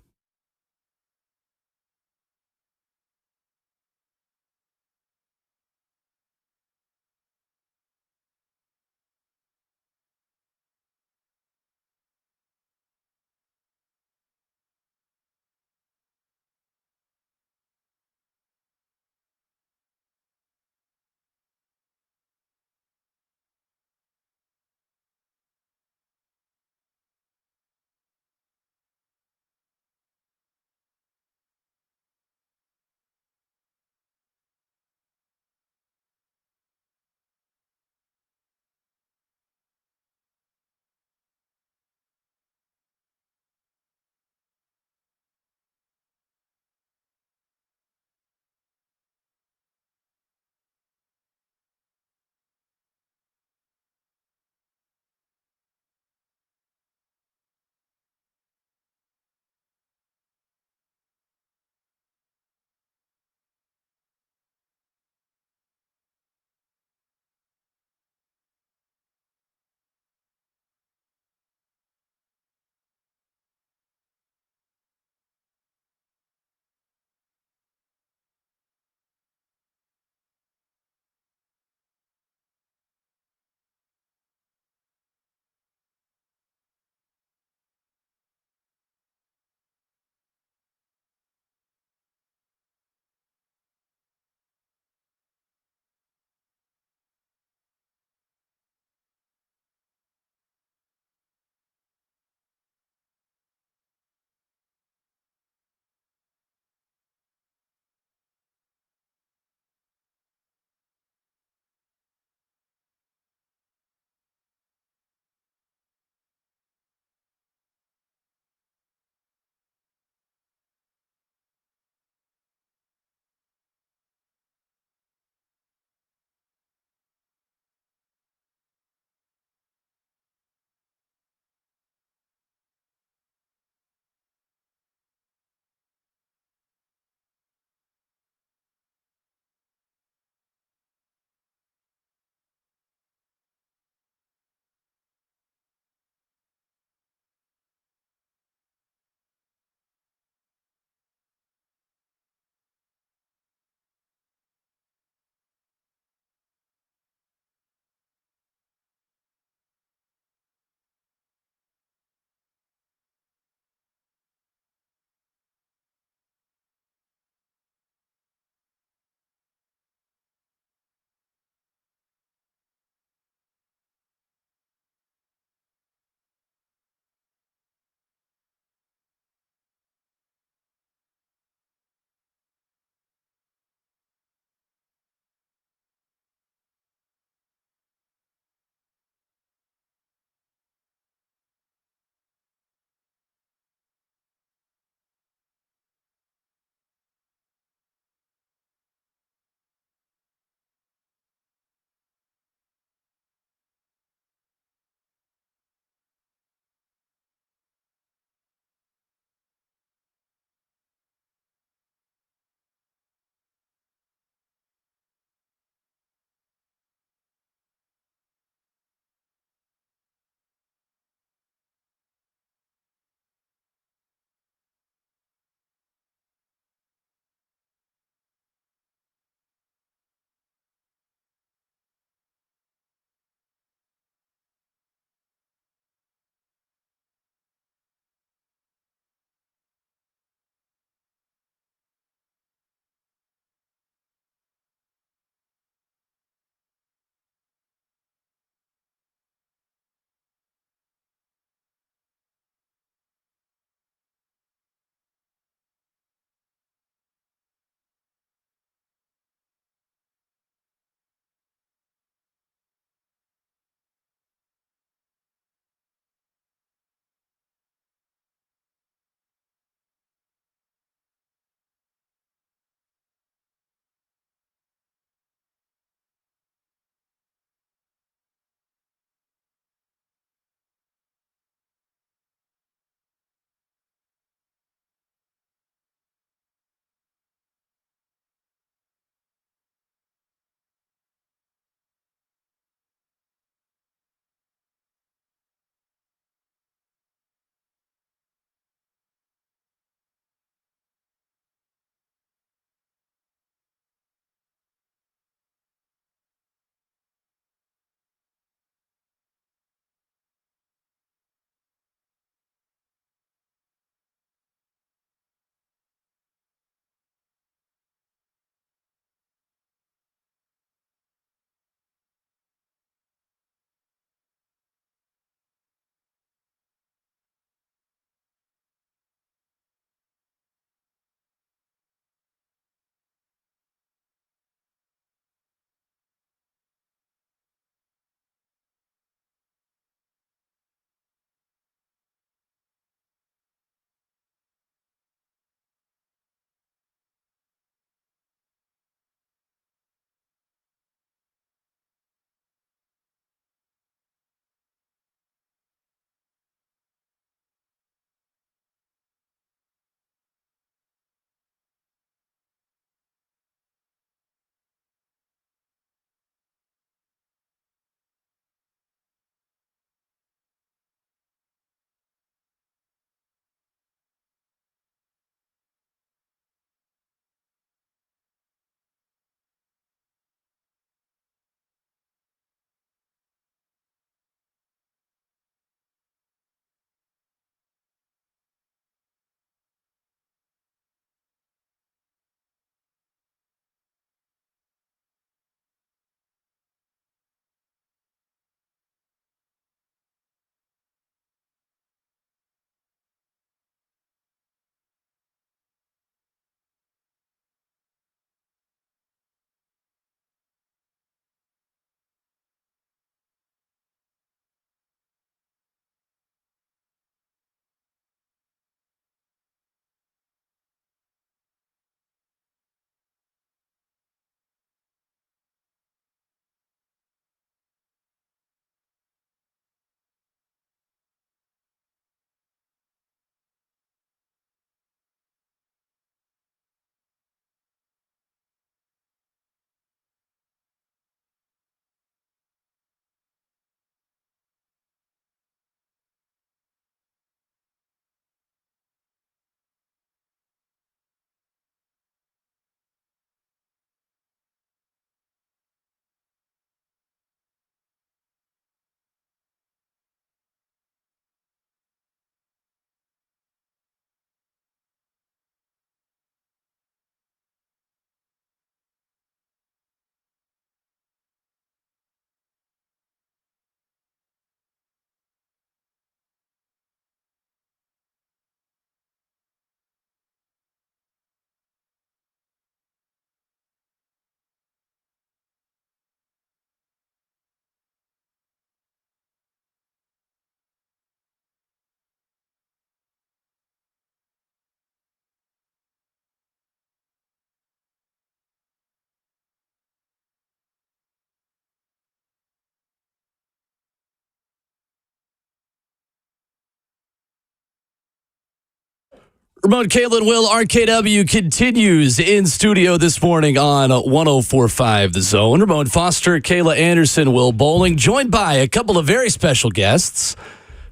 Ramon, Kayla, and Will, RKW continues in studio this morning on 104.5 The Zone. Ramon Foster, Kayla Anderson, Will Bowling, joined by a couple of very special guests,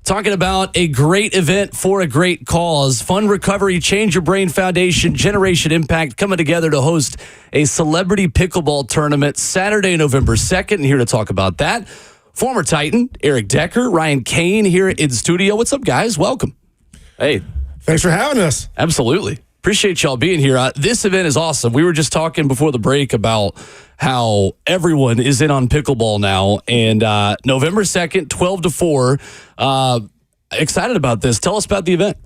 talking about a great event for a great cause. Fund Recovery, Change Your Brain Foundation, Generation Impact coming together to host a celebrity pickleball tournament Saturday, November 2nd. And here to talk about that, former Titan, Eric Decker, Ryan Cain here in studio. What's up, guys? Welcome. Hey. Thanks for having us. Absolutely. Appreciate y'all being here. This event is awesome. We were just talking before the break about how everyone is in on pickleball now. And November 2nd, 12 to 4. Excited about this. Tell us about the event.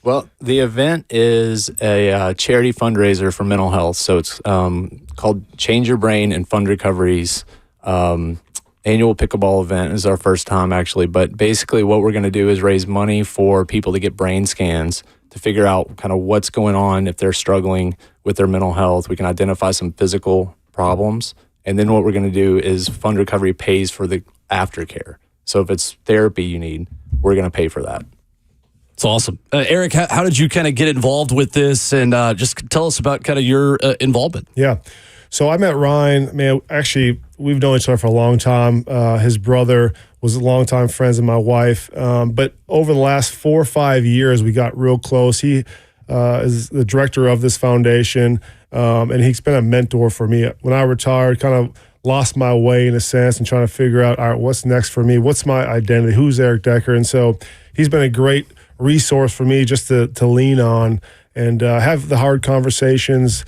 Well, the event is a charity fundraiser for mental health. So it's called Change Your Brain and Fund Recovery's annual pickleball event. Is our first time, actually. But basically what we're going to do is raise money for people to get brain scans to figure out kind of what's going on if they're struggling with their mental health. We can identify some physical problems. And then what we're going to do is Fund Recovery pays for the aftercare. So if it's therapy you need, we're going to pay for that. It's awesome. Eric, how did you kind of get involved with this? And just tell us about kind of your involvement. Yeah. So I met Ryan. Man, actually, we've known each other for a long time. His brother was longtime friends of my wife. But over the last 4 or 5 years, we got real close. He is the director of this foundation, and he's been a mentor for me. When I retired, kind of lost my way in a sense and trying to figure out, all right, what's next for me? What's my identity? Who's Eric Decker? And so he's been a great resource for me just to lean on and have the hard conversations,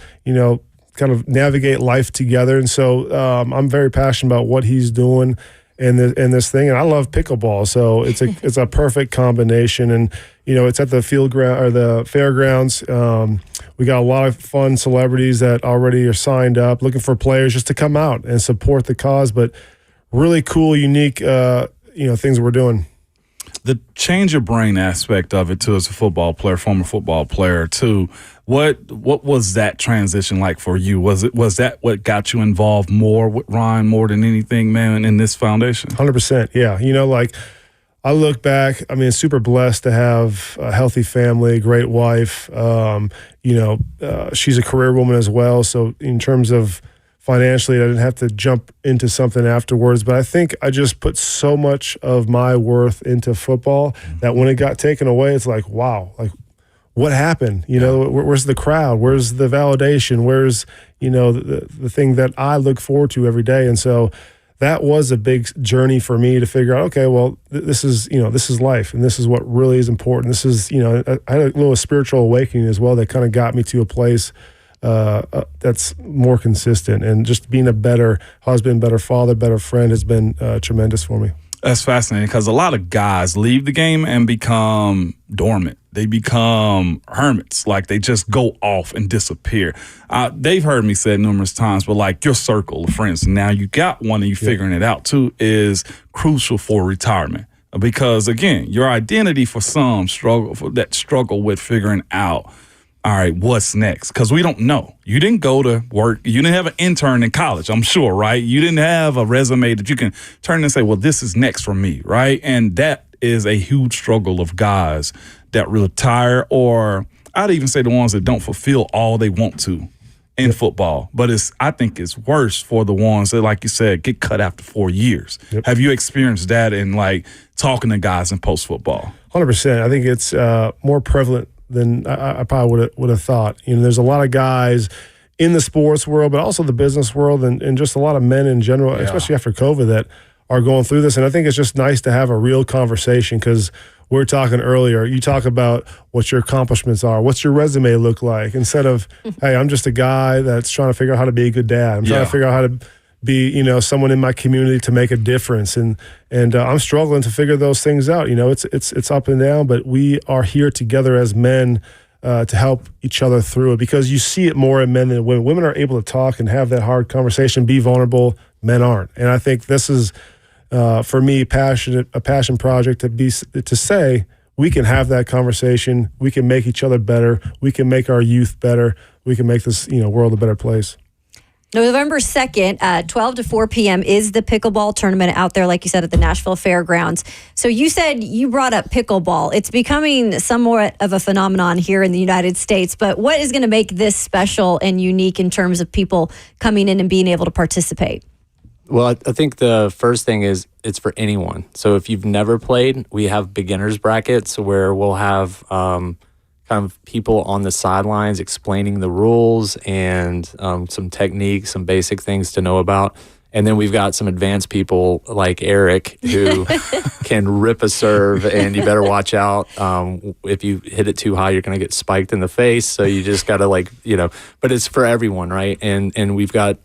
kind of navigate life together. And so I'm very passionate about what he's doing in this thing. And I love pickleball. So it's a perfect combination. And, it's at the the fairgrounds. We got a lot of fun celebrities that already are signed up, looking for players just to come out and support the cause. But really cool, unique, things we're doing. The change your brain aspect of it too, as a football player, former football player too. What was that transition like for you? Was that what got you involved more with Ryan more than anything, man, in this foundation? 100%. Yeah. I look back, super blessed to have a healthy family, great wife. She's a career woman as well. So in terms of financially, I didn't have to jump into something afterwards. But I think I just put so much of my worth into football that when it got taken away, it's like, wow, like what happened? Where's the crowd? Where's the validation? Where's, the thing that I look forward to every day? And so that was a big journey for me to figure out, okay, well, this is life, and this is what really is important. This is, I had a little spiritual awakening as well that kind of got me to a place that's more consistent, and just being a better husband, better father, better friend has been tremendous for me. That's fascinating because a lot of guys leave the game and become dormant. They become hermits, like they just go off and disappear. They've heard me say it numerous times, but like your circle of friends, now you got one and you figuring it out too, is crucial for retirement. Because again, your identity for some struggle with figuring out, all right, what's next? Because we don't know. You didn't go to work. You didn't have an intern in college, I'm sure, right? You didn't have a resume that you can turn and say, well, this is next for me, right? And that is a huge struggle of guys that retire, or I'd even say the ones that don't fulfill all they want to in football. But I think it's worse for the ones that, like you said, get cut after 4 years. Yep. Have you experienced that in like talking to guys in post-football? 100%. I think it's more prevalent than I probably would have thought. There's a lot of guys in the sports world, but also the business world, and just a lot of men in general, especially after COVID, that are going through this. And I think it's just nice to have a real conversation, because we were talking earlier, you talk about what your accomplishments are, what's your resume look like, instead of, hey, I'm just a guy that's trying to figure out how to be a good dad. I'm trying to figure out how to be, someone in my community to make a difference. And I'm struggling to figure those things out. It's up and down, but we are here together as men to help each other through it, because you see it more in men than women. Women are able to talk and have that hard conversation, be vulnerable. Men aren't. And I think this is, for me, a passion project to say we can have that conversation. We can make each other better. We can make our youth better. We can make this world a better place. November 2nd, 12 to 4 p.m. is the pickleball tournament out there, like you said, at the Nashville Fairgrounds. So you said you brought up pickleball. It's becoming somewhat of a phenomenon here in the United States, but what is going to make this special and unique in terms of people coming in and being able to participate? Well, I think the first thing is it's for anyone. So if you've never played, we have beginners brackets where we'll have kind of people on the sidelines explaining the rules and some techniques, some basic things to know about. And then we've got some advanced people like Eric who can rip a serve, and you better watch out. If you hit it too high, you're going to get spiked in the face. So you just got to but it's for everyone, right? And we've got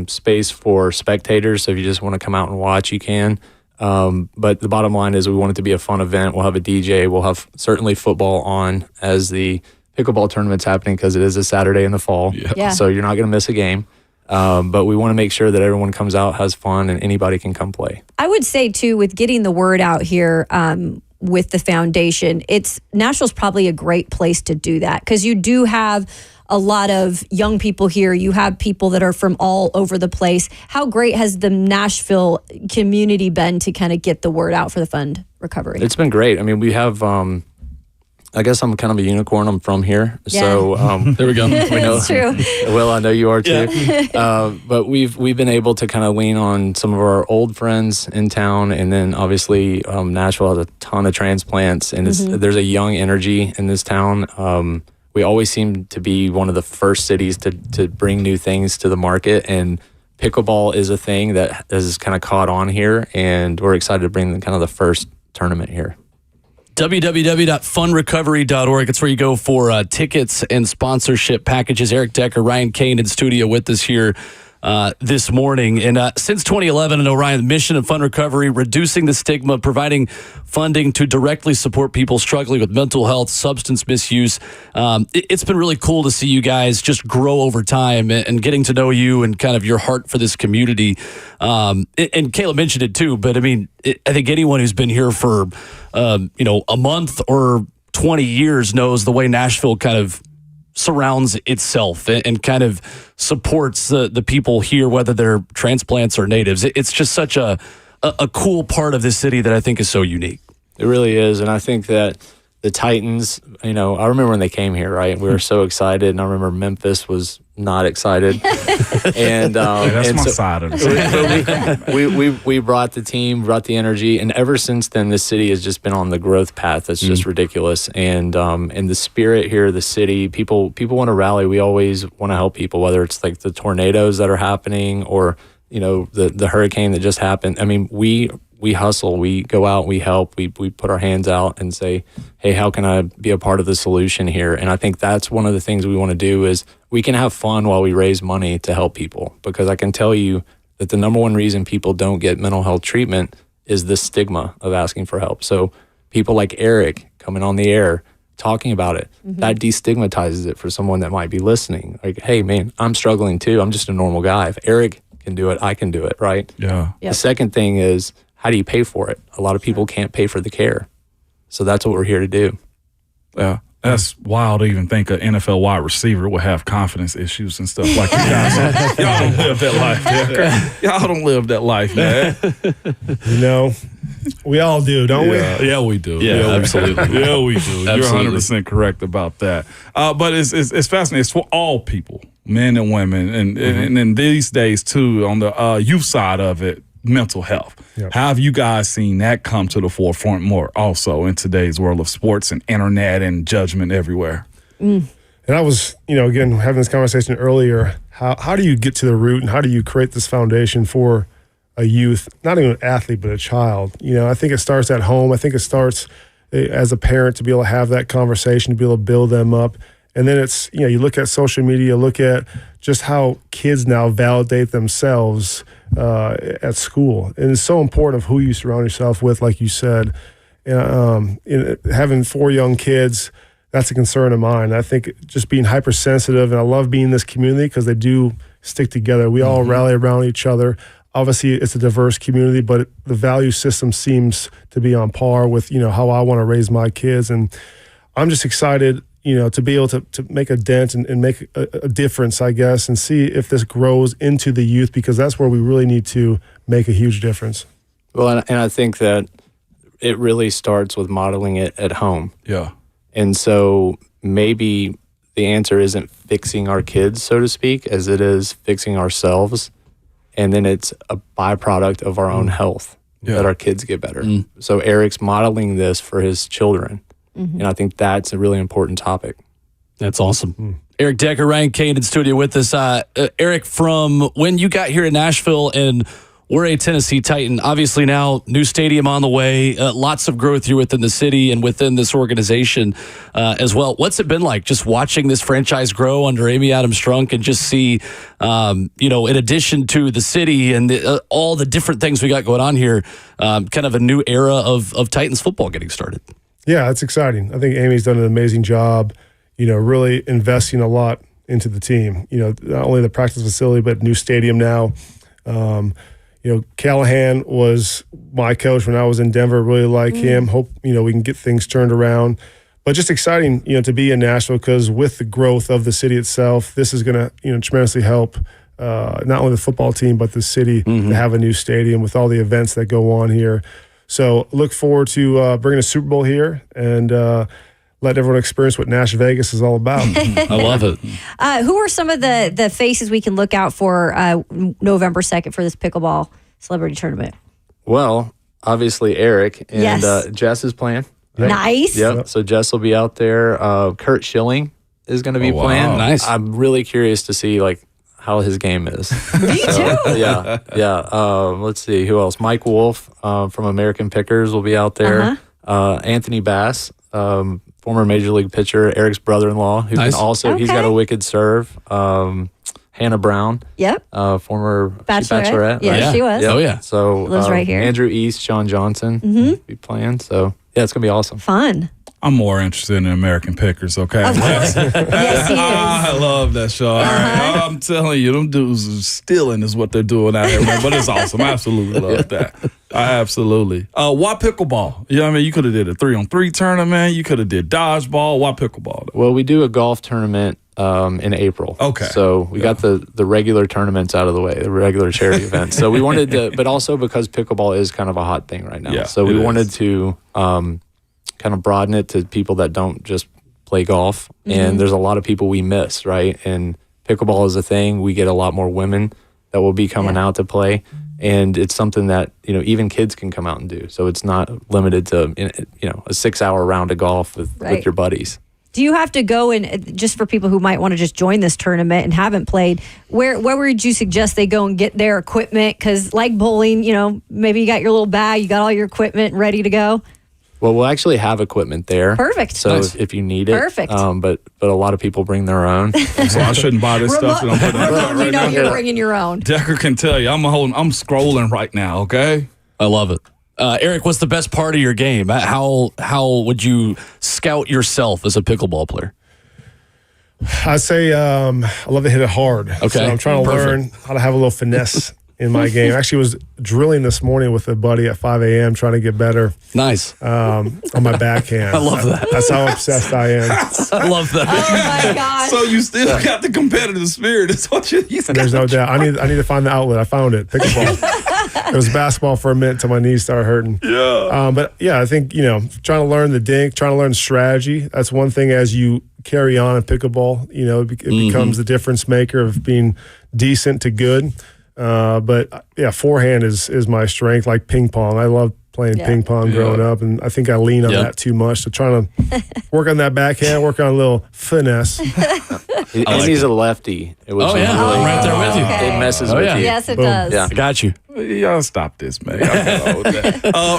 space for spectators. So if you just want to come out and watch, you can. But the bottom line is we want it to be a fun event. We'll have a DJ. We'll have certainly football on as the pickleball tournament's happening because it is a Saturday in the fall. Yeah. So you're not going to miss a game. But we want to make sure that everyone comes out, has fun, and anybody can come play. I would say, too, with getting the word out here with the foundation, Nashville's probably a great place to do that because you do have a lot of young people here. You have people that are from all over the place. How great has the Nashville community been to kind of get the word out for the fund recovery? It's been great. I mean, we have, I guess I'm kind of a unicorn. I'm from here. Yeah. So there we go. That's true. Will, I know you are too. Yeah. But we've been able to kind of lean on some of our old friends in town. And then obviously Nashville has a ton of transplants and there's a young energy in this town. We always seem to be one of the first cities to bring new things to the market, and pickleball is a thing that has kind of caught on here, and we're excited to bring kind of the first tournament here. www.fundrecovery.org. It's where you go for tickets and sponsorship packages. Eric Decker, Ryan Cain in studio with us here this morning. And since 2011, I know, Ryan, the mission of Fund Recovery, reducing the stigma, providing funding to directly support people struggling with mental health, substance misuse. It's been really cool to see you guys just grow over time and getting to know you and kind of your heart for this community. And Caleb mentioned it too, but I mean, I think anyone who's been here for, a month or 20 years knows the way Nashville kind of surrounds itself and kind of supports the people here, whether they're transplants or natives. It's just such a cool part of this city that I think is so unique. It really is. And I think that the Titans, I remember when they came here, right? We were so excited. And I remember Memphis was not excited. And that's my side of it. We brought the team, brought the energy. And ever since then, this city has just been on the growth path that's just ridiculous. And the spirit here, the city, people want to rally. We always want to help people, whether it's like the tornadoes that are happening or, the hurricane that just happened. I mean, we hustle, we go out, we help, we put our hands out and say, hey, how can I be a part of the solution here? And I think that's one of the things we want to do is we can have fun while we raise money to help people. Because I can tell you that the number one reason people don't get mental health treatment is the stigma of asking for help. So people like Eric coming on the air, talking about it, that destigmatizes it for someone that might be listening. Like, hey, man, I'm struggling too. I'm just a normal guy. If Eric can do it, I can do it, right? Yeah. The second thing is, how do you pay for it? A lot of people can't pay for the care. So that's what we're here to do. Yeah. That's wild to even think an NFL wide receiver would have confidence issues and stuff like that. Y'all don't live that life. Man. Y'all don't live that life, man. We all do, don't we? Yeah, we do. Yeah, absolutely. Yeah, we do. You're 100% correct about that. But it's fascinating. It's for all people, men and women. And in these days, too, on the youth side of it, mental health. Yep. How have you guys seen that come to the forefront more also in today's world of sports and internet and judgment everywhere? And I was, again, having this conversation earlier, how do you get to the root and how do you create this foundation for a youth, not even an athlete, but a child? I think it starts at home. I think it starts as a parent to be able to have that conversation, to be able to build them up. And then it's, you look at social media, look at just how kids now validate themselves at school. And it's so important of who you surround yourself with, like you said. Having 4 young kids, that's a concern of mine. I think just being hypersensitive, and I love being in this community because they do stick together. We all rally around each other. Obviously, it's a diverse community, but the value system seems to be on par with, how I want to raise my kids. And I'm just excited, to be able to make a dent and make a difference, I guess, and see if this grows into the youth, because that's where we really need to make a huge difference. Well, and I think that it really starts with modeling it at home. Yeah. And so maybe the answer isn't fixing our kids, so to speak, as it is fixing ourselves. And then it's a byproduct of our own health that our kids get better. So Eric's modeling this for his children. And I think that's a really important topic. That's awesome. Eric Decker, Ryan Cain in studio with us. Eric, from when you got here in Nashville and we're a Tennessee Titan, obviously now new stadium on the way, lots of growth here within the city and within this organization as well. What's it been like just watching this franchise grow under Amy Adams-Strunk and just see, in addition to the city and all the different things we got going on here, kind of a new era of Titans football getting started? Yeah, it's exciting. I think Amy's done an amazing job, really investing a lot into the team. Not only the practice facility, but new stadium now. Callahan was my coach when I was in Denver. Really like him. Hope, we can get things turned around. But just exciting, to be in Nashville, because with the growth of the city itself, this is going to, tremendously help not only the football team, but the city to have a new stadium with all the events that go on here. So look forward to bringing a Super Bowl here and let everyone experience what Nash Vegas is all about. I love it. Who are some of the faces we can look out for November 2nd for this pickleball celebrity tournament? Well, obviously Eric and Jess is playing. Right? Nice. Yep. So Jess will be out there. Kurt Schilling is going to be playing. Nice. I'm really curious to see how his game is. Me too. Yeah. Let's see who else. Mike Wolf from American Pickers will be out there. Anthony Bass, former Major League pitcher, Eric's brother-in-law, who can also he's got a wicked serve. Hannah Brown. Yep. Former Bachelorette. Right? Yeah, she was. Oh yeah. So lives right here. Andrew East, Sean Johnson will be playing. So yeah, it's gonna be awesome. Fun. I'm more interested in American Pickers, okay? Yes, he is. I love that show. All right. I'm telling you, them dudes are stealing is what they're doing out here, man. But it's awesome. I absolutely love that. I absolutely. Why pickleball? You could have did a 3-on-3 tournament. You could have did dodgeball. Why pickleball? Well, we do a golf tournament in April. Okay. So we got the regular tournaments out of the way, the regular charity events. So we wanted to, but also because pickleball is kind of a hot thing right now. Yeah, so we wanted to kind of broaden it to people that don't just play golf. And there's a lot of people we miss, right? And pickleball is a thing. We get a lot more women that will be coming out to play. And it's something that, even kids can come out and do. So it's not limited to, a 6-hour round of golf with your buddies. Do you have to go and, just for people who might want to just join this tournament and haven't played, where would you suggest they go and get their equipment? Because like bowling, maybe you got your little bag, you got all your equipment ready to go. Well, we'll actually have equipment there. Perfect. So if you need it. Perfect. But a lot of people bring their own. So I shouldn't buy this stuff that I'm putting in the cart right now. You're bringing your own. Decker can tell you, I'm scrolling right now, okay? I love it. Eric, what's the best part of your game? How would you scout yourself as a pickleball player? I'd say I love to hit it hard. Okay. So I'm trying to learn how to have a little finesse in my game. I actually was drilling this morning with a buddy at 5 a.m. trying to get better. Nice. On my backhand. I love that. That's how obsessed I am. I love that. Oh my gosh. So you still got the competitive spirit. That's what you There's no doubt. I need to find the outlet. I found it. Pickleball. It was basketball for a minute until my knees started hurting. Yeah. But yeah, I think, trying to learn the dink, trying to learn strategy. That's one thing as you carry on in pickleball, it becomes the difference maker of being decent to good. But yeah, forehand is my strength, like ping pong. I love playing ping pong growing up, and I think I lean on that too much. So trying to work on that backhand, work on a little finesse. He's a lefty. It was I'm right there with you. It messes with you. Yes, it Boom. does. I got you. Y'all stop this, man.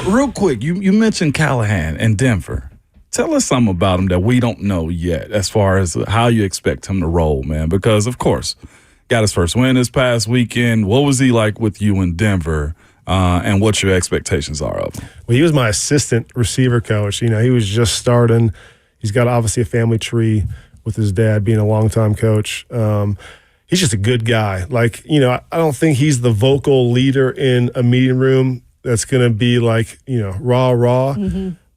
Real quick, you mentioned Callahan in Denver. Tell us something about him that we don't know yet as far as how you expect him to roll, man. Because, of course, got his first win this past weekend. What was he like with you in Denver, and what your expectations are of him? Well, he was my assistant receiver coach. He was just starting. He's got obviously a family tree with his dad being a longtime coach. He's just a good guy. I don't think he's the vocal leader in a meeting room that's going to be rah.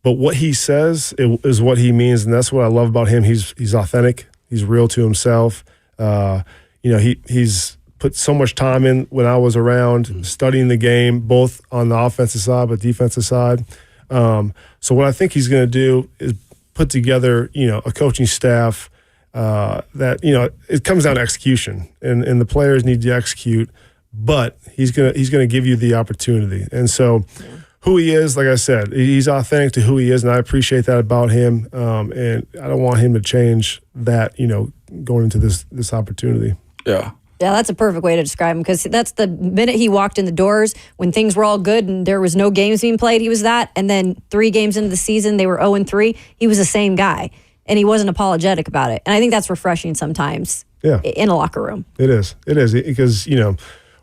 but what he says is what he means, and that's what I love about him. He's authentic. He's real to himself. He's put so much time in when I was around, studying the game, both on the offensive side but defensive side. So what I think he's going to do is put together, a coaching staff that it comes down to execution, and the players need to execute. But he's gonna give you the opportunity, and so who he is, like I said, he's authentic to who he is, and I appreciate that about him. And I don't want him to change that, going into this opportunity. Yeah. Yeah, that's a perfect way to describe him, because that's the minute he walked in the doors when things were all good and there was no games being played, he was that. And then 3 games into the season, they were 0-3. He was the same guy, and he wasn't apologetic about it. And I think that's refreshing sometimes in a locker room. It is because,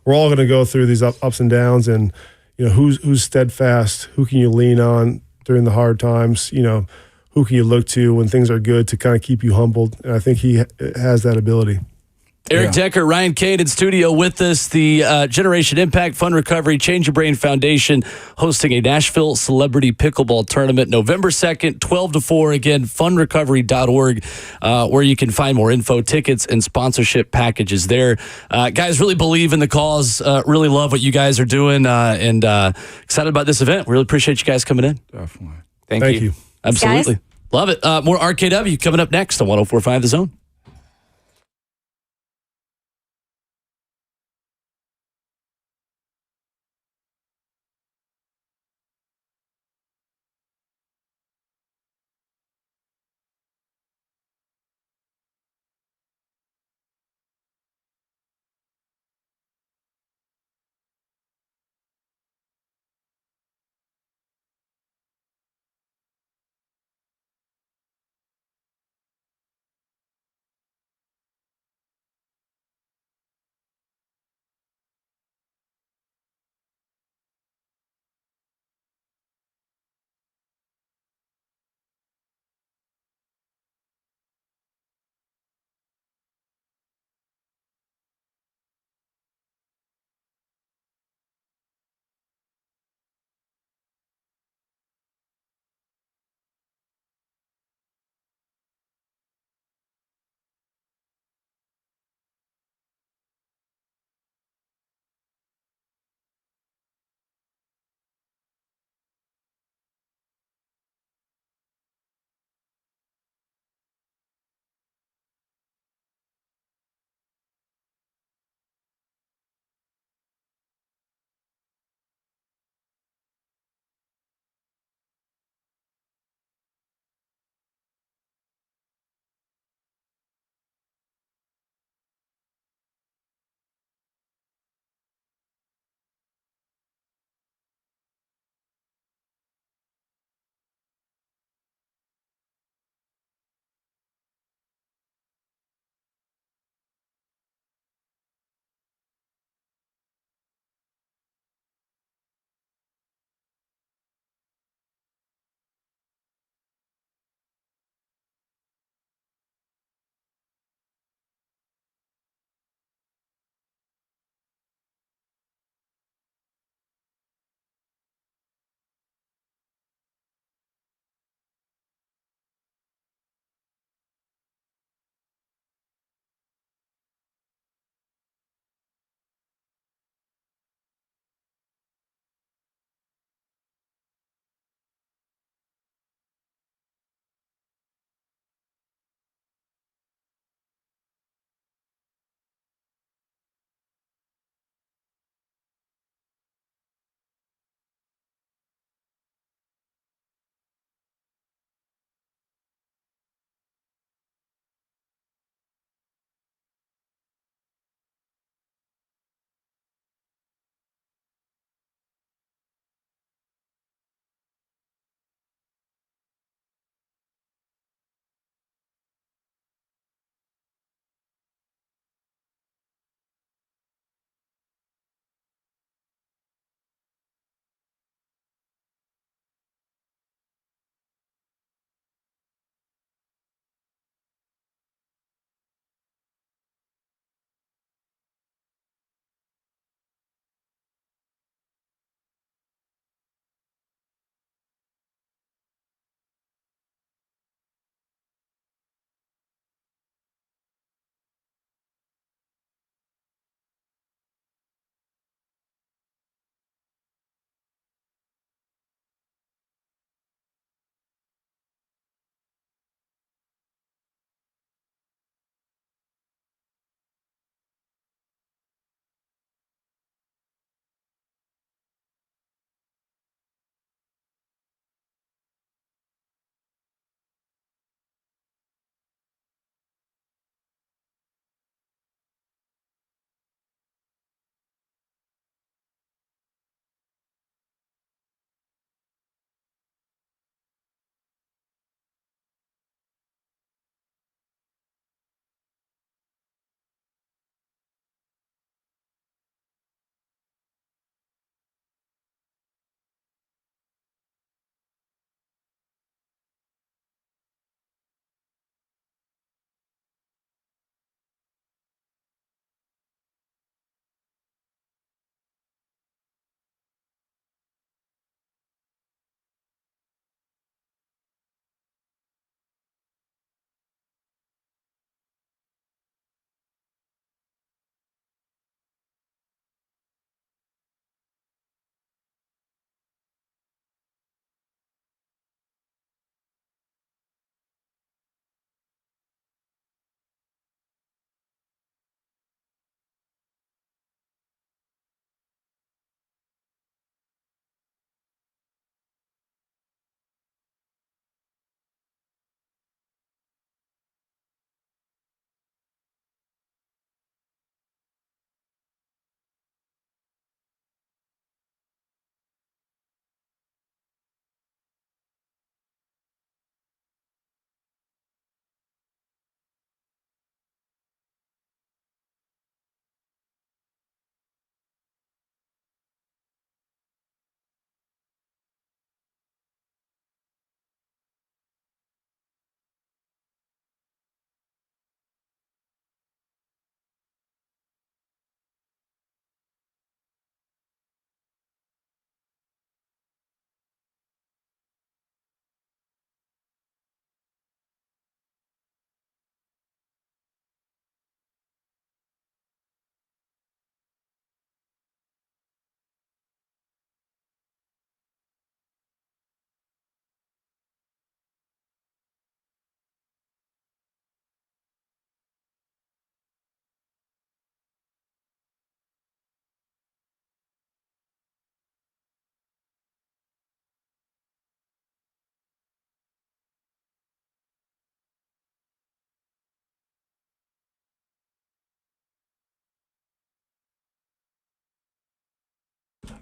we're all going to go through these ups and downs, and, who's steadfast, who can you lean on during the hard times, who can you look to when things are good to kind of keep you humbled. And I think he has that ability. Eric Decker, Ryan Cain in studio with us. The Generation Impact Fund Recovery Change Your Brain Foundation hosting a Nashville Celebrity Pickleball Tournament November 2nd, 12 to 4. Again, fundrecovery.org, where you can find more info, tickets, and sponsorship packages there. Guys, really believe in the cause. Really love what you guys are doing, and excited about this event. Really appreciate you guys coming in. Definitely. Thank you. Absolutely. Love it. More RKW coming up next on 104.5 The Zone.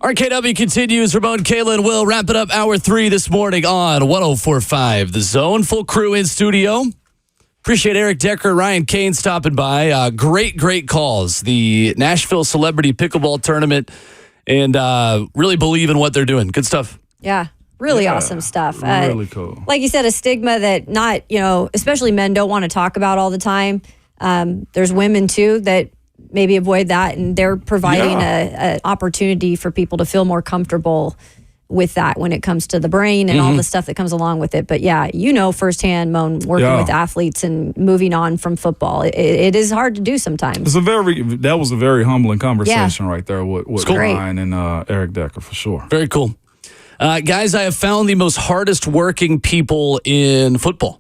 RKW continues. Ramon, Kayla, and Will wrapping up hour 3 this morning on 104.5 The Zone. Full crew in studio. Appreciate Eric Decker, Ryan Cain stopping by. Great calls. The Nashville Celebrity Pickleball Tournament, and really believe in what they're doing. Good stuff. Yeah. Really awesome stuff. Really cool. Like you said, a stigma that not, especially men don't want to talk about all the time. There's women too that maybe avoid that, and they're providing an opportunity for people to feel more comfortable with that when it comes to the brain and all the stuff that comes along with it. But firsthand, Moan, working with athletes and moving on from football, it is hard to do sometimes. That was a very humbling conversation right there with Ryan and Eric Decker for sure. Very cool. Guys, I have found the most hardest working people in football.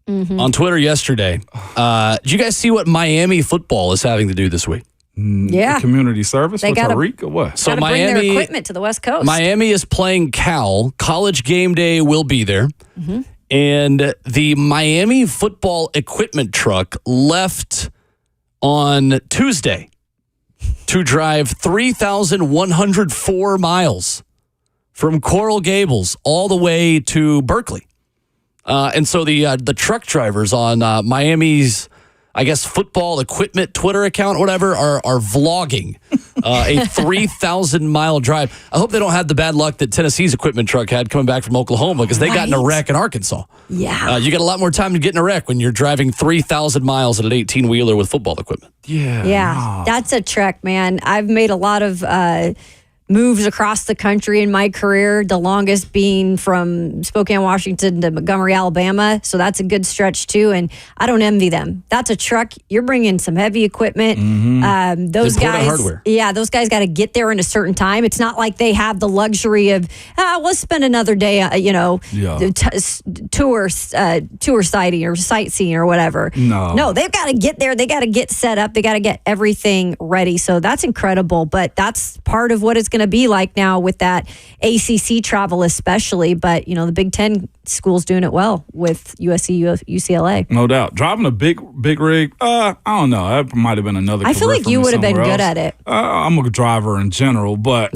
On Twitter yesterday. Did you guys see what Miami football is having to do this week? Yeah. Community service They with gotta- Tariq or what? So Gotta bring their equipment to the West Coast. Miami is playing Cal. College game day will be there. And the Miami football equipment truck left on Tuesday to drive 3,104 miles from Coral Gables all the way to Berkeley. And so the truck drivers on Miami's, I guess, football equipment Twitter account, whatever, are vlogging a 3,000-mile drive. I hope they don't have the bad luck that Tennessee's equipment truck had coming back from Oklahoma, because they got in a wreck in Arkansas. Yeah. You got a lot more time to get in a wreck when you're driving 3,000 miles in an 18-wheeler with football equipment. Yeah. That's a trek, man. I've made a lot of moves across the country in my career, the longest being from Spokane, Washington to Montgomery, Alabama. So that's a good stretch too. And I don't envy them. That's a truck. You're bringing some heavy equipment. Those guys, hardware. Those guys got to get there in a certain time. It's not like they have the luxury of, let's spend another day, tour sighting or sightseeing or whatever. No, they've got to get there. They got to get set up. They got to get everything ready. So that's incredible. But that's part of what it's going to be like now with that ACC travel, especially. But the Big Ten schools doing it well with USC, UCLA. No doubt. Driving a big rig, I don't know. That might have been another. I feel like you would have been good at it. I'm a driver in general, but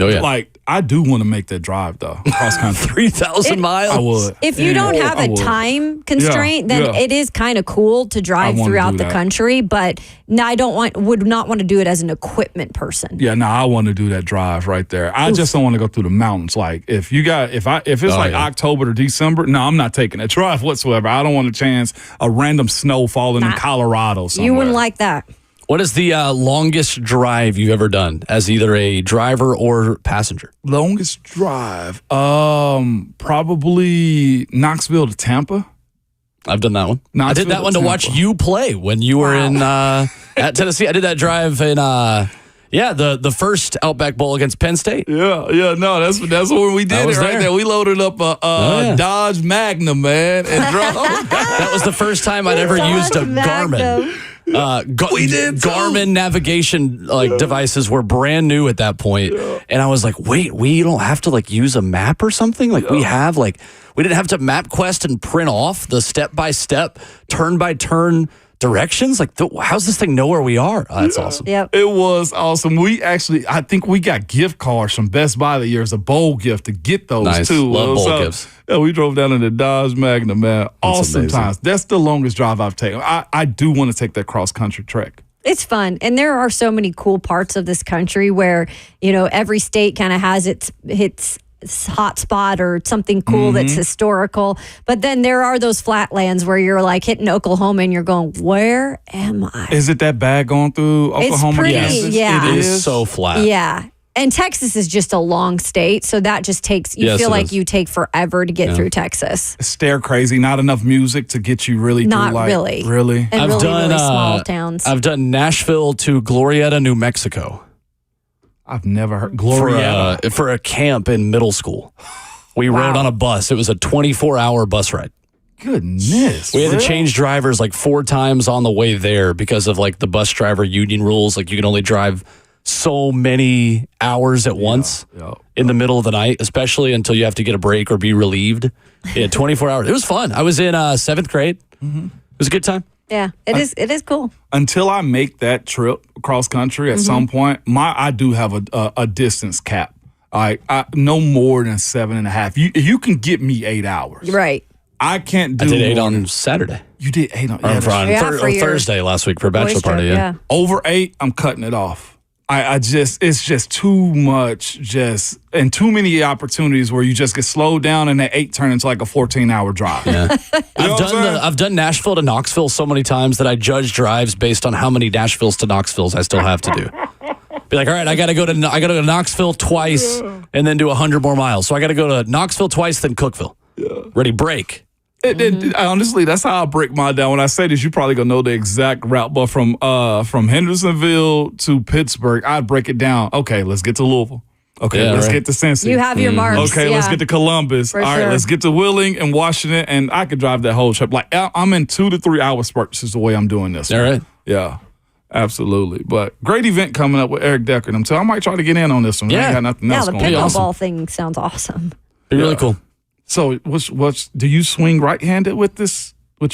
I do want to make that drive though. Cross country, 3,000 miles. I would. If you don't have a time constraint, then it is kind of cool to drive throughout the country. But I would not want to do it as an equipment person. Yeah, no, I want to do that drive right there. I just don't want to go through the mountains. Like if it's October to December, no, I'm not taking that drive whatsoever. I don't want to chance a random snow falling in Colorado somewhere. You wouldn't like that. What is the longest drive you've ever done as either a driver or passenger? Longest drive, probably Knoxville to Tampa. I've done that one. I did that one to watch you play when you were in at Tennessee. I did that drive in the first Outback Bowl against Penn State. No, that's when we did it right there. We loaded up a Dodge Magnum, man, and drove. That was the first time I'd ever used a Garmin. We did Garmin navigation devices were brand new at that point, and I was like, wait, we don't have to use a map or something? We have we didn't have to MapQuest and print off the step-by-step, turn-by-turn directions. How's this thing know where we are? Oh, that's awesome. Yep. It was awesome. I think we got gift cards from Best Buy the year as a bowl gift to get those too. Love bowl gifts. Yeah, we drove down in the Dodge Magnum, man. Awesome times. That's the longest drive I've taken. I do want to take that cross-country trek. It's fun. And there are so many cool parts of this country where, every state kind of has its hot spot or something cool that's historical. But then there are those flatlands where you're hitting Oklahoma and you're going, where am I? Is it that bad going through Oklahoma? It's pretty, It is so flat. Yeah. And Texas is just a long state, so that just takes, feel like you take forever to get through Texas. Stare crazy, not enough music to get you really Not through. really. Really? And really small towns. I've done Nashville to Glorieta, New Mexico. I've never heard Glorieta. For a camp in middle school. We rode on a bus. It was a 24-hour bus ride. Goodness. We had to change drivers 4 times on the way there because of the bus driver union rules. You can only drive so many hours at once in the middle of the night, especially until you have to get a break or be relieved. 24 hours. It was fun. I was in 7th grade. It was a good time. Yeah, it is cool. Until I make that trip across country at some point, I do have a distance cap. All right, no more than 7.5. You can get me 8 hours. Right. I can't do. I did 8 on Saturday. You did 8 on Thursday last week for a bachelor party. Yeah. Over 8, I'm cutting it off. It's just too much, and too many opportunities where you just get slowed down and that 8 turn into like a 14-hour drive. Yeah. I've done Nashville to Knoxville so many times that I judge drives based on how many Nashvilles to Knoxvilles I still have to do. Be like, all right, I got to go to Knoxville twice and then do 100 more miles. So I got to go to Knoxville twice, then Cookeville. Yeah. Ready, break. Honestly, that's how I break mine down. When I say this, you probably gonna know the exact route. But from Hendersonville to Pittsburgh, I'd break it down. Okay, let's get to Louisville. Okay, let's get to Cincy. You have your marks. Okay, let's get to Columbus. All right, let's get to Wheeling and Washington, and I could drive that whole trip. Like I'm in 2 to 3 hour spurts is the way I'm doing this. All right. Yeah. Absolutely. But great event coming up with Eric Decker and them too. I might try to get in on this one. Yeah. I ain't got nothing else the going on. pickleball thing sounds awesome. Be really cool. So, what's do you swing right-handed with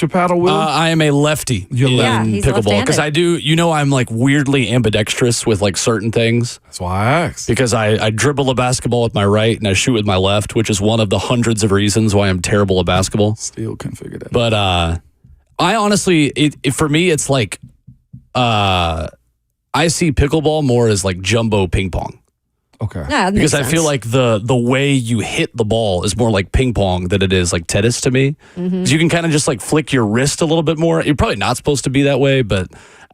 your paddle wheel? I am a lefty in pickleball because I do. I'm like weirdly ambidextrous with like certain things. That's why I asked. Because I dribble a basketball with my right and I shoot with my left, which is one of the hundreds of reasons why I'm terrible at basketball. Still can't figure that. But I honestly, for me, it's like I see pickleball more as like jumbo ping pong. Okay. Yeah, because I feel like the way you hit the ball is more like ping pong than it is like tennis to me. Because you can kind of just like flick your wrist a little bit more. You're probably not supposed to be that way, but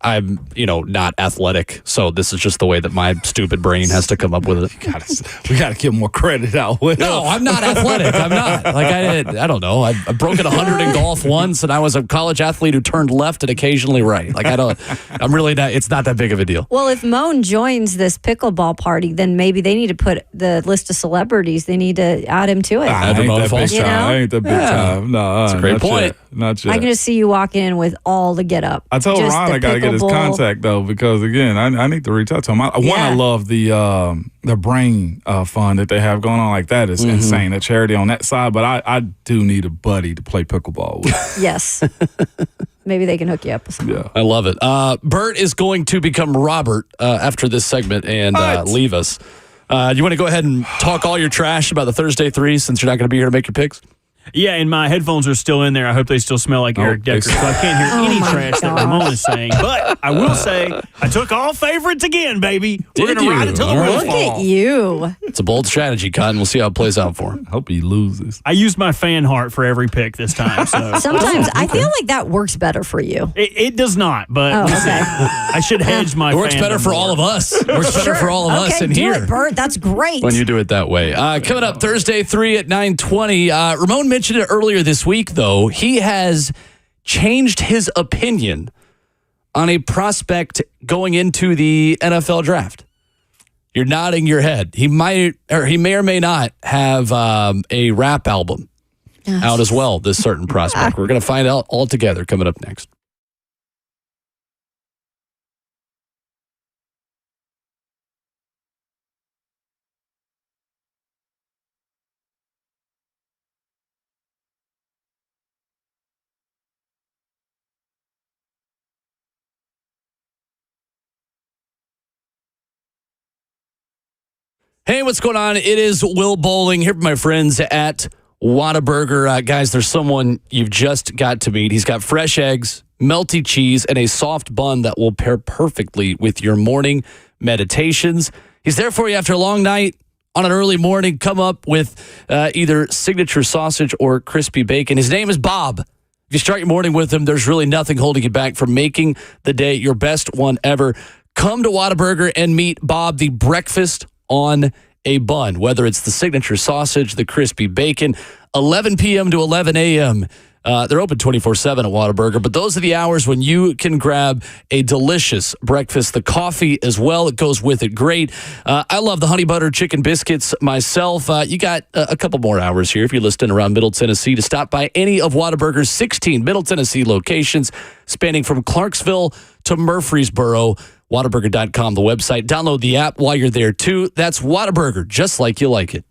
I'm, not athletic. So this is just the way that my stupid brain has to come up with it. We got to give more credit out. No, I'm not athletic. I'm not. Like I don't know. I've broken 100 in golf once, and I was a college athlete who turned left and occasionally right. Like I'm really not. It's not that big of a deal. Well, if Moan joins this pickleball party, then maybe they need to put the list of celebrities. They need to add him to it. I ain't that big time. I ain't that big time. No, that's a great point. Not yet. I can just see you walking in with all the get up. I told Ron I got to get his contact though, because again, I need to reach out to him. I love the brain fund that they have going on. Like that is insane. A charity on that side, but I do need a buddy to play pickleball with. Yes. Maybe they can hook you up with something. Yeah. I love it. Bert is going to become Robert after this segment and leave us. You want to go ahead and talk all your trash about the Thursday 3 since you're not going to be here to make your picks? Yeah, and my headphones are still in there. I hope they still smell like Eric Decker, so I can't hear any trash that Ramon is saying. But I will say, I took all favorites again, baby. We're going to ride it till the wheels fall. Look at you. It's a bold strategy, Cotton. We'll see how it plays out for him. Hope he loses. I used my fan heart for every pick this time. So sometimes I feel like that works better for you. It does not, but I should hedge my. It works better for all of us. It works better for all of us in here. It, Bert. That's great. When you do it that way. Coming up Thursday 3 at 9:20. Ramon mentioned it earlier this week, though. He has changed his opinion on a prospect going into the NFL draft. You're nodding your head. He may or may not have a rap album out as well, this certain prospect. We're going to find out all together coming up next. Hey, what's going on? It is Will Bowling here with my friends at Whataburger. Guys, there's someone you've just got to meet. He's got fresh eggs, melty cheese, and a soft bun that will pair perfectly with your morning meditations. He's there for you after a long night on an early morning. Come up with either signature sausage or crispy bacon. His name is Bob. If you start your morning with him, there's really nothing holding you back from making the day your best one ever. Come to Whataburger and meet Bob, the breakfast on a bun, whether it's the signature sausage, the crispy bacon, 11 p.m. to 11 a.m. They're open 24/7 at Whataburger, but those are the hours when you can grab a delicious breakfast. The coffee as well, it goes with it great. I love the honey butter chicken biscuits myself. You got a couple more hours here if you're listening around Middle Tennessee to stop by any of Whataburger's 16 Middle Tennessee locations spanning from Clarksville to Murfreesboro. Whataburger.com, the website. Download the app while you're there, too. That's Whataburger, just like you like it.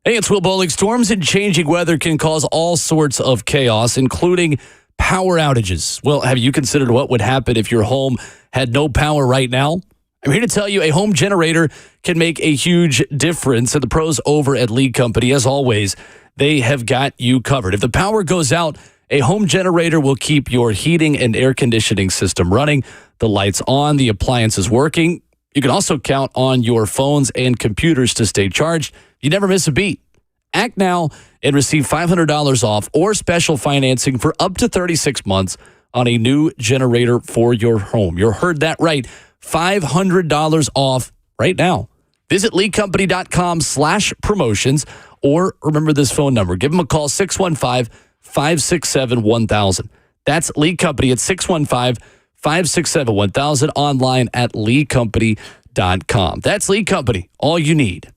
Hey, it's Will Bowling. Storms and changing weather can cause all sorts of chaos, including power outages. Well, have you considered what would happen if your home had no power right now? I'm here to tell you a home generator can make a huge difference. And the pros over at Lead Company, as always, they have got you covered. If the power goes out, a home generator will keep your heating and air conditioning system running, the lights on, the appliances working. You can also count on your phones and computers to stay charged. You never miss a beat. Act now and receive $500 off or special financing for up to 36 months on a new generator for your home. You heard that right. $500 off right now. Visit leadcompany.com/promotions or remember this phone number. Give them a call, 615-567-1000. That's Lead Company at 615-567-1000, online at leadcompany.com. That's Lead Company, all you need.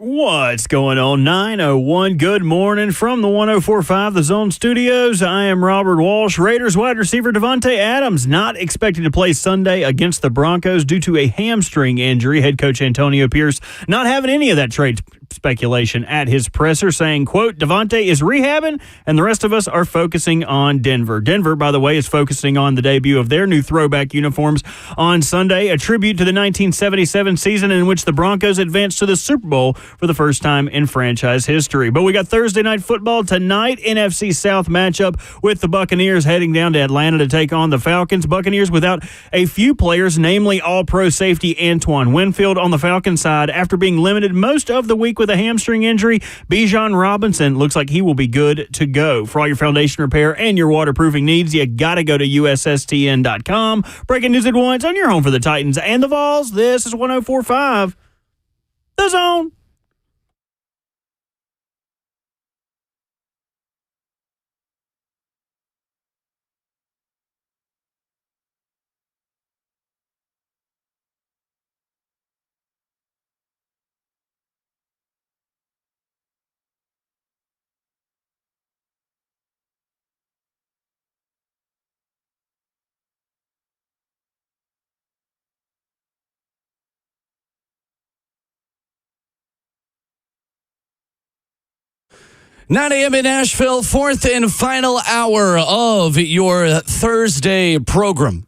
What's going on? 9:01. Good morning from the 104.5 The Zone Studios. I am Robert Walsh. Raiders wide receiver Devontae Adams not expected to play Sunday against the Broncos due to a hamstring injury. Head coach Antonio Pierce not having any of that trade speculation at his presser saying, quote, Devontae is rehabbing and the rest of us are focusing on Denver. Denver, by the way, is focusing on the debut of their new throwback uniforms on Sunday, a tribute to the 1977 season in which the Broncos advanced to the Super Bowl for the first time in franchise history. But we got Thursday night football tonight, NFC South matchup with the Buccaneers heading down to Atlanta to take on the Falcons. Buccaneers without a few players, namely all-pro safety Antoine Winfield on the Falcons side. After being limited most of the week with a hamstring injury, Bijan Robinson looks like he will be good to go. For all your foundation repair and your waterproofing needs, you got to go to USSTN.com. Breaking news at once on your home for the Titans and the Vols. This is 104.5 The Zone. Nine a.m. in Nashville, fourth and final hour of your Thursday program.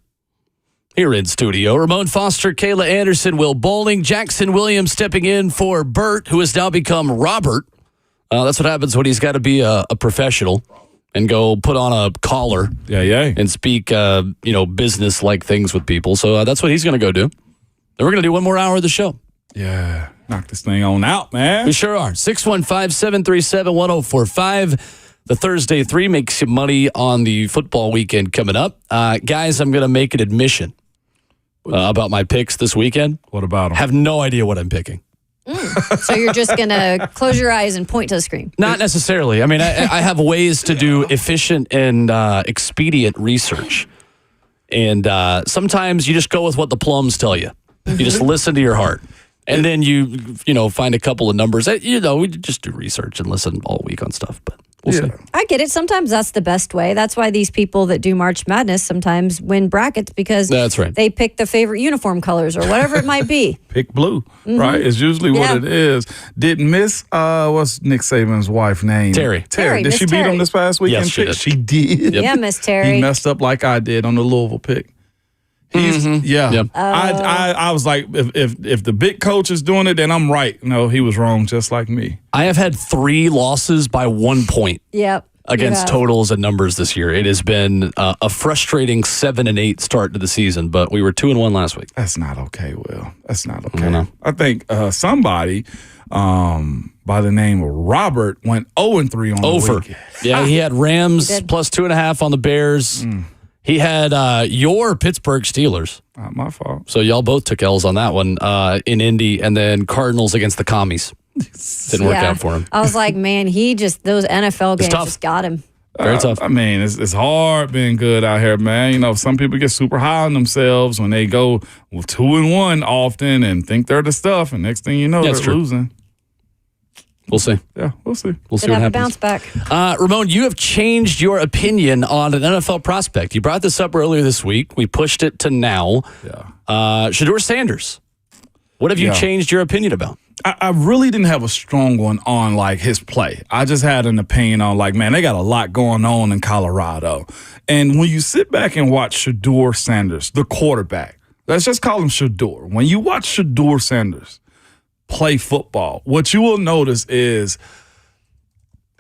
Here in studio, Ramon Foster, Kayla Anderson, Will Bowling, Jackson Williams stepping in for Bert, who has now become Robert. That's what happens when he's got to be a professional and go put on a collar and speak, business-like things with people. So that's what he's going to go do. And we're going to do one more hour of the show. Yeah. Knock this thing on out, man. We sure are. 615-737-1045. The Thursday 3 makes you money on the football weekend coming up. Guys, I'm going to make an admission about my picks this weekend. What about them? Have no idea what I'm picking. So you're just going to close your eyes and point to the screen? Not necessarily. I mean, I have ways to do efficient and expedient research. And sometimes you just go with what the plums tell you. You just listen to your heart. And then you find a couple of numbers. We just do research and listen all week on stuff, but we'll see. I get it. Sometimes that's the best way. That's why these people that do March Madness sometimes win brackets because that's right. They pick the favorite uniform colors or whatever it might be. Pick blue, right? It's usually what it is. Didn't miss, what's Nick Saban's wife's name? Terry. Did she beat him this past weekend? Yes, she did. Yep. Yeah, Miss Terry. He messed up like I did on the Louisville pick. Yep. I was like, if the big coach is doing it, then I'm right. No, he was wrong, just like me. I have had 3 losses by 1 point. Yep. Against totals and numbers this year. It has been a frustrating 7-8 start to the season, but we were 2-1 last week. That's not okay, Will. That's not okay. I think somebody by the name of Robert went 0-3 on the week. Yeah, he had Rams plus 2.5 on the Bears. He had your Pittsburgh Steelers. Not my fault. So y'all both took L's on that one in Indy, and then Cardinals against the Commies. Didn't work out for him. I was like, man, those NFL games just got him. Very tough. I mean, it's hard being good out here, man. Some people get super high on themselves when they go 2-1 often and think they're the stuff, and next thing you know, they're losing. We'll see. Yeah, we'll see. We'll see what happens. Bounce back. Ramon, you have changed your opinion on an NFL prospect. You brought this up earlier this week. We pushed it to now. Yeah. Shedeur Sanders. What have you changed your opinion about? I really didn't have a strong one on, his play. I just had an opinion on, man, they got a lot going on in Colorado. And when you sit back and watch Shedeur Sanders, the quarterback, let's just call him Shedeur. When you watch Shedeur Sanders play football, what you will notice is,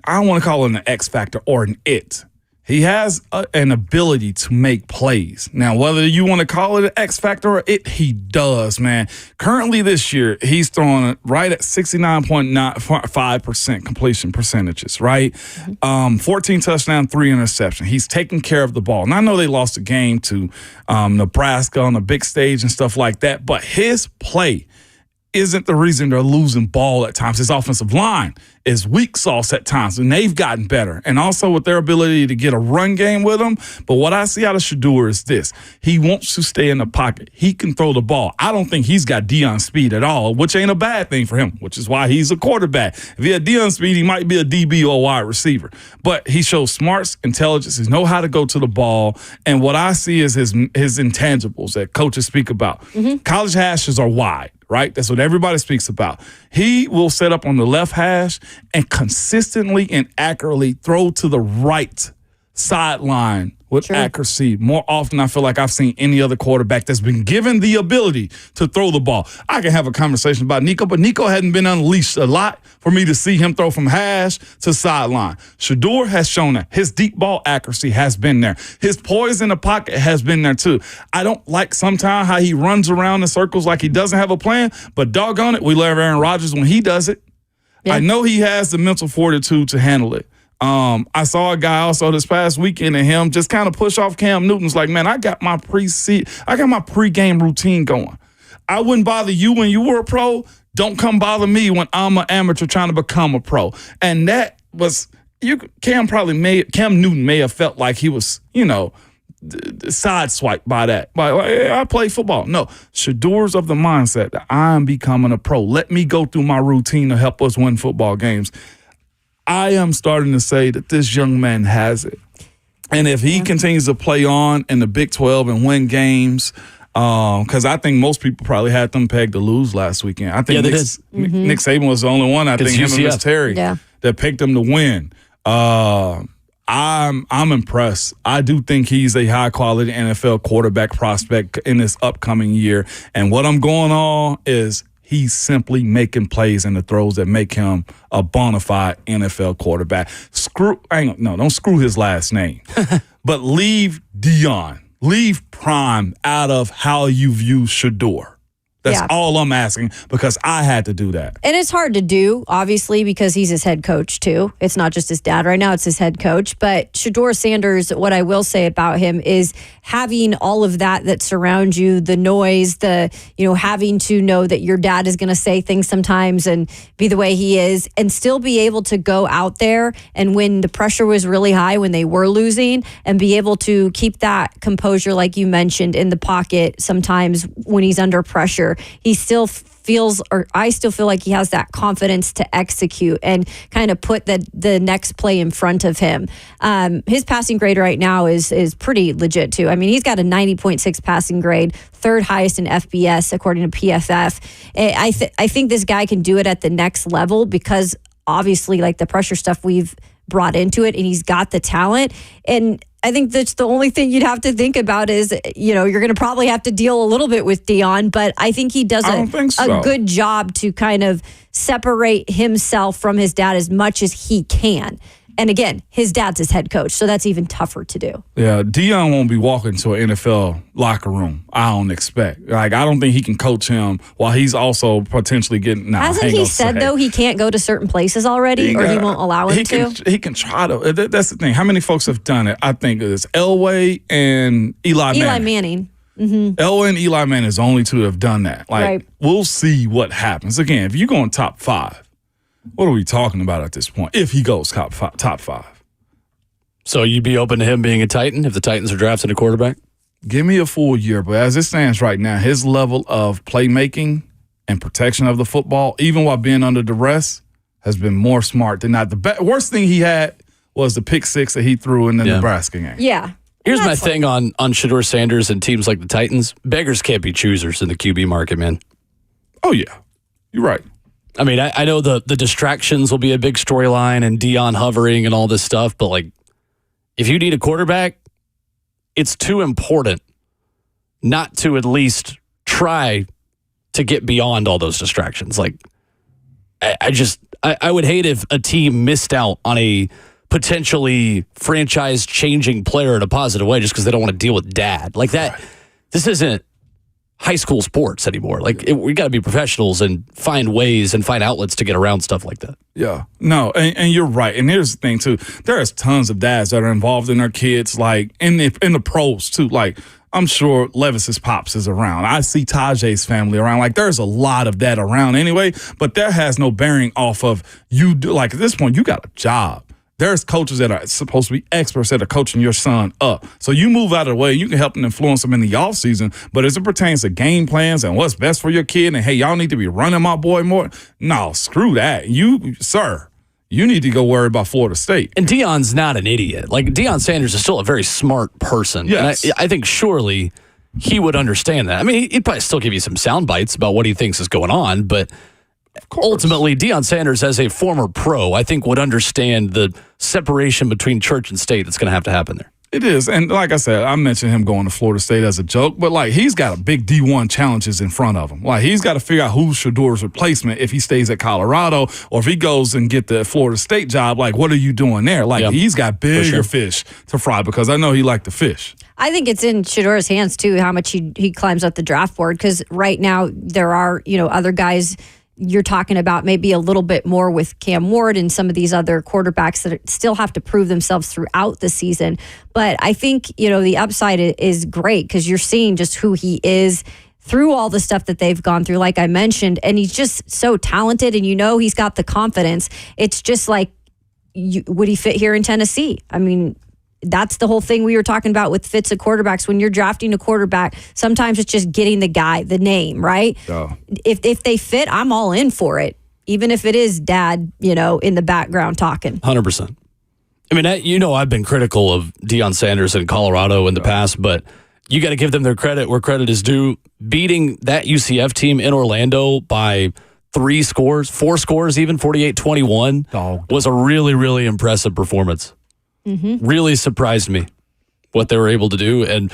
I don't want to call it an X factor or an it. He has an ability to make plays. Now, whether you want to call it an X factor or it, he does, man. Currently this year, he's throwing right at 69.5% completion percentages, right? 14 touchdowns, 3 interceptions. He's taking care of the ball. And I know they lost a game to Nebraska on a big stage and stuff like that, but his play isn't the reason they're losing ball at times. His offensive line is weak sauce at times, and they've gotten better. And also with their ability to get a run game with him. But what I see out of Shedeur is this. He wants to stay in the pocket. He can throw the ball. I don't think he's got Deion speed at all, which ain't a bad thing for him, which is why he's a quarterback. If he had Deion speed, he might be a DB or a wide receiver. But he shows smarts, intelligence, he knows how to go to the ball. And what I see is his intangibles that coaches speak about. College hashes are wide. Right? That's what everybody speaks about. He will set up on the left hash and consistently and accurately throw to the right sideline with accuracy. More often, I feel like I've seen any other quarterback that's been given the ability to throw the ball. I can have a conversation about Nico, but Nico hadn't been unleashed a lot for me to see him throw from hash to sideline. Shedeur has shown that his deep ball accuracy has been there. His poise in the pocket has been there too. I don't like sometimes how he runs around in circles like he doesn't have a plan, but doggone it, we love Aaron Rodgers when he does it. Yeah. I know he has the mental fortitude to handle it. I saw a guy also this past weekend and him just kind of push off Cam Newton's like, man, I got my pregame routine going. I wouldn't bother you when you were a pro. Don't come bother me when I'm an amateur trying to become a pro. And that was Cam Newton may have felt like he was, sideswiped by that. Like, hey, I play football. No, Shedeur's of the mindset that I'm becoming a pro. Let me go through my routine to help us win football games. I am starting to say that this young man has it. And if he continues to play on in the Big 12 and win games, because I think most people probably had them pegged to lose last weekend. I think Nick Saban was the only one, I think, him and Miss Terry, that picked him to win. I'm impressed. I do think he's a high-quality NFL quarterback prospect in this upcoming year. And what I'm going on is he's simply making plays in the throws that make him a bona fide NFL quarterback. Don't screw his last name. But leave Prime out of how you view Shedeur. That's all I'm asking, because I had to do that. And it's hard to do, obviously, because he's his head coach, too. It's not just his dad right now, it's his head coach. But Shedeur Sanders, what I will say about him is having all of that surrounds you, the noise, having to know that your dad is going to say things sometimes and be the way he is, and still be able to go out there and when the pressure was really high, when they were losing, and be able to keep that composure, like you mentioned, in the pocket sometimes when he's under pressure. He still I still feel like he has that confidence to execute and kind of put the next play in front of him. His passing grade right now is pretty legit too. I mean, he's got a 90.6 passing grade, third highest in FBS according to PFF. I think this guy can do it at the next level because obviously, like the pressure stuff we've brought into it, and he's got the talent. And I think that's the only thing you'd have to think about is, you're going to probably have to deal a little bit with Deion, but I think he does a good job to kind of separate himself from his dad as much as he can. And again, his dad's his head coach, so that's even tougher to do. Yeah, Deion won't be walking to an NFL locker room, I don't expect. Like, I don't think he can coach him while he's also potentially getting... Hasn't he said, though, he can't go to certain places already, or he won't allow him to? He can try to. That's the thing. How many folks have done it? I think it's Elway and Eli Manning. Mm-hmm. Elway and Eli Manning is the only two that have done that. Like, we'll see what happens. Again, if you're going top 5, what are we talking about at this point? If he goes top 5. So you'd be open to him being a Titan if the Titans are drafting a quarterback? Give me a full year, but as it stands right now, his level of playmaking and protection of the football, even while being under duress, has been more smart than not. The worst thing he had was the pick 6 that he threw in the Nebraska game. Yeah. Here's my thing on Shedeur Sanders and teams like the Titans. Beggars can't be choosers in the QB market, man. Oh, yeah. You're right. I mean, I know the distractions will be a big storyline and Deion hovering and all this stuff, but like, if you need a quarterback, it's too important not to at least try to get beyond all those distractions. Like, I would hate if a team missed out on a potentially franchise-changing player in a positive way just because they don't want to deal with dad. Like that, this isn't high school sports anymore. Like, we got to be professionals and find ways and find outlets to get around stuff like that. Yeah, no, and you're right. And here's the thing too: there's tons of dads that are involved in their kids, like in the pros too. Like, I'm sure Levis's pops is around. I see Tajay's family around. Like, there's a lot of that around anyway, but that has no bearing off of you. Like, at this point, you got a job. There's coaches that are supposed to be experts that are coaching your son up. So you move out of the way. You can help and influence them in the offseason. But as it pertains to game plans and what's best for your kid and, hey, y'all need to be running my boy more. No, screw that. You need to go worry about Florida State. And Deion's not an idiot. Like, Deion Sanders is still a very smart person. Yes. And I think surely he would understand that. I mean, he'd probably still give you some sound bites about what he thinks is going on, but ultimately, Deion Sanders, as a former pro, I think would understand the separation between church and state that's going to have to happen there. It is. And like I said, I mentioned him going to Florida State as a joke, but like he's got a big D1 challenges in front of him. Like he's got to figure out who's Shedeur's replacement if he stays at Colorado or if he goes and get the Florida State job. Like, what are you doing there? Like he's got bigger fish to fry because I know he liked to fish. I think it's in Shedeur's hands too, how much he climbs up the draft board, because right now there are, other guys you're talking about maybe a little bit more with Cam Ward and some of these other quarterbacks that still have to prove themselves throughout the season. But I think, the upside is great because you're seeing just who he is through all the stuff that they've gone through, like I mentioned, and he's just so talented and he's got the confidence. It's just like, would he fit here in Tennessee? I mean, that's the whole thing we were talking about with fits of quarterbacks. When you're drafting a quarterback, sometimes it's just getting the guy, the name, right? Oh. If they fit, I'm all in for it, even if it is dad, in the background talking. 100%. I mean, I've been critical of Deion Sanders in Colorado in the past, but you got to give them their credit where credit is due. Beating that UCF team in Orlando by 4 scores even, 48-21, was a really, really impressive performance. Mm-hmm. Really surprised me what they were able to do. And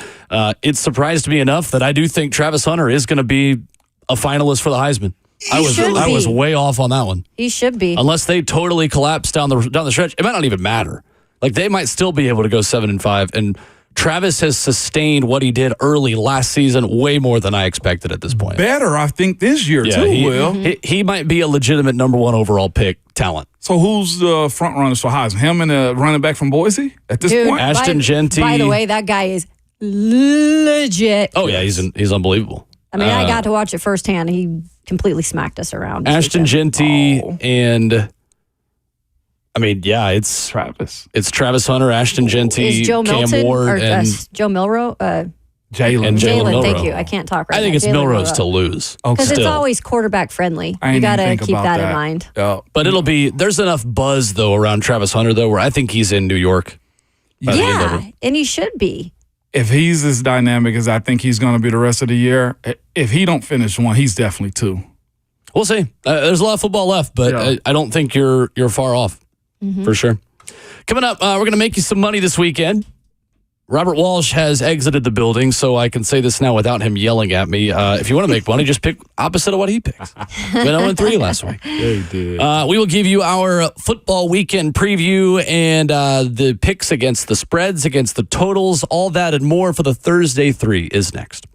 it surprised me enough that I do think Travis Hunter is going to be a finalist for the Heisman. I was way off on that one. He should be. Unless they totally collapse down the stretch. It might not even matter. Like they might still be able to go 7-5. And Travis has sustained what he did early last season way more than I expected at this point. Better, I think, this year too, He might be a legitimate number 1 overall pick talent. So who's the front runners for Heisman? Him and the running back from Boise at this point? Ashton Jeanty. By the way, that guy is legit. Oh, yeah, he's unbelievable. I mean, I got to watch it firsthand. He completely smacked us around. Ashton Jeanty and... I mean, yeah, it's Travis. It's Travis Hunter, Ashton Jeanty, Joe Cam Milton, Ward, and Joe Milroe. Jalen Milroe. Thank you. I can't talk right now. I think it's Milroe's to lose. Because it's always quarterback friendly. You got to keep that in mind. Yeah. But there's enough buzz, though, around Travis Hunter, though, where I think he's in New York. Yeah, and he should be. If he's as dynamic as I think he's going to be the rest of the year, if he don't finish 1, he's definitely 2. We'll see. There's a lot of football left, but I don't think you're far off. Mm-hmm. For sure. Coming up, we're going to make you some money this weekend. Robert Walsh has exited the building, so I can say this now without him yelling at me. If you want to make money, just pick opposite of what he picks. We went 0-3 last week. Yeah, he did. We will give you our football weekend preview and the picks against the spreads, against the totals, all that and more for the Thursday 3 is next.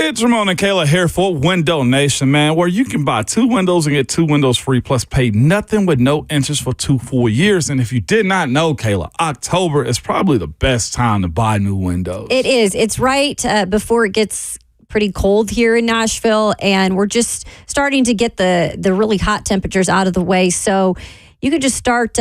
It's Ramon and Kayla here for Window Nation, man, where you can buy 2 windows and get 2 windows free, plus pay nothing with no interest for 2 full years. And if you did not know, Kayla, October is probably the best time to buy new windows. It is. It's right before it gets pretty cold here in Nashville, and we're just starting to get the really hot temperatures out of the way. So you could just start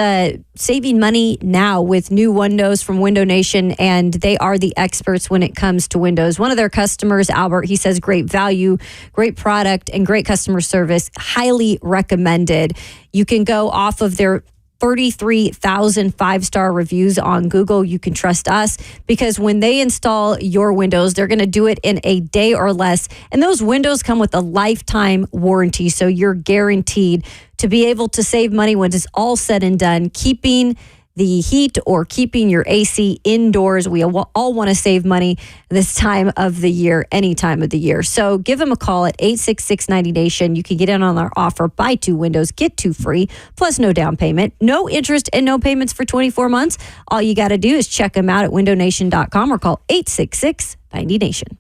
saving money now with new windows from Window Nation, and they are the experts when it comes to windows. One of their customers, Albert, he says great value, great product, and great customer service. Highly recommended. You can go off of their 33,000 5-star reviews on Google. You can trust us because when they install your windows, they're going to do it in a day or less. And those windows come with a lifetime warranty. So you're guaranteed to be able to save money when it's all said and done, keeping the heat or keeping your AC indoors. We all want to save money this time of the year, any time of the year. So give them a call at 866-90Nation. You can get in on our offer. Buy 2 windows, get 2 free, plus no down payment, no interest, and no payments for 24 months. All you got to do is check them out at windownation.com or call 866-90Nation.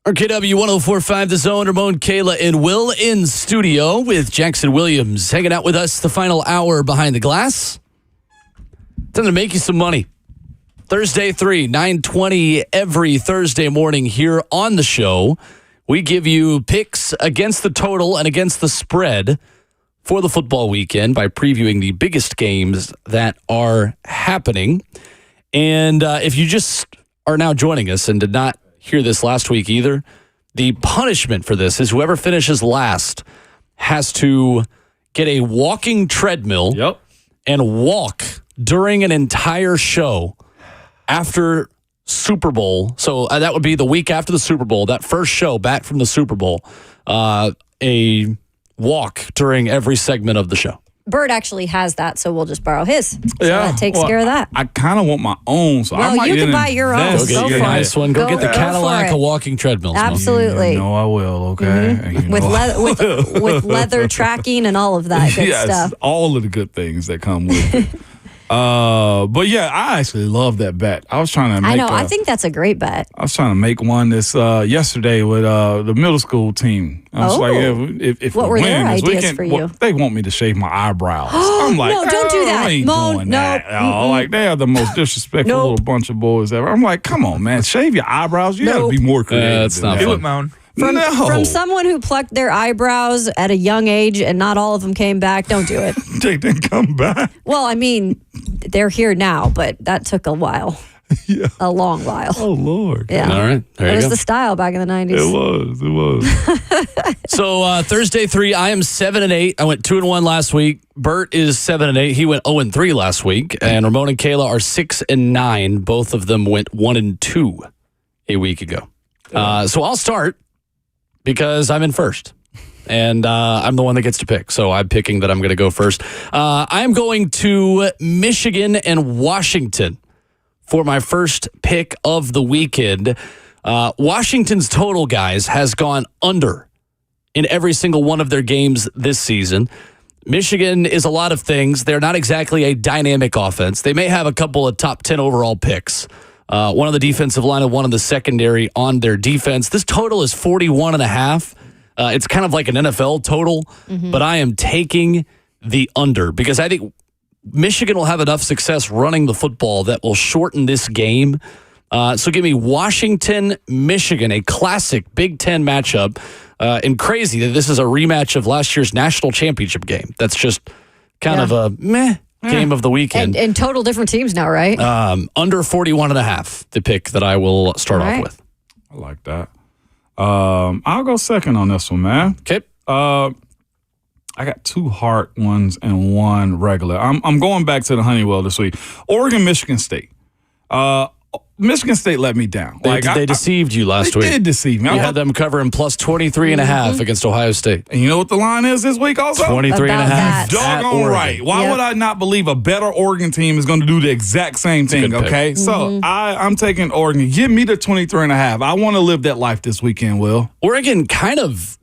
RKW 104.5 The Zone. Ramon, Kayla, and Will in studio with Jackson Williams hanging out with us the final hour behind the glass. It's going to make you some money. Thursday 3, 9:20 every Thursday morning here on the show. We give you picks against the total and against the spread for the football weekend by previewing the biggest games that are happening. And if you just are now joining us and did not hear this last week either, the punishment for this is whoever finishes last has to get a walking treadmill and walk during an entire show after Super Bowl. So that would be the week after the Super Bowl, that first show back from the Super Bowl, a walk during every segment of the show. Bert actually has that, so we'll just borrow his. So that takes care of that. I kind of want my own. So well, I might you can buy your own. Go get your nice one. Go get the Cadillac of walking treadmills. Absolutely. You know I will, okay? Mm-hmm. With leather tracking and all of that good stuff. All of the good things that come with it. But yeah, I actually love that bet. I was trying to make I think that's a great bet. I was trying to make one this yesterday with the middle school team. I was like, if what we were their win this ideas weekend, for you? They want me to shave my eyebrows. I'm like, no, don't do that. I ain't doing that at all. Like, they are the most disrespectful little bunch of boys ever. I'm like, come on, man, shave your eyebrows. You got to be more creative. That's not do it, Moan. From someone who plucked their eyebrows at a young age and not all of them came back, don't do it. They didn't come back. Well, I mean, they're here now, but that took a while. Yeah. A long while. Oh, Lord. Yeah. All right. There it you was go. the style back in the 90s. It was. So Thursday 3, I am 7-8. I went 2-1 last week. Bert is 7-8. He went 0-3 last week. And Ramon and Kayla are 6-9. Both of them went 1-2 a week ago. So I'll start because I'm in first. And I'm the one that gets to pick. So I'm picking that I'm going to go first. I'm going to Michigan and Washington for my first pick of the weekend. Washington's total, guys, has gone under in every single one of their games this season. Michigan is a lot of things. They're not exactly a dynamic offense. They may have a couple of top 10 overall picks. One on the defensive line and one on the secondary on their defense. This total is 41.5. It's kind of like an NFL total, but I am taking the under because I think Michigan will have enough success running the football that will shorten this game. So give me Washington, Michigan, a classic Big Ten matchup. And crazy that this is a rematch of last year's national championship game. That's just kind of a meh game of the weekend. And total different teams now, right? Under 41.5, the pick that I will start off with. I like that. I'll go second on this one, man. Okay. I got two hard ones and one regular. I'm going back to the Honeywell this week. Oregon, Michigan State. Michigan State let me down. They deceived you last week. They did deceive me. You had them covering plus 23.5 against Ohio State. And you know what the line is this week also? 23.5. Doggone right. Why would I not believe a better Oregon team is going to do the exact same thing, okay? So I'm taking Oregon. Give me the 23.5. I want to live that life this weekend, Will. Oregon kind of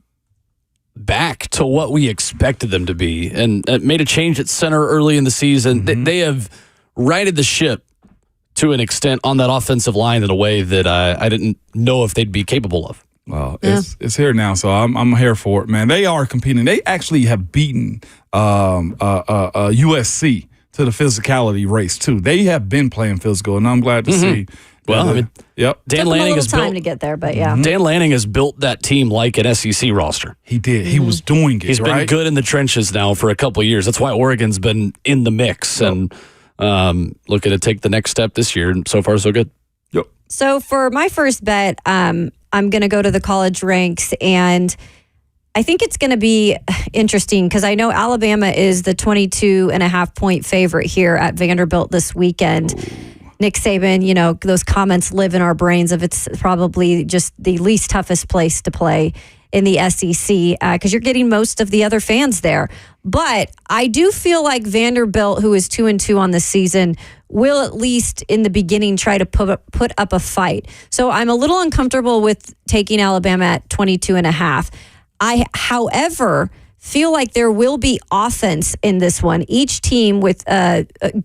back to what we expected them to be and made a change at center early in the season. They have righted the ship to an extent on that offensive line in a way that I didn't know if they'd be capable of. Well, it's here now, so I'm here for it, man. They are competing. They actually have beaten USC to the physicality race, too. They have been playing physical, and I'm glad to see. Well, Dan Lanning has time to get there, but yeah. Dan Lanning has built that team like an SEC roster. He did. He was doing it. He's been good in the trenches now for a couple of years. That's why Oregon's been in the mix and looking to take the next step this year. And so far, so good. Yep. So for my first bet, I'm going to go to the college ranks, and I think it's going to be interesting because I know Alabama is the 22.5 point favorite here at Vanderbilt this weekend. Nick Saban, those comments live in our brains of it's probably just the least toughest place to play in the SEC because you're getting most of the other fans there. But I do feel like Vanderbilt, who is 2-2 on the season, will at least in the beginning try to put up a fight. So I'm a little uncomfortable with taking Alabama at 22.5. I, however, feel like there will be offense in this one. Each team with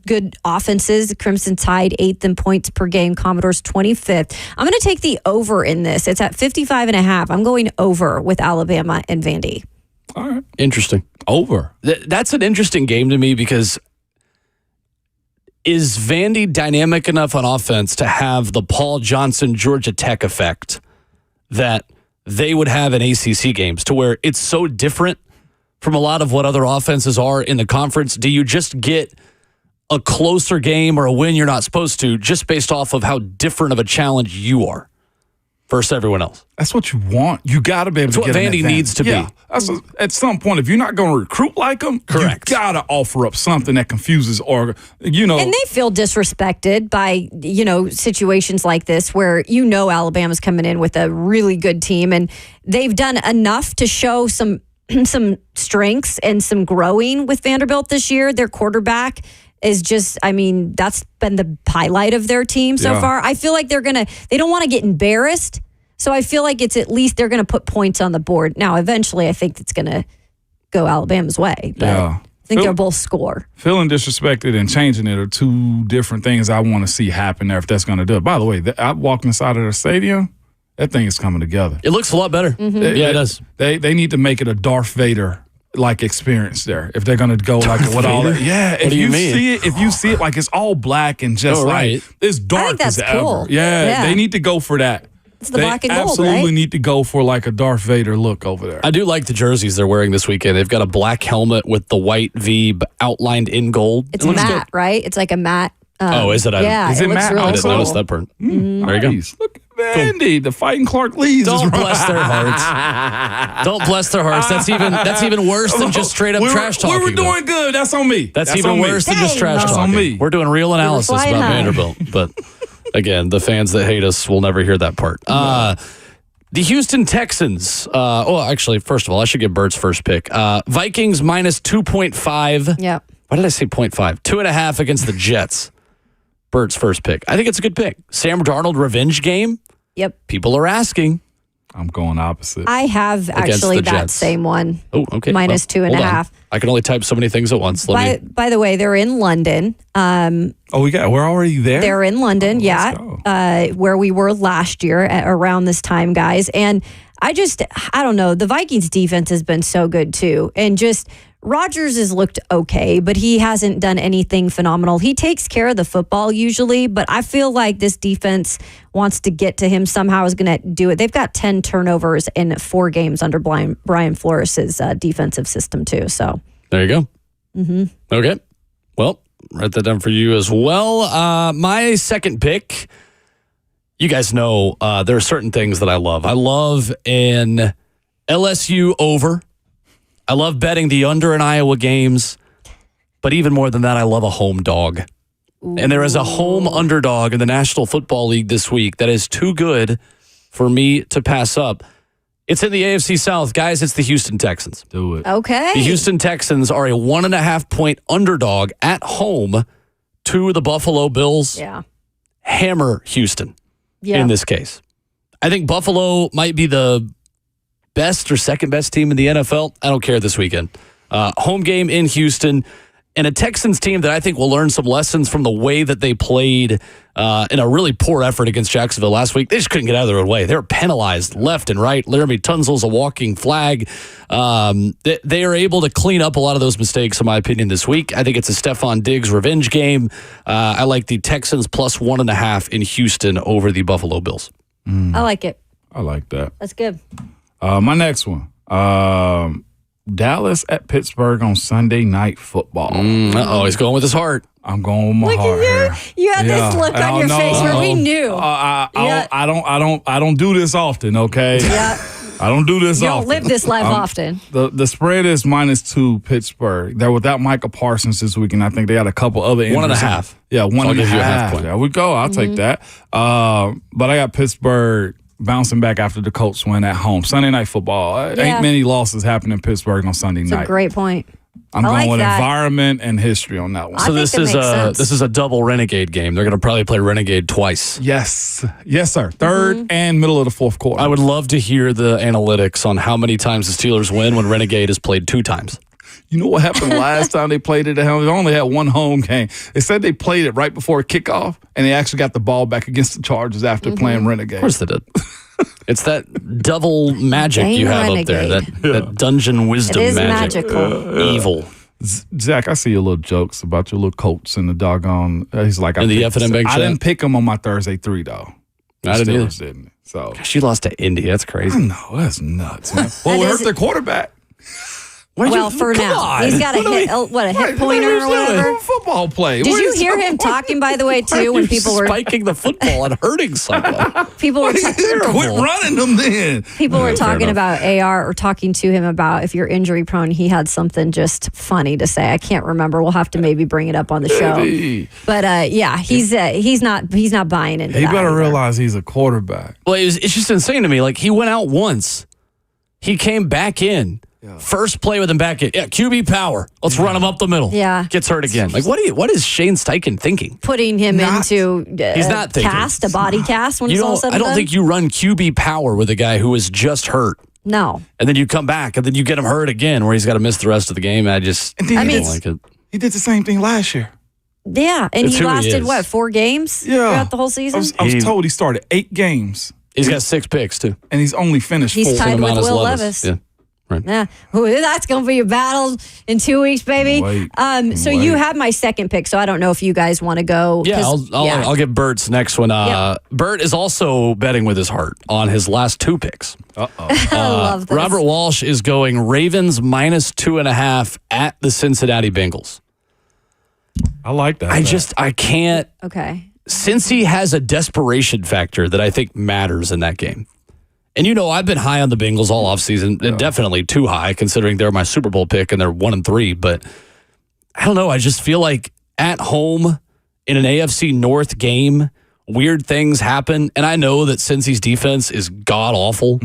good offenses. Crimson Tide 8th in points per game. Commodores 25th. I'm going to take the over in this. It's at 55.5. I'm going over with Alabama and Vandy. All right. Interesting. Over. That's an interesting game to me because is Vandy dynamic enough on offense to have the Paul Johnson Georgia Tech effect that they would have in ACC games, to where it's so different from a lot of what other offenses are in the conference? Do you just get a closer game or a win you're not supposed to just based off of how different of a challenge you are versus everyone else? That's what you want. You got to be able to get Vandy needs to be. At some point, if you're not going to recruit like them, correct, you got to offer up something that confuses or, And they feel disrespected by, situations like this where, Alabama's coming in with a really good team and they've done enough to show some strengths and some growing with Vanderbilt this year. Their quarterback is just, that's been the highlight of their team so far. I feel like they don't want to get embarrassed. So I feel like it's at least they're going to put points on the board. Now, eventually, I think it's going to go Alabama's way. But I think they'll both score. Feeling disrespected and changing it are two different things I want to see happen there if that's going to do it. By the way, I walked inside of their stadium. That thing is coming together. It looks a lot better. Mm-hmm. It does. They need to make it a Darth Vader like experience there. If they're gonna go like what all that. Yeah. What do you mean? If you see it like it's all black and just like it's dark as cool. ever. Yeah, they need to go for that. It's the black and gold, absolutely need to go for like a Darth Vader look over there. I do like the jerseys they're wearing this weekend. They've got a black helmet with the white V outlined in gold. It's matte, right? It's like a matte. Is it? Is it matte? I didn't notice that part. Mm-hmm. There you go. Look at Vandy, the fighting Clark Lees. Don't bless their hearts. Don't bless their hearts. That's even worse than just straight up trash talking. We were doing good. That's on me. That's even worse than just trash talking. On me. We're doing real analysis about Vanderbilt, but again, the fans that hate us will never hear that part. The Houston Texans. Actually, first of all, I should give Bert's first pick. Vikings minus 2.5. Yep. Why did I say 0.5? 2.5 against the Jets. Bert's first pick. I think it's a good pick. Sam Darnold revenge game. Yep. People are asking. I'm going opposite. I have actually that same one. Oh, okay. Minus 2.5. I can only type so many things at once. By the way, they're in London. We're already there? They're in London, where we were last year at around this time, guys. And I don't know. The Vikings defense has been so good too. And Rodgers has looked okay, but he hasn't done anything phenomenal. He takes care of the football usually, but I feel like this defense wants to get to him somehow, is going to do it. They've got 10 turnovers in 4 games under Brian Flores' defensive system too. So there you go. Mm-hmm. Okay. Well, write that down for you as well. My second pick, you guys know there are certain things that I love. I love an LSU over. I love betting the under in Iowa games, but even more than that, I love a home dog. Ooh. And there is a home underdog in the National Football League this week that is too good for me to pass up. It's in the AFC South. Guys, it's the Houston Texans. Do it. Okay. The Houston Texans are a 1.5-point underdog at home to the Buffalo Bills. Yeah. Hammer Houston in this case. I think Buffalo might be the best or second best team in the NFL. I don't care this weekend. Home game in Houston, and a Texans team that I think will learn some lessons from the way that they played in a really poor effort against Jacksonville last week. They just couldn't get out of their own way. They were penalized left and right. Laramie Tunsil's a walking flag. They are able to clean up a lot of those mistakes, in my opinion, this week. I think it's a Stephon Diggs revenge game. I like the Texans plus 1.5 in Houston over the Buffalo Bills. I like it. I like that. That's good. My next one, Dallas at Pittsburgh on Sunday Night Football. He's going with his heart. I'm going with my heart here. You had this look on your face where we knew. I don't do this often. Okay. Yeah. I don't do this often. You don't live this life often. The spread is -2 Pittsburgh. They're without Micah Parsons this week, and I think they got a couple other injuries. 1.5. Yeah, 1.5. I'll give you a half point. There we go. I'll take that. But I got Pittsburgh bouncing back after the Colts win at home. Sunday Night Football. Ain't many losses happening in Pittsburgh on Sunday night. That's a great point. I'm I going like with that. environment and history on that one. So this is a double Renegade game. They're going to probably play Renegade twice. Yes, sir. Third and middle of the fourth quarter. I would love to hear the analytics on how many times the Steelers win when Renegade is played 2 times. You know what happened last time they played it at home? They only had one home game. They said they played it right before kickoff, and they actually got the ball back against the Chargers after playing Renegade. Of course they did. It's that devil magic Dang you have Renegade. up there, that dungeon wisdom It is magic. magical. Evil. Zach, I see your little jokes about your little Colts and the doggone. He's like, In the F&M Bank I chat? didn't pick them on my Thursday 3, though. I didn't either. Steelers didn't. So She lost to Indy. That's I crazy. know that's nuts, man. Well, we hurt their quarterback. Well, for now, he's got a hit pointer or whatever. Football play. Did you hear him talking, by the way, too, when people were spiking the football and hurting someone? people were Quit running them then. people were talking about AR or talking to him about if you're injury prone. He had something just funny to say. I can't remember. We'll have to maybe bring it up on the show. But he's not buying into that. He better either. realize he's a quarterback. Well, it's just insane to me. Like, he went out once. He came back in. First play with him back in. Yeah, QB power. Let's run him up the middle. Yeah. Gets hurt again. Like, what is Shane Steichen thinking? Putting him into He's not thinking. a body cast when it's all said and I don't done? think you run QB power with a guy who is just hurt. No. And then you come back and then you get him hurt again where he's got to miss the rest of the game. I don't like it. He did the same thing last year. Yeah, and It's he who he lasted, is. 4 games throughout the whole season? I was told he started 8 games. He's got 6 picks, too. And he's only finished 4. He's tied with Amount as Will Levis. Yeah. Right. Yeah, that's going to be a battle in 2 weeks, baby. So you have my second pick, so I don't know if you guys want to go. Yeah, I'll get Bert's next one. Bert is also betting with his heart on his last 2 picks. I love this. Robert Walsh is going Ravens -2.5 at the Cincinnati Bengals. I like that. I can't. Okay. Cincy has a desperation factor that I think matters in that game. And I've been high on the Bengals all offseason, and definitely too high considering they're my Super Bowl pick and they're 1-3. But I don't know. I just feel like at home in an AFC North game, weird things happen. And I know that Cincy's defense is god awful.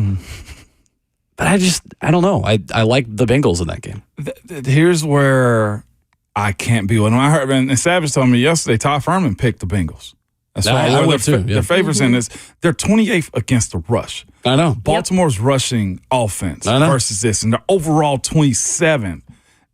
But I don't know. I like the Bengals in that game. Here's where I can't be with him. I heard, and Savage told me yesterday, Todd Furman picked the Bengals. That's why I would too. Their favorites in this. They're 28th against the rush. I know. Baltimore's rushing offense versus this, and they're overall 27th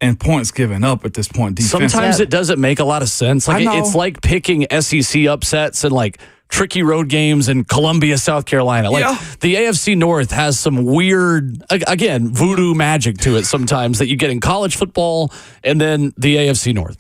in points given up at this point. Defense. Sometimes it doesn't make a lot of sense. Like it's like picking SEC upsets and like tricky road games in Columbia, South Carolina. Like the AFC North has some weird, again, voodoo magic to it sometimes that you get in college football and then the AFC North.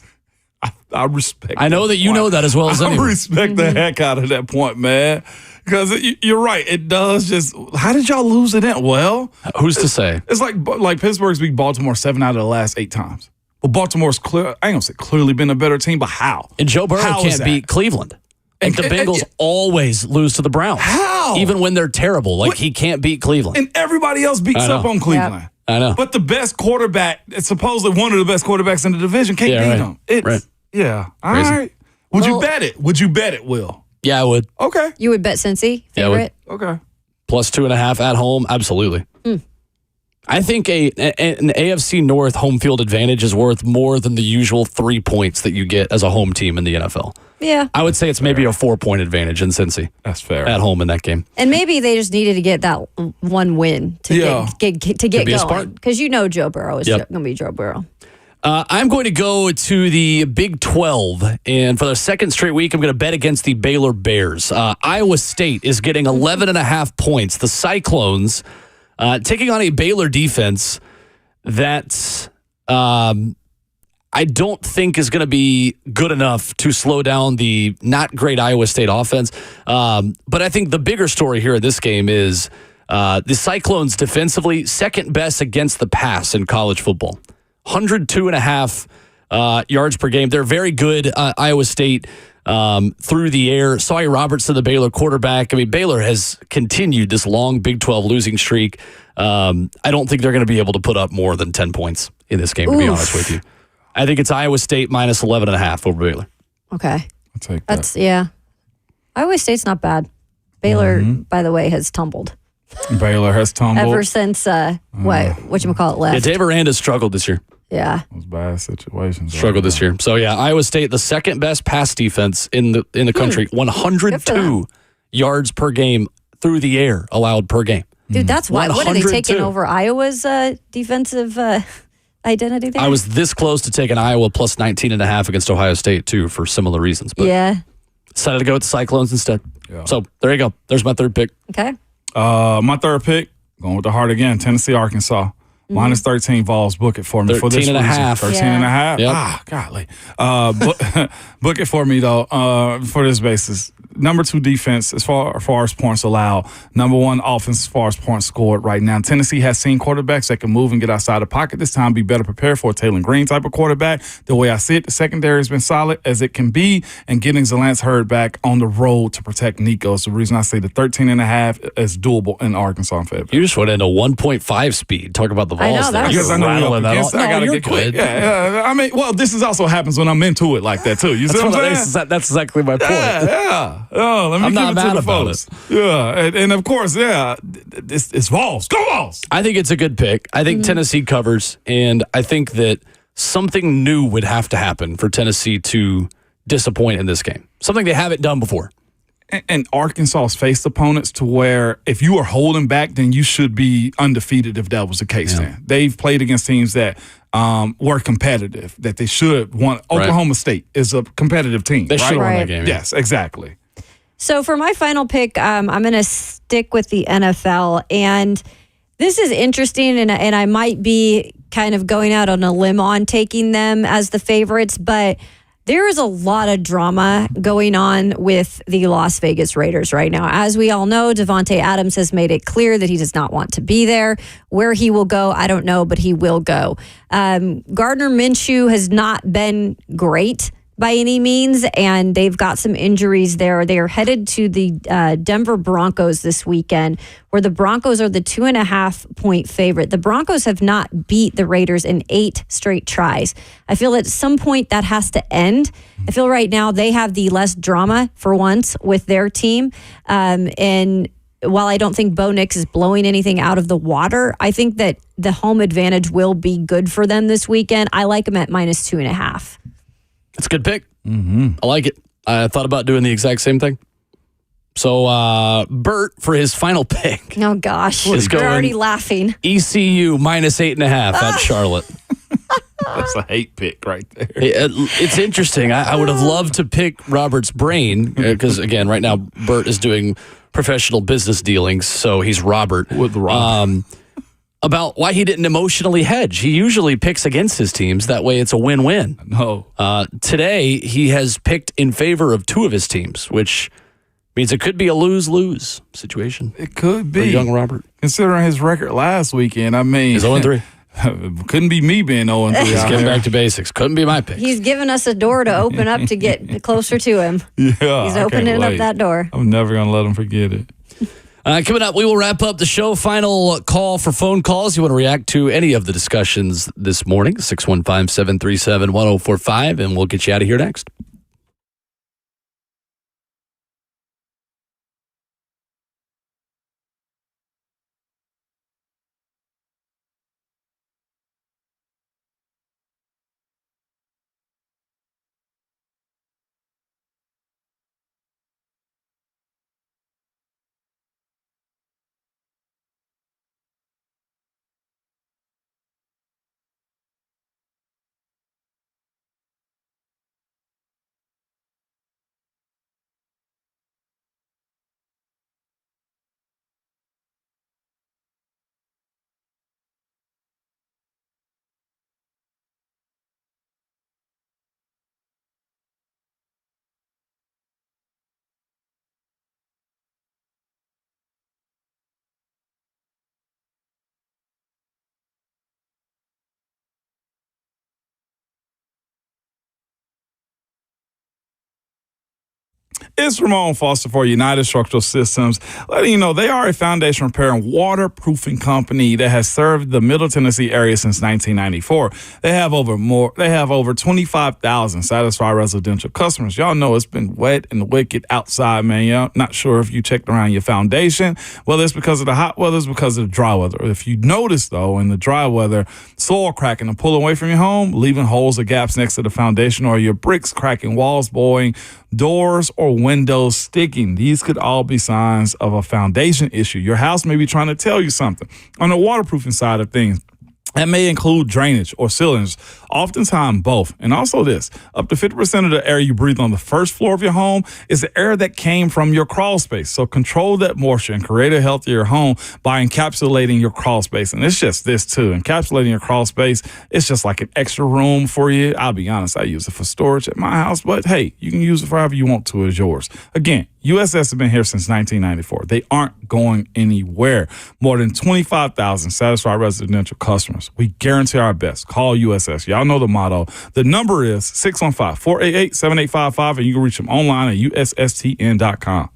I respect. I know that you know that as well as anyone. I respect the heck out of that point, man. Because you're right. It does just. How did y'all lose it in? Well, who's to say? It's like Pittsburgh's beat Baltimore 7 out of the last 8 times. Well, Baltimore's clear. I ain't gonna say clearly been a better team, but how? And Joe Burrow can't beat Cleveland. And the Bengals always lose to the Browns. How? Even when they're terrible. Like he can't beat Cleveland. And everybody else beats up on Cleveland. Yep. I know. But the best quarterback, supposedly one of the best quarterbacks in the division, can't beat them. It's yeah. All right. Would you bet it? Would you bet it, Will? Yeah, I would. Okay. You would bet Cincy? Yeah, I would. Okay. +2.5 at home? Absolutely. I think an AFC North home field advantage is worth more than the usual 3 points that you get as a home team in the NFL. Yeah. I would say it's maybe a 4-point advantage in Cincy. That's fair. At home in that game. And maybe they just needed to get that one win to get going. Because Joe Burrow is going to be Joe Burrow. I'm going to go to the Big 12, and for the second straight week, I'm going to bet against the Baylor Bears. Iowa State is getting 11.5 points. The Cyclones taking on a Baylor defense that I don't think is going to be good enough to slow down the not great Iowa State offense. But I think the bigger story here in this game is the Cyclones defensively, second best against the pass in college football. 102.5 yards per game. They're very good, Iowa State, through the air. Sawyer Robertson, the Baylor quarterback. I mean, Baylor has continued this long Big 12 losing streak. I don't think they're going to be able to put up more than 10 points in this game, to be honest with you. I think it's Iowa State -11.5 over Baylor. Okay. I'll take that. That's, Iowa State's not bad. Baylor, by the way, has tumbled. Baylor has tumbled. Ever since, whatchamacallit left. Yeah, Dave Aranda struggled this year. Yeah. Those bad situations. Struggled this year. So, yeah, Iowa State, the second best pass defense in the country, 102 yards per game through the air allowed per game. Dude, that's why. What are they taking over Iowa's defensive identity there? I was this close to taking Iowa plus 19.5 against Ohio State, too, for similar reasons. But decided to go with the Cyclones instead. Yeah. So, there you go. There's my third pick. Okay. My third pick, going with the heart again, Tennessee, Arkansas. Minus 13 Vols. Book it for me. 13.5. 13.5? Yep. Golly. Book it for me, though, for this basis. Number 2 defense as far as points allowed. Number 1 offense as far as points scored right now. Tennessee has seen quarterbacks that can move and get outside the pocket this time, be better prepared for a Taylor Green type of quarterback. The way I see it, the secondary has been solid as it can be, and getting Zalance Hurd back on the road to protect Nico is the reason I say the 13.5 is doable in Arkansas and Fayetteville. You just went into 1.5 speed. Talk about the Vols. I know, that Because I know rattling that off. I got to get quick. Yeah. I mean, well, this is also happens when I'm into it like that, too. You see what I'm saying? That's exactly my point. Yeah. Oh, let me I'm not mad about it. Yeah, and of course, it's Vols. Go Vols! I think it's a good pick. I think Tennessee covers, and I think that something new would have to happen for Tennessee to disappoint in this game. Something they haven't done before. And Arkansas's faced opponents to where if you are holding back, then you should be undefeated if that was the case. Yeah. Then they've played against teams that were competitive, that they should want. Oklahoma State is a competitive team. They should have won that game. Yes, exactly. So for my final pick, I'm going to stick with the NFL. And this is interesting, and I might be kind of going out on a limb on taking them as the favorites, but there is a lot of drama going on with the Las Vegas Raiders right now. As we all know, Devontae Adams has made it clear that he does not want to be there. Where he will go, I don't know, but he will go. Gardner Minshew has not been great by any means, and they've got some injuries there. They are headed to the Denver Broncos this weekend, where the Broncos are the 2.5-point favorite. The Broncos have not beat the Raiders in 8 straight tries. I feel at some point that has to end. I feel right now they have the less drama for once with their team. And while I don't think Bo Nix is blowing anything out of the water, I think that the home advantage will be good for them this weekend. I like them at minus 2.5. That's a good pick. I like it. I thought about doing the exact same thing. So, Bert, for his final pick. Oh, gosh. Is You're already laughing. ECU minus 8.5 at Charlotte. That's a hate pick right there. It's interesting. I would have loved to pick Robert's brain because, again, right now, Bert is doing professional business dealings, so he's Robert. With Robert. About why he didn't emotionally hedge. He usually picks against his teams. That way it's a win-win. No. Today, he has picked in favor of 2 of his teams, which means it could be a lose-lose situation. It could be. For young Robert. Considering his record last weekend, I mean. He's 0-3. Couldn't be me being 0-3. He's getting back to basics. Couldn't be my pick. He's given us a door to open up to get closer to him. Yeah. He's opening up that door. I'm never going to let him forget it. Coming up, we will wrap up the show. Final call for phone calls. You want to react to any of the discussions this morning, 615-737-1045, and we'll get you out of here next. It's Ramon Foster for United Structural Systems, letting you know they are a foundation repair and waterproofing company that has served the Middle Tennessee area since 1994. They have over 25,000 satisfied residential customers. Y'all know it's been wet and wicked outside, man. Y'all not sure if you checked around your foundation. Whether it's because of the hot weather, it's because of the dry weather. If you notice, though, in the dry weather, soil cracking and pulling away from your home, leaving holes or gaps next to the foundation, or your bricks cracking, walls bowing, doors or windows sticking. These could all be signs of a foundation issue. Your house may be trying to tell you something. On the waterproofing side of things, that may include drainage or ceilings, oftentimes both. And also this, up to 50% of the air you breathe on the first floor of your home is the air that came from your crawl space. So control that moisture and create a healthier home by encapsulating your crawl space. And it's just this too, encapsulating your crawl space, it's just like an extra room for you. I'll be honest, I use it for storage at my house, but hey, you can use it for however you want to as yours. Again, USS has been here since 1994. They aren't going anywhere. More than 25,000 satisfied residential customers. We guarantee our best. Call USS. Y'all know the motto. The number is 615-488-7855, and you can reach them online at ussTN.com.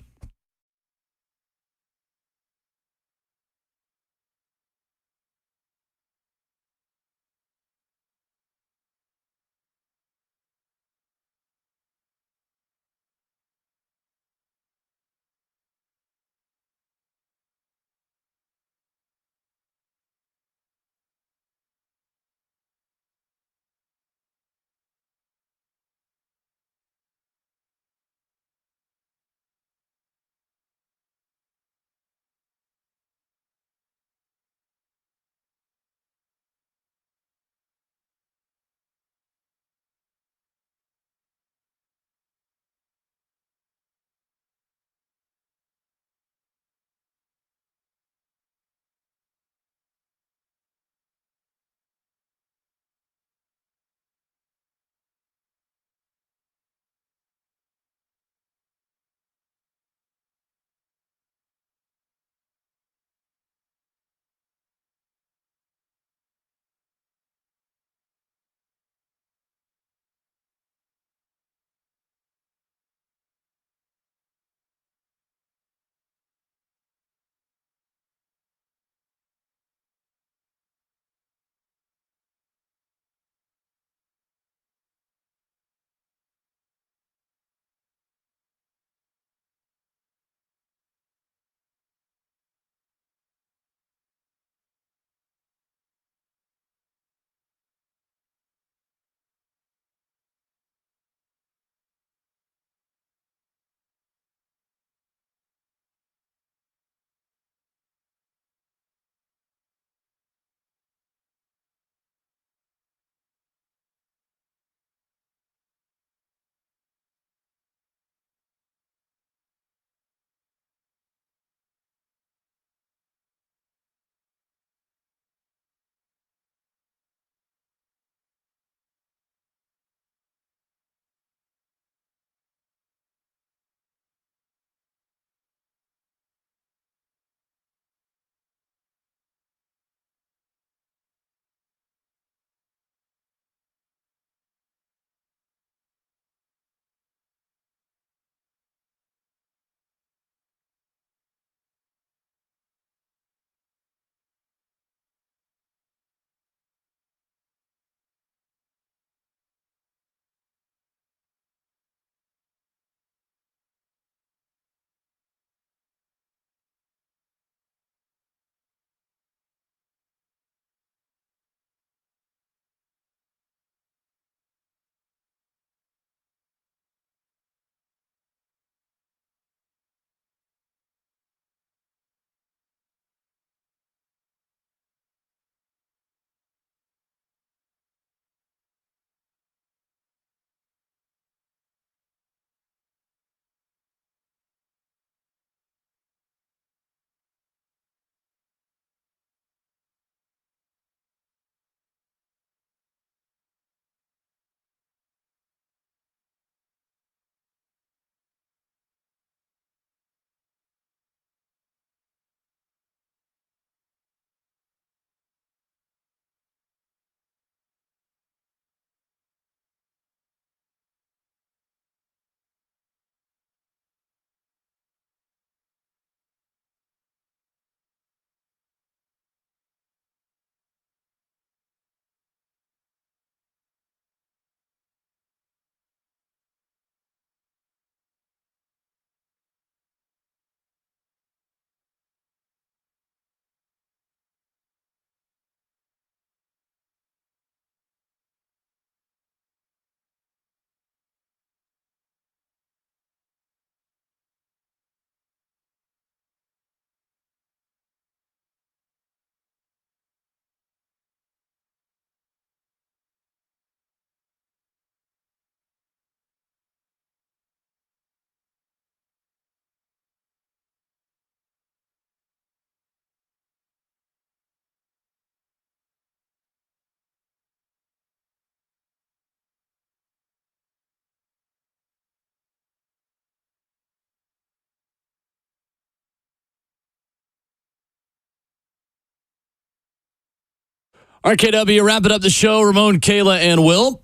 RKW wrapping up the show. Ramon, Kayla, and Will.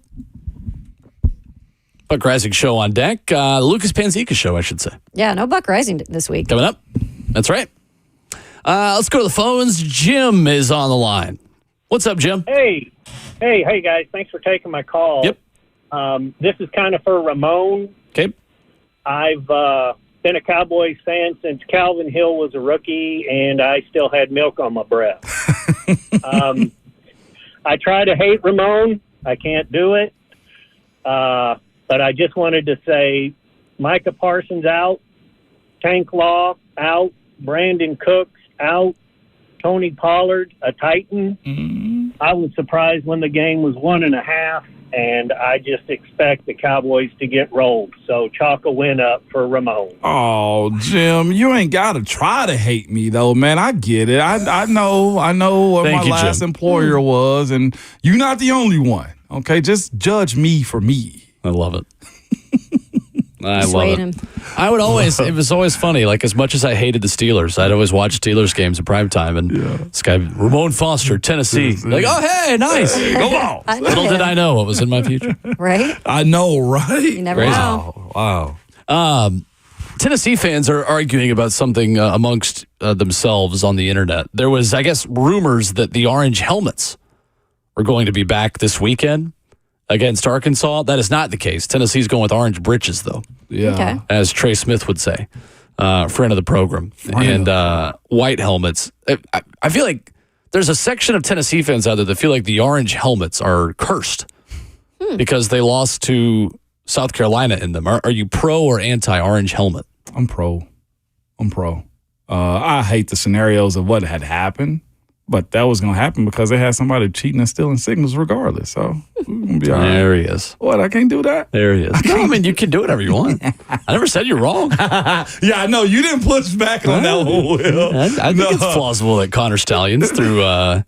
Buck Rising show on deck. Lucas Panzica show, I should say. Yeah, no Buck Rising this week. Coming up. That's right. Let's go to the phones. Jim is on the line. What's up, Jim? Hey, guys. Thanks for taking my call. Yep. This is kind of for Ramon. Okay. I've been a Cowboys fan since Calvin Hill was a rookie, and I still had milk on my breath. I try to hate Ramon. I can't do it. But I just wanted to say Micah Parsons out, Tank Law out, Brandon Cooks out, Tony Pollard, a Titan. Mm-hmm. I was surprised when the game was 1.5, and I just expect the Cowboys to get rolled. So chalk a win up for Ramon. Oh, Jim, you ain't got to try to hate me, though, man. I get it. I know what my last employer was, and you're not the only one. Okay, just judge me for me. I love it. I love it. I would always, it was always funny. Like, as much as I hated the Steelers, I'd always watch Steelers games in prime time. And this guy, Ramon Foster, Tennessee. Like, oh, hey, nice. Go on. Little did I know what was in my future. Right? I know, right? You never know. Wow. Tennessee fans are arguing about something amongst themselves on the internet. There was, I guess, rumors that the orange helmets were going to be back this weekend against Arkansas. That is not the case. Tennessee's going with orange breeches, though. Yeah. Okay. As Trey Smith would say, friend of the program. And white helmets. I feel like there's a section of Tennessee fans out there that feel like the orange helmets are cursed because they lost to South Carolina in them. Are you pro or anti-orange helmet? I'm pro. I hate the scenarios of what had happened. But that was going to happen because they had somebody cheating and stealing signals regardless. So we're going to be all right. There he is. What? I can't do that? There he is. I mean, you can do whatever you want. I never said you're wrong. Yeah, I know. You didn't push back on that one, Will. I think it's plausible that Connor Stallions threw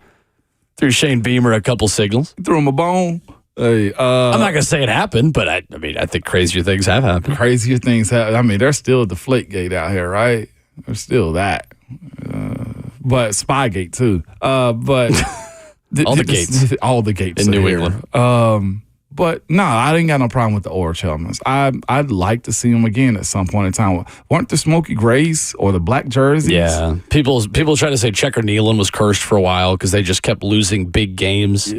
Shane Beamer a couple signals. Threw him a bone. Hey, I'm not going to say it happened, but I mean, I think crazier things have happened. Crazier things happen. I mean, there's still the Deflategate out here, right? There's still that. But Spygate too. But all the gates, all the gates in New England. But no, I didn't got no problem with the orange helmets. I'd like to see them again at some point in time. Weren't the smoky grays or the black jerseys? Yeah, people try to say Checker Nealon was cursed for a while because they just kept losing big games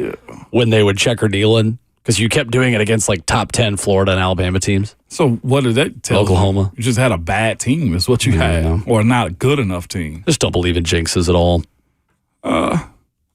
when they would Checker Nealon because you kept doing it against like top 10 Florida and Alabama teams. So what did that tell Oklahoma? You just had a bad team is what you had, or not a good enough team. Just don't believe in jinxes at all.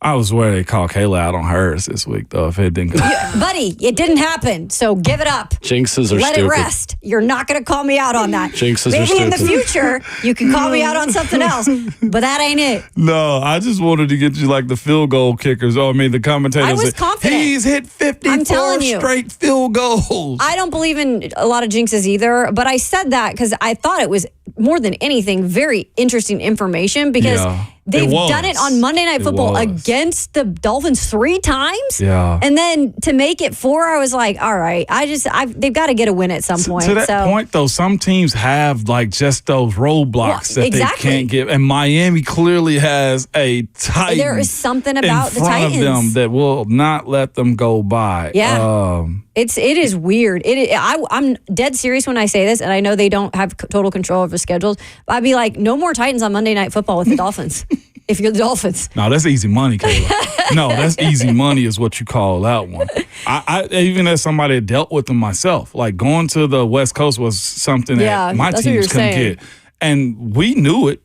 I was where they called Kayla out on hers this week, though, if it didn't go. Buddy, it didn't happen, so give it up. Jinxes are Let stupid. Let it rest. You're not going to call me out on that. Jinxes Maybe are stupid. in the future, you can call me out on something else, but that ain't it. No, I just wanted to get you like the field goal kickers. Oh, I mean, the commentators. I was confident. He's hit 54 straight field goals. I don't believe in a lot of jinxes either, but I said that because I thought it was more than anything very interesting information because they've done it on Monday Night Football against the Dolphins 3 times. Yeah. And then to make it 4, I was like, all right, they've got to get a win at some point. To that point, though, some teams have like just those roadblocks that they can't get. And Miami clearly has a Titan. There is something about the Titans of them that will not let them go by. Yeah. It is weird. I'm dead serious when I say this, and I know they don't have total control over schedules. But I'd be like, no more Titans on Monday Night Football with the Dolphins. If you're the Dolphins. No, that's easy money, Kayla. No, that's easy money is what you call that one. I even as somebody that dealt with them myself, like going to the West Coast was something that my teams couldn't get. And we knew it.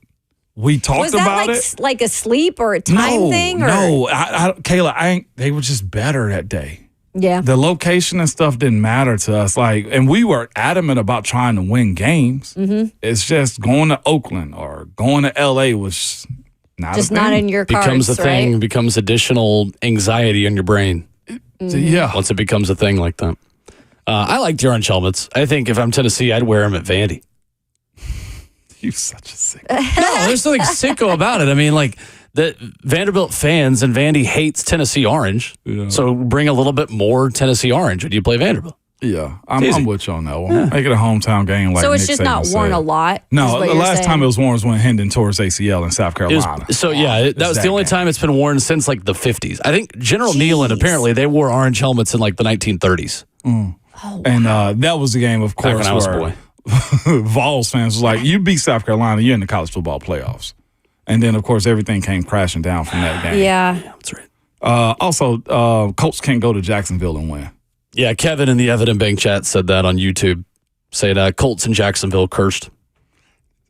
We talked about it. Like a sleep or a time thing? No, Kayla, they were just better that day. Yeah. The location and stuff didn't matter to us. And we were adamant about trying to win games. Mm-hmm. It's just going to Oakland or going to LA was not just a thing. not in your cards, becomes a thing, becomes additional anxiety in your brain. Yeah. Once it becomes a thing like that. I like the orange helmets. I think if I'm Tennessee, I'd wear them at Vandy. You're such a sicko. No, there's nothing sicko about it. I mean, like, the Vanderbilt fans and Vandy hates Tennessee orange, so bring a little bit more Tennessee orange when you play Vanderbilt. Yeah, I'm with you on that one. Yeah. Make it a hometown game. Like so it's Nick just Saban not worn said. a lot. No, the last time it was worn was when Hendon tore his ACL in South Carolina. That was the only time it's been worn since like the 50s. I think General Neyland, apparently, they wore orange helmets in like the 1930s. Mm. Oh, wow. And that was the game, of course, when I was a boy. Vols fans was like, you beat South Carolina, you're in the college football playoffs. And then, of course, everything came crashing down from that game. Yeah, that's right. Also, Colts can't go to Jacksonville and win. Yeah, Kevin in the Evident Bank chat said that on YouTube. Said Colts in Jacksonville cursed.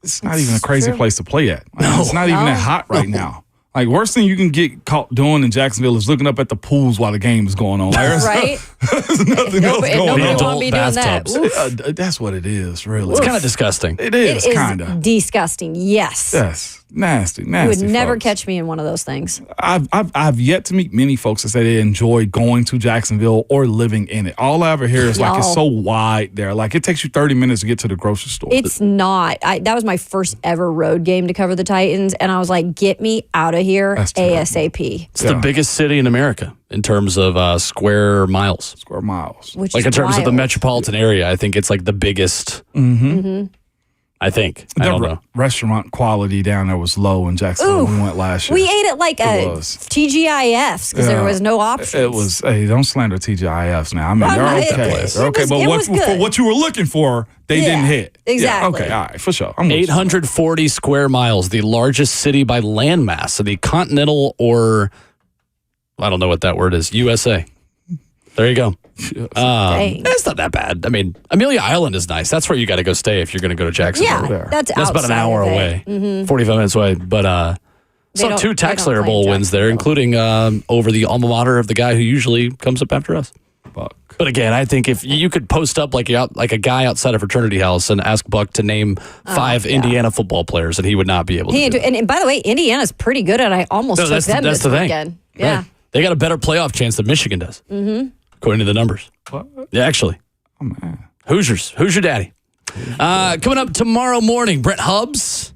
It's not even a crazy place to play at. Like, it's not even that hot right now. Like, worst thing you can get caught doing in Jacksonville is looking up at the pools while the game is going on. Like, right? There's nothing else going on. Nobody want to be doing that. That's what it is, really. It's kind of disgusting. It is kind of. Disgusting, yes. Yes. Nasty. You would never catch me in one of those things. I've yet to meet many folks that say they enjoy going to Jacksonville or living in it. All I ever hear is like it's so wide there. Like it takes you 30 minutes to get to the grocery store. It's not. That was my first ever road game to cover the Titans, and I was like, get me out of here ASAP. It's the biggest city in America in terms of square miles. Square miles. Which like is in terms of the wild. metropolitan area, I think it's like the biggest. Mm-hmm. I think. I don't know. Restaurant quality down there was low in Jacksonville when we went last year. We ate at like TGIFs because there was no options. It was, hey, don't slander TGIFs now. I mean, they're okay. They're okay, but for what you were looking for, they didn't hit. Exactly. Yeah, okay, all right, for sure. 840 square miles, the largest city by landmass of the continental or, I don't know what that word is, USA. There you go. It's not that bad. I mean, Amelia Island is nice. That's where you got to go stay if you're going to go to Jacksonville. Yeah, that's about an hour away, 45 minutes away. But saw 2 Tax Slayer Bowl wins there, including over the alma mater of the guy who usually comes up after us. Buck. But again, I think if you could post up like a guy outside a fraternity house and ask Buck to name 5 Indiana football players, and he would not be able to. And by the way, Indiana's pretty good, and I almost took them that's this the weekend. Thing. Yeah. Right. They got a better playoff chance than Michigan does. Mm-hmm. According to the numbers. What? Yeah, actually. Oh, man. Hoosiers. Who's your daddy? Coming up tomorrow morning, Brett Hubbs.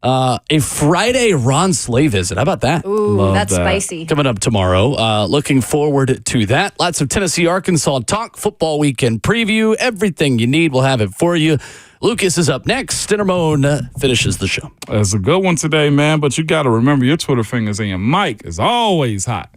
A Friday Ron Slay visit. How about that? Ooh, that's spicy. Coming up tomorrow. Looking forward to that. Lots of Tennessee, Arkansas talk, football weekend preview. Everything you need, we'll have it for you. Lucas is up next. And Ramon finishes the show. It's a good one today, man, but you got to remember your Twitter fingers and your mic is always hot.